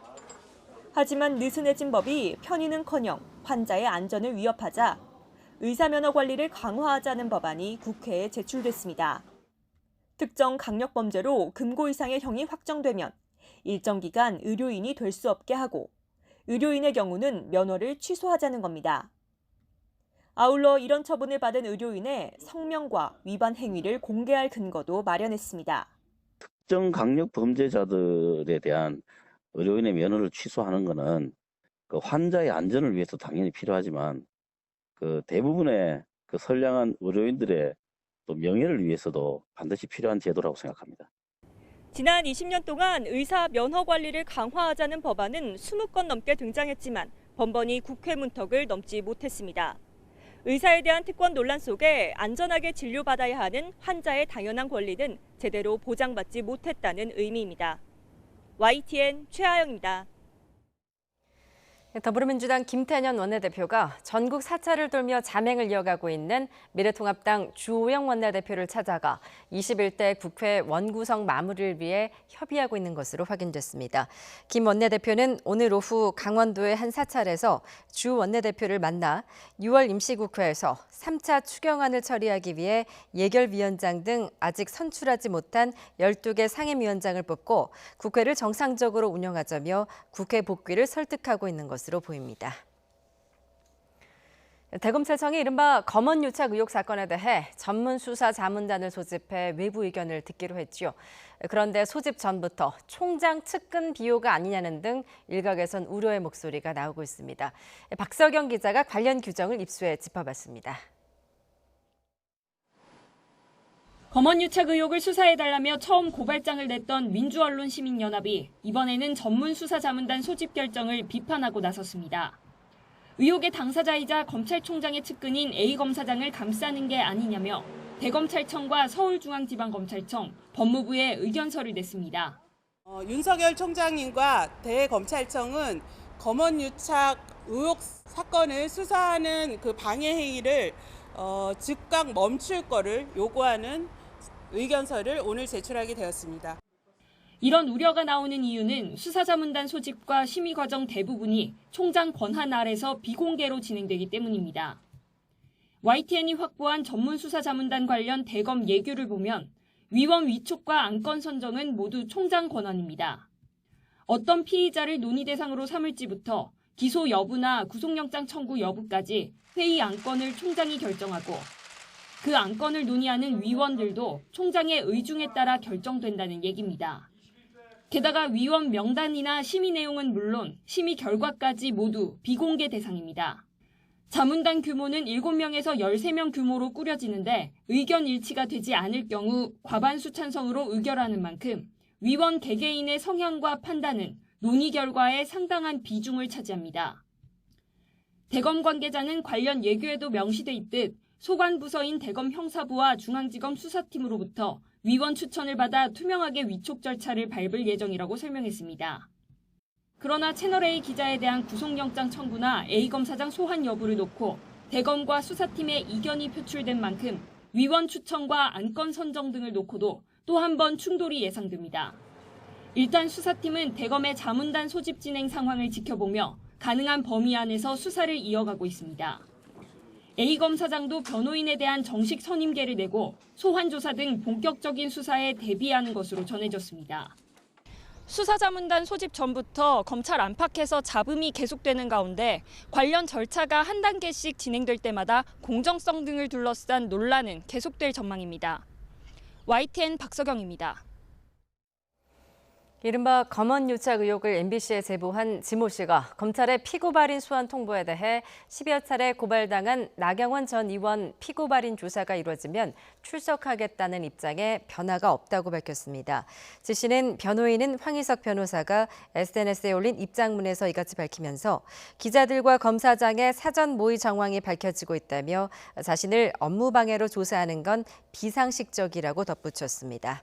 S5: 하지만 느슨해진 법이 편의는커녕 환자의 안전을 위협하자 의사 면허 관리를 강화하자는 법안이 국회에 제출됐습니다. 특정 강력범죄로 금고 이상의 형이 확정되면 일정 기간 의료인이 될 수 없게 하고 의료인의 경우는 면허를 취소하자는 겁니다. 아울러 이런 처분을 받은 의료인의 성명과 위반 행위를 공개할 근거도 마련했습니다.
S6: 특정 강력 범죄자들에 대한 의료인의 면허를 취소하는 것은 그 환자의 안전을 위해서 당연히 필요하지만 그 대부분의 그 선량한 의료인들의 또 명예를 위해서도 반드시 필요한 제도라고 생각합니다.
S5: 지난 20년 동안 의사 면허 관리를 강화하자는 법안은 20건 넘게 등장했지만 번번이 국회 문턱을 넘지 못했습니다. 의사에 대한 특권 논란 속에 안전하게 진료받아야 하는 환자의 당연한 권리는 제대로 보장받지 못했다는 의미입니다. YTN 최하영입니다.
S1: 더불어민주당 김태년 원내대표가 전국 4차를 돌며 자맹을 이어가고 있는 미래통합당 주호영 원내대표를 찾아가 21대 국회 원구성 마무리를 위해 협의하고 있는 것으로 확인됐습니다. 김 원내대표는 오늘 오후 강원도의 한 사찰에서 주 원내대표를 만나 6월 임시국회에서 3차 추경안을 처리하기 위해 예결위원장 등 아직 선출하지 못한 12개 상임위원장을 뽑고 국회를 정상적으로 운영하자며 국회 복귀를 설득하고 있는 것으로 보입니다. 대검찰청이 이른바 검언유착 의혹 사건에 대해 전문 수사 자문단을 소집해 외부 의견을 듣기로 했죠. 그런데 소집 전부터 총장 측근 비호가 아니냐는 등 일각에선 우려의 목소리가 나오고 있습니다. 박석영 기자가 관련 규정을 입수해 짚어봤습니다.
S7: 검언유착 의혹을 수사해달라며 처음 고발장을 냈던 민주언론시민연합이 이번에는 전문수사자문단 소집 결정을 비판하고 나섰습니다. 의혹의 당사자이자 검찰총장의 측근인 A검사장을 감싸는 게 아니냐며 대검찰청과 서울중앙지방검찰청, 법무부에 의견서를 냈습니다.
S9: 윤석열 총장님과 대검찰청은 검언유착 의혹 사건을 수사하는 그 방해 행위를 즉각 멈출 거를 요구하는 의견서를 오늘 제출하게 되었습니다.
S7: 이런 우려가 나오는 이유는 수사자문단 소집과 심의 과정 대부분이 총장 권한 아래서 비공개로 진행되기 때문입니다. YTN이 확보한 전문 수사자문단 관련 대검 예규를 보면 위원 위촉과 안건 선정은 모두 총장 권한입니다. 어떤 피의자를 논의 대상으로 삼을지부터 기소 여부나 구속영장 청구 여부까지 회의 안건을 총장이 결정하고 그 안건을 논의하는 위원들도 총장의 의중에 따라 결정된다는 얘기입니다. 게다가 위원 명단이나 심의 내용은 물론 심의 결과까지 모두 비공개 대상입니다. 자문단 규모는 7명에서 13명 규모로 꾸려지는데 의견 일치가 되지 않을 경우 과반수 찬성으로 의결하는 만큼 위원 개개인의 성향과 판단은 논의 결과에 상당한 비중을 차지합니다. 대검 관계자는 관련 예규에도 명시돼 있듯 소관 부서인 대검 형사부와 중앙지검 수사팀으로부터 위원 추천을 받아 투명하게 위촉 절차를 밟을 예정이라고 설명했습니다. 그러나 채널A 기자에 대한 구속영장 청구나 A검사장 소환 여부를 놓고 대검과 수사팀의 이견이 표출된 만큼 위원 추천과 안건 선정 등을 놓고도 또 한 번 충돌이 예상됩니다. 일단 수사팀은 대검의 자문단 소집 진행 상황을 지켜보며 가능한 범위 안에서 수사를 이어가고 있습니다. A검사장도 변호인에 대한 정식 선임계를 내고 소환 조사 등 본격적인 수사에 대비하는 것으로 전해졌습니다.
S10: 수사자문단 소집 전부터 검찰 안팎에서 잡음이 계속되는 가운데 관련 절차가 한 단계씩 진행될 때마다 공정성 등을 둘러싼 논란은 계속될 전망입니다. YTN 박서경입니다.
S1: 이른바 검언 유착 의혹을 MBC에 제보한 지모 씨가 검찰의 피고 발인 소환 통보에 대해 10여 차례 고발당한 나경원 전 의원 피고 발인 조사가 이루어지면 출석하겠다는 입장에 변화가 없다고 밝혔습니다. 지 씨는 변호인인 황희석 변호사가 SNS에 올린 입장문에서 이같이 밝히면서 기자들과 검사장의 사전 모의 정황이 밝혀지고 있다며 자신을 업무방해로 조사하는 건 비상식적이라고 덧붙였습니다.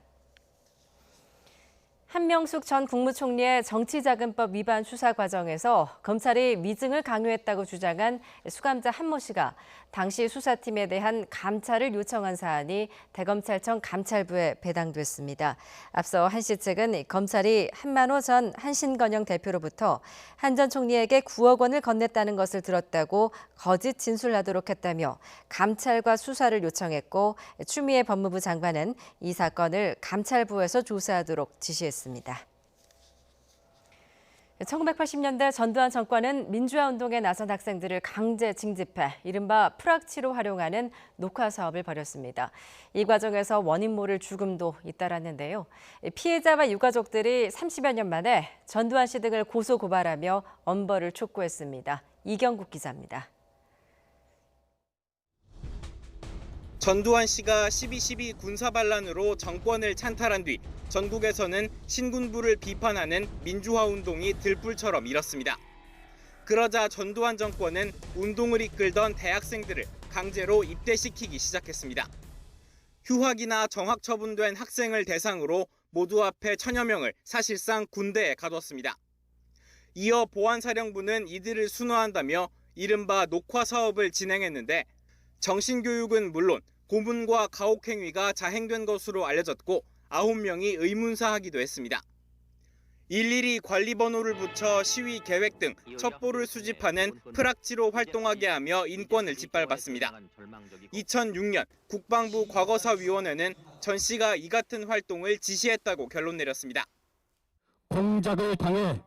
S1: 한명숙 전 국무총리의 정치자금법 위반 수사 과정에서 검찰이 위증을 강요했다고 주장한 수감자 한모 씨가 당시 수사팀에 대한 감찰을 요청한 사안이 대검찰청 감찰부에 배당됐습니다. 앞서 한 씨 측은 검찰이 한만호 전 한신건영 대표로부터 한 전 총리에게 9억 원을 건넸다는 것을 들었다고 거짓 진술하도록 했다며 감찰과 수사를 요청했고 추미애 법무부 장관은 이 사건을 감찰부에서 조사하도록 지시했습니다. 1980년대 전두환 정권은 민주화 운동에 나선 학생들을 강제 징집해 이른바 프락치로 활용하는 녹화 사업을 벌였습니다. 이 과정에서 원인 모를 죽음도 잇따랐는데요. 피해자와 유가족들이 30여 년 만에 전두환 씨 등을 고소 고발하며 엄벌을 촉구했습니다. 이경국 기자입니다.
S11: 전두환 씨가 12.12 군사반란으로 정권을 찬탈한 뒤 전국에서는 신군부를 비판하는 민주화 운동이 들불처럼 일었습니다. 그러자 전두환 정권은 운동을 이끌던 대학생들을 강제로 입대시키기 시작했습니다. 휴학이나 정학 처분된 학생을 대상으로 모두 합해 1000여 명을 사실상 군대에 가뒀습니다. 이어 보안사령부는 이들을 순화한다며 이른바 녹화 사업을 진행했는데 정신교육은 물론 고문과 가혹행위가 자행된 것으로 알려졌고 9명이 의문사하기도 했습니다. 일일이 관리번호를 붙여 시위 계획 등 첩보를 수집하는 프락치로 활동하게 하며 인권을 짓밟았습니다. 2006년 국방부 과거사위원회는 전 씨가 이 같은 활동을 지시했다고 결론 내렸습니다.
S15: 공작을 당해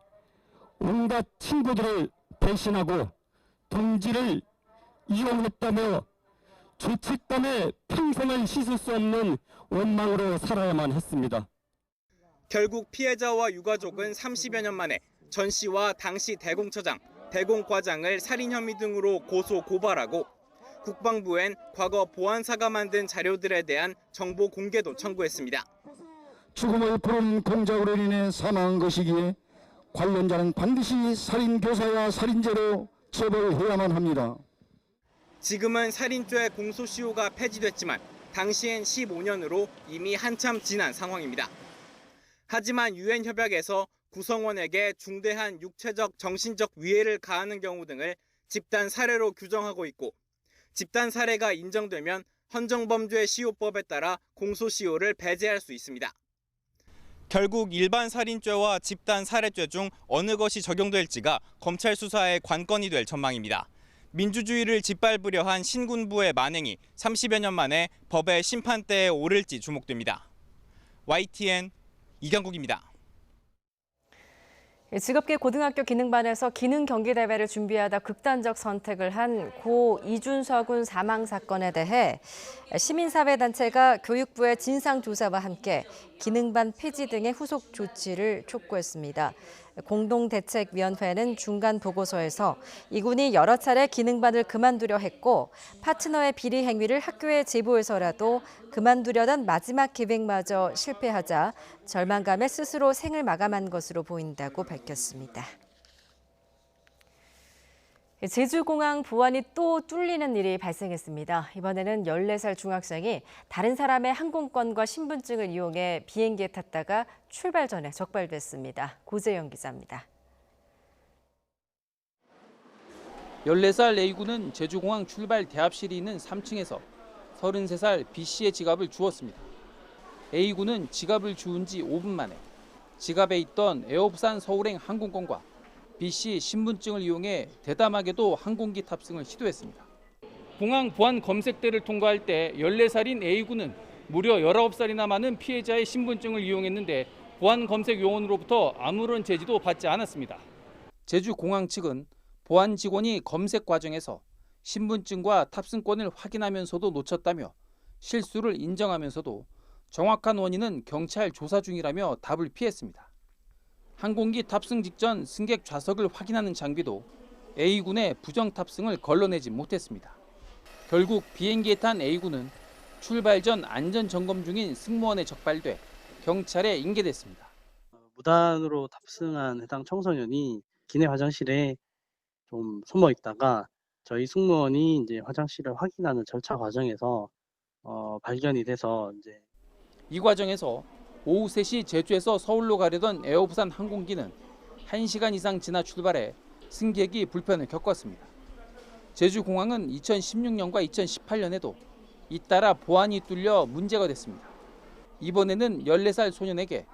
S15: 온갖 친구들을 배신하고 동지를 이용했다며 죄책감에 평생을 씻을 수 없는 원망으로 살아야만 했습니다.
S11: 결국 피해자와 유가족은 30여 년 만에 전 씨와 당시 대공처장, 대공과장을 살인 혐의 등으로 고소 고발하고 국방부엔 과거 보안사가 만든 자료들에 대한 정보 공개도 청구했습니다.
S15: 죽음을 부른 공작으로 인해 사망한 것이기에 관련자는 반드시 살인교사와 살인죄로 처벌해야만 합니다.
S11: 지금은 살인죄 공소시효가 폐지됐지만 당시엔 15년으로 이미 한참 지난 상황입니다. 하지만 유엔 협약에서 구성원에게 중대한 육체적, 정신적 위해를 가하는 경우 등을 집단 살해로 규정하고 있고 집단 살해가 인정되면 헌정범죄 시효법에 따라 공소시효를 배제할 수 있습니다. 결국 일반 살인죄와 집단 살해죄 중 어느 것이 적용될지가 검찰 수사의 관건이 될 전망입니다. 민주주의를 짓밟으려 한 신군부의 만행이 30여 년 만에 법의 심판대에 오를지 주목됩니다. YTN 이강국입니다.
S1: 즐겁게 고등학교 기능반에서 기능 경기 대회를 준비하다 극단적 선택을 한 고 이준서 군 사망 사건에 대해 시민사회단체가 교육부의 진상조사와 함께 기능반 폐지 등의 후속 조치를 촉구했습니다. 공동대책위원회는 중간 보고서에서 이 군이 여러 차례 기능반을 그만두려 했고 파트너의 비리 행위를 학교에 제보해서라도 그만두려던 마지막 기획마저 실패하자 절망감에 스스로 생을 마감한 것으로 보인다고 밝혔습니다. 제주공항 보안이 또 뚫리는 일이 발생했습니다. 이번에는 14살 중학생이 다른 사람의 항공권과 신분증을 이용해 비행기에 탔다가 출발 전에 적발됐습니다. 고재영 기자입니다.
S13: 14살 A군은 제주공항 출발 대합실이 있는 3층에서 33살 B씨의 지갑을 주웠습니다. A군은 지갑을 주운 지 5분 만에 지갑에 있던 에어부산 서울행 항공권과 B씨 신분증을 이용해 대담하게도 항공기 탑승을 시도했습니다. 공항 보안 검색대를 통과할 때 14살인 A군은 무려 19살이나 많은 피해자의 신분증을 이용했는데 보안 검색 요원으로부터 아무런 제지도 받지 않았습니다. 제주공항 측은 보안 직원이 검색 과정에서 신분증과 탑승권을 확인하면서도 놓쳤다며 실수를 인정하면서도 정확한 원인은 경찰 조사 중이라며 답을 피했습니다. 항공기 탑승 직전 승객 좌석을 확인하는 장비도 A군의 부정 탑승을 걸러내지 못했습니다. 결국 비행기에 탄 A군은 출발 전 안전 점검 중인 승무원에 적발돼 경찰에 인계됐습니다.
S16: 무단으로 탑승한 해당 청소년이 기내 화장실에 좀 숨어 있다가 저희 승무원이 이제 화장실을 확인하는 절차 과정에서 발견이 돼서
S13: 이 과정에서 오후 3시 제주에서 서울로 가려던 에어부산 항공기는 1시간 이상 지나 출발해 승객이 불편을 겪었습니다. 제주공항은 2016년과 2018년에도 잇따라 보안이 뚫려 문제가 됐습니다. 이번에는 14살 소년에게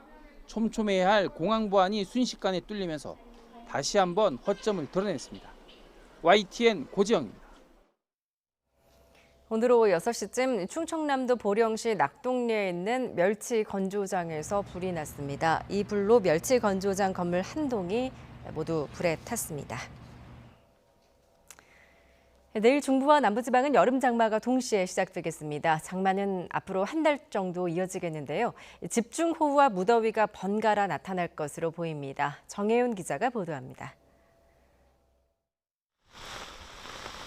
S13: 촘촘해야 할 공항 보안이 순식간에 뚫리면서 다시 한번 허점을 드러냈습니다. YTN 고지영입니다.
S1: 오늘 오후 6시쯤 충청남도 보령시 낙동리에 있는 멸치 건조장에서 불이 났습니다. 이 불로 멸치 건조장 건물 한 동이 모두 불에 탔습니다. 내일 중부와 남부지방은 여름 장마가 동시에 시작되겠습니다. 장마는 앞으로 한 달 정도 이어지겠는데요. 집중호우와 무더위가 번갈아 나타날 것으로 보입니다. 정혜윤 기자가 보도합니다.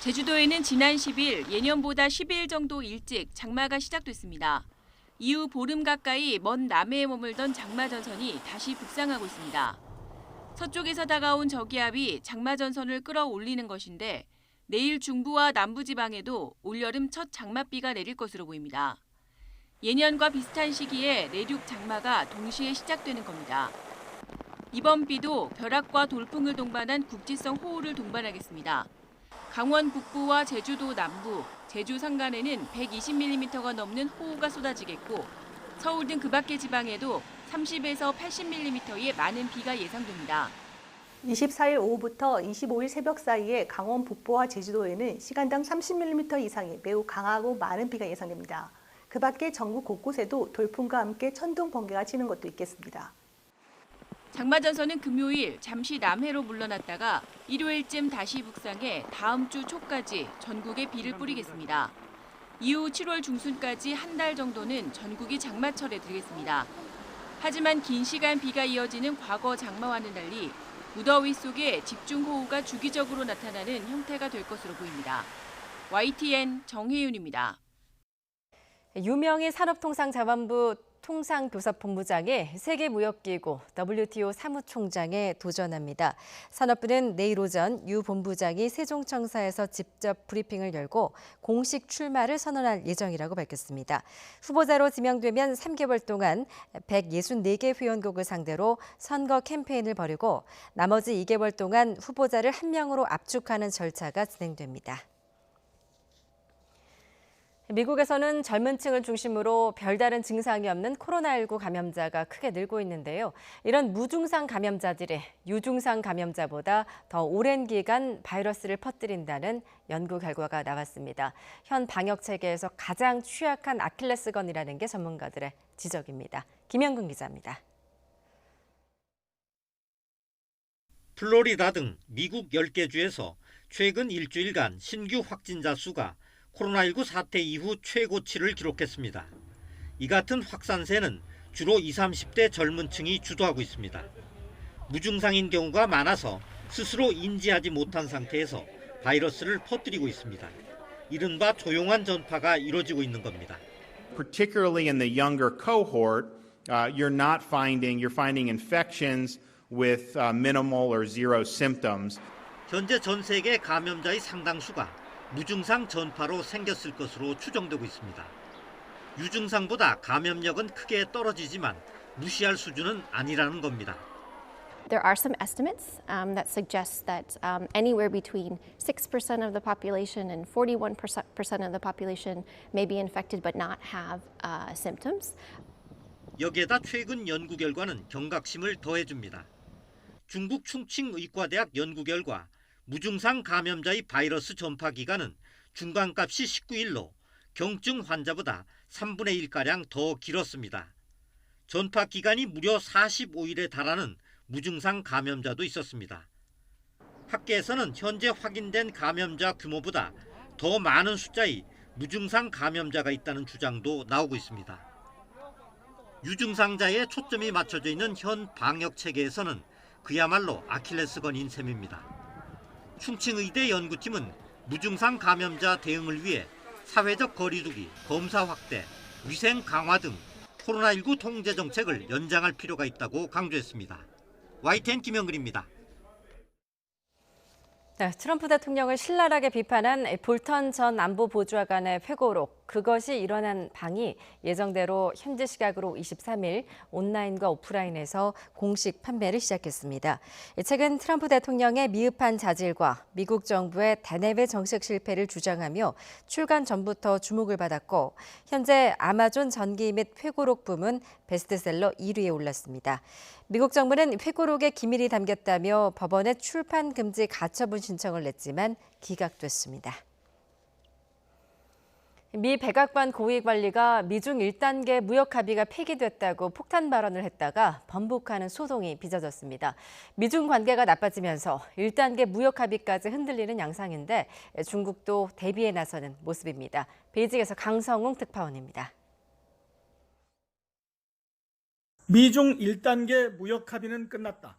S17: 제주도에는 지난 10일 예년보다 10일 정도 일찍 장마가 시작됐습니다. 이후 보름 가까이 먼 남해에 머물던 장마 전선이 다시 북상하고 있습니다. 서쪽에서 다가온 저기압이 장마 전선을 끌어올리는 것인데 내일 중부와 남부지방에도 올여름 첫 장맛비가 내릴 것으로 보입니다. 예년과 비슷한 시기에 내륙 장마가 동시에 시작되는 겁니다. 이번 비도 벼락과 돌풍을 동반한 국지성 호우를 동반하겠습니다. 강원 북부와 제주도 남부, 제주 산간에는 120mm가 넘는 호우가 쏟아지겠고 서울 등 그 밖의 지방에도 30에서 80mm의 많은 비가 예상됩니다.
S18: 24일 오후부터 25일 새벽 사이에 강원 북부와 제주도에는 시간당 30mm 이상의 매우 강하고 많은 비가 예상됩니다. 그 밖에 전국 곳곳에도 돌풍과 함께 천둥, 번개가 치는 것도 있겠습니다.
S17: 장마전선은 금요일 잠시 남해로 물러났다가 일요일쯤 다시 북상해 다음 주 초까지 전국에 비를 뿌리겠습니다. 이후 7월 중순까지 한 달 정도는 전국이 장마철에 들겠습니다. 하지만 긴 시간 비가 이어지는 과거 장마와는 달리 무더위 속에 집중호우가 주기적으로 나타나는 형태가 될 것으로 보입니다. YTN 정혜윤입니다.
S1: 유명희 산업통상자원부 통상교섭본부장이 세계무역기구 WTO 사무총장에 도전합니다. 산업부는 내일 오전 유 본부장이 세종청사에서 직접 브리핑을 열고 공식 출마를 선언할 예정이라고 밝혔습니다. 후보자로 지명되면 3개월 동안 164개 회원국을 상대로 선거 캠페인을 벌이고 나머지 2개월 동안 후보자를 한 명으로 압축하는 절차가 진행됩니다. 미국에서는 젊은 층을 중심으로 별다른 증상이 없는 코로나19 감염자가 크게 늘고 있는데요. 이런 무증상 감염자들이 유증상 감염자보다 더 오랜 기간 바이러스를 퍼뜨린다는 연구 결과가 나왔습니다. 현 방역 체계에서 가장 취약한 아킬레스건이라는 게 전문가들의 지적입니다. 김영근 기자입니다.
S2: 플로리다 등 미국 10개 주에서 최근 일주일간 신규 확진자 수가 코로나19 사태 이후 최고치를 기록했습니다. 이 같은 확산세는 주로 20, 30대 젊은 층이 주도하고 있습니다. 무증상인 경우가 많아서 스스로 인지하지 못한 상태에서 바이러스를 퍼뜨리고 있습니다. 이른바 조용한 전파가 이루어지고 있는 겁니다.
S4: Particularly in the younger cohort, you're finding infections with minimal or zero symptoms.
S2: 현재 전 세계 감염자의 상당수가 무증상 전파로 생겼을 것으로 추정되고 있습니다. 유증상보다 감염력은 크게 떨어지지만 무시할 수준은 아니라는 겁니다.
S8: There are some estimates that suggest that anywhere between 6% of the population and 41% of the population may be infected but not have symptoms.
S2: 여기에다 최근 연구 결과는 경각심을 더해줍니다. 중국 충칭의과대학 연구 결과 무증상 감염자의 바이러스 전파 기간은 중간값이 19일로 경증 환자보다 3분의 1가량 더 길었습니다. 전파 기간이 무려 45일에 달하는 무증상 감염자도 있었습니다. 학계에서는 현재 확인된 감염자 규모보다 더 많은 숫자의 무증상 감염자가 있다는 주장도 나오고 있습니다. 유증상자에 초점이 맞춰져 있는 현 방역 체계에서는 그야말로 아킬레스건인 셈입니다. 충칭의대 연구팀은 무증상 감염자 대응을 위해 사회적 거리두기, 검사 확대, 위생 강화 등 코로나19 통제 정책을 연장할 필요가 있다고 강조했습니다. YTN 김영근입니다.
S1: 네, 트럼프 대통령을 신랄하게 비판한 볼턴 전 안보 보좌관의 회고록, 그것이 일어난 방이 예정대로 현지 시각으로 23일 온라인과 오프라인에서 공식 판매를 시작했습니다. 최근 트럼프 대통령의 미흡한 자질과 미국 정부의 대내외 정책 실패를 주장하며 출간 전부터 주목을 받았고 현재 아마존 전기 및 회고록 부문 베스트셀러 1위에 올랐습니다. 미국 정부는 회고록에 기밀이 담겼다며 법원에 출판 금지 가처분 신청을 냈지만 기각됐습니다. 미 백악관 고위관리가 미중 1단계 무역 합의가 폐기됐다고 폭탄 발언을 했다가 번복하는 소동이 빚어졌습니다. 미중 관계가 나빠지면서 1단계 무역 합의까지 흔들리는 양상인데 중국도 대비에 나서는 모습입니다. 베이징에서 강성웅 특파원입니다.
S12: 미중 1단계 무역 합의는 끝났다.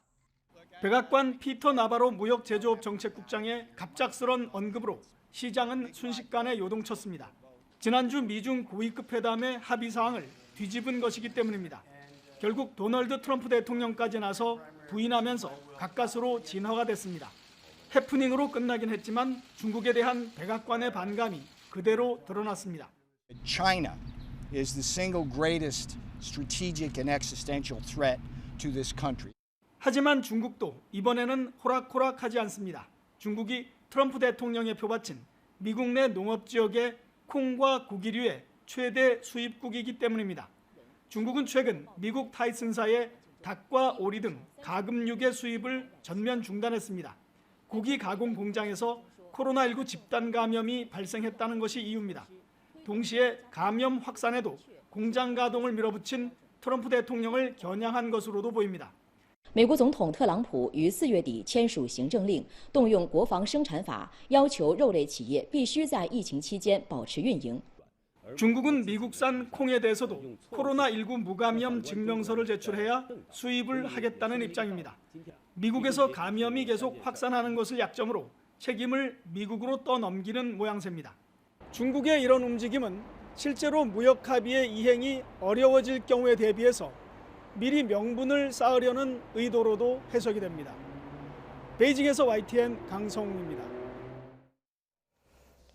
S12: 백악관 피터 나바로 무역제조업 정책국장의 갑작스런 언급으로 시장은 순식간에 요동쳤습니다. 지난주 미중 고위급 회담의 합의 사항을 뒤집은 것이기 때문입니다. 결국 도널드 트럼프 대통령까지 나서 부인하면서 가까스로 진화가 됐습니다. 해프닝으로 끝나긴 했지만 중국에 대한 백악관의 반감이 그대로 드러났습니다.
S19: China is the single greatest strategic and existential threat to this country.
S12: 하지만 중국도 이번에는 호락호락하지 않습니다. 중국이 트럼프 대통령의 표받친 미국 내 농업 지역의 콩과 고기류의 최대 수입국이기 때문입니다. 중국은 최근 미국 타이슨사의 닭과 오리 등 가금육의 수입을 전면 중단했습니다. 고기 가공 공장에서 코로나19 집단 감염이 발생했다는 것이 이유입니다. 동시에 감염 확산에도 공장 가동을 밀어붙인 트럼프 대통령을 겨냥한 것으로도 보입니다.
S20: 美国总统特朗普于4月底签署行政令，动用国防生产法，要求肉类企业必须在疫情期间保持运营。
S12: 중국은 미국산 콩에 대해서도 코로나19 무감염 증명서를 제출해야 수입을 하겠다는 입장입니다. 미국에서 감염이 계속 확산하는 것을 약점으로 책임을 미국으로 떠넘기는 모양새입니다. 중국의 이런 움직임은 실제로 무역 합의의 이행이 어려워질 경우에 대비해서 미리 명분을 쌓으려는 의도로도 해석이 됩니다. 베이징에서 YTN 강성웅입니다.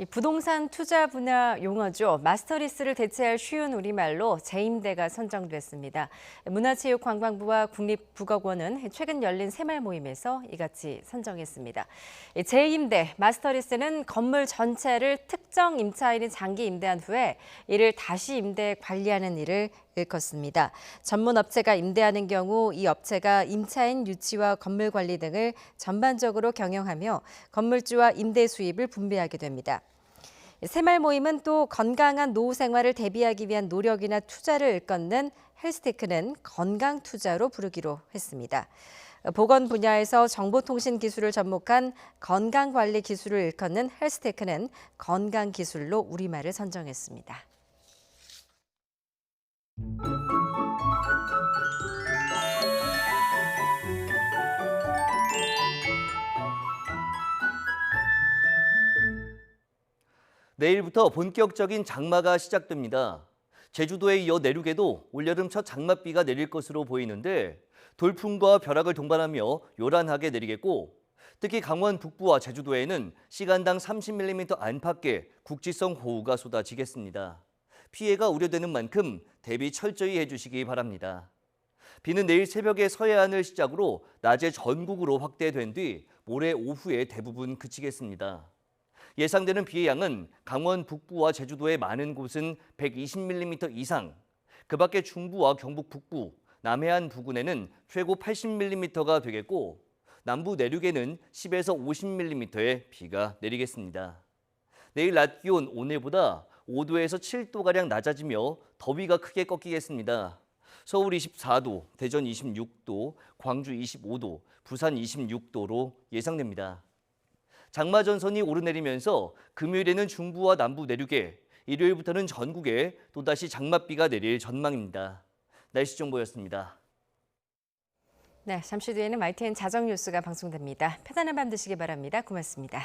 S1: 이 부동산 투자 분야 용어죠. 마스터리스를 대체할 쉬운 우리말로 재임대가 선정됐습니다. 문화체육관광부와 국립국어원은 최근 열린 새말 모임에서 이같이 선정했습니다. 재임대, 마스터리스는 건물 전체를 특정 임차인이 장기 임대한 후에 이를 다시 임대 관리하는 일을 일컫습니다. 전문 업체가 임대하는 경우 이 업체가 임차인 유치와 건물 관리 등을 전반적으로 경영하며 건물주와 임대 수입을 분배하게 됩니다. 새말 모임은 또 건강한 노후 생활을 대비하기 위한 노력이나 투자를 일컫는 헬스테크는 건강 투자로 부르기로 했습니다. 보건 분야에서 정보통신 기술을 접목한 건강관리 기술을 일컫는 헬스테크는 건강 기술로 우리말을 선정했습니다.
S14: 내일부터 본격적인 장마가 시작됩니다. 제주도에 이어 내륙에도 올여름 첫 장맛비가 내릴 것으로 보이는데 돌풍과 벼락을 동반하며 요란하게 내리겠고 특히 강원 북부와 제주도에는 시간당 30mm 안팎의 국지성 호우가 쏟아지겠습니다. 피해가 우려되는 만큼 대비 철저히 해주시기 바랍니다. 비는 내일 새벽에 서해안을 시작으로 낮에 전국으로 확대된 뒤 모레 오후에 대부분 그치겠습니다. 예상되는 비의 양은 강원 북부와 제주도의 많은 곳은 120mm 이상, 그 밖에 중부와 경북 북부, 남해안 부근에는 최고 80mm가 되겠고 남부 내륙에는 10에서 50mm의 비가 내리겠습니다. 내일 낮 기온 오늘보다 5도에서 7도가량 낮아지며 더위가 크게 꺾이겠습니다. 서울 24도, 대전 26도, 광주 25도, 부산 26도로 예상됩니다. 장마 전선이 오르내리면서 금요일에는 중부와 남부 내륙에, 일요일부터는 전국에 또다시 장맛비가 내릴 전망입니다. 날씨 정보였습니다.
S1: 네, 잠시 뒤에는 YTN 자정 뉴스가 방송됩니다. 편안한 밤 되시기 바랍니다. 고맙습니다.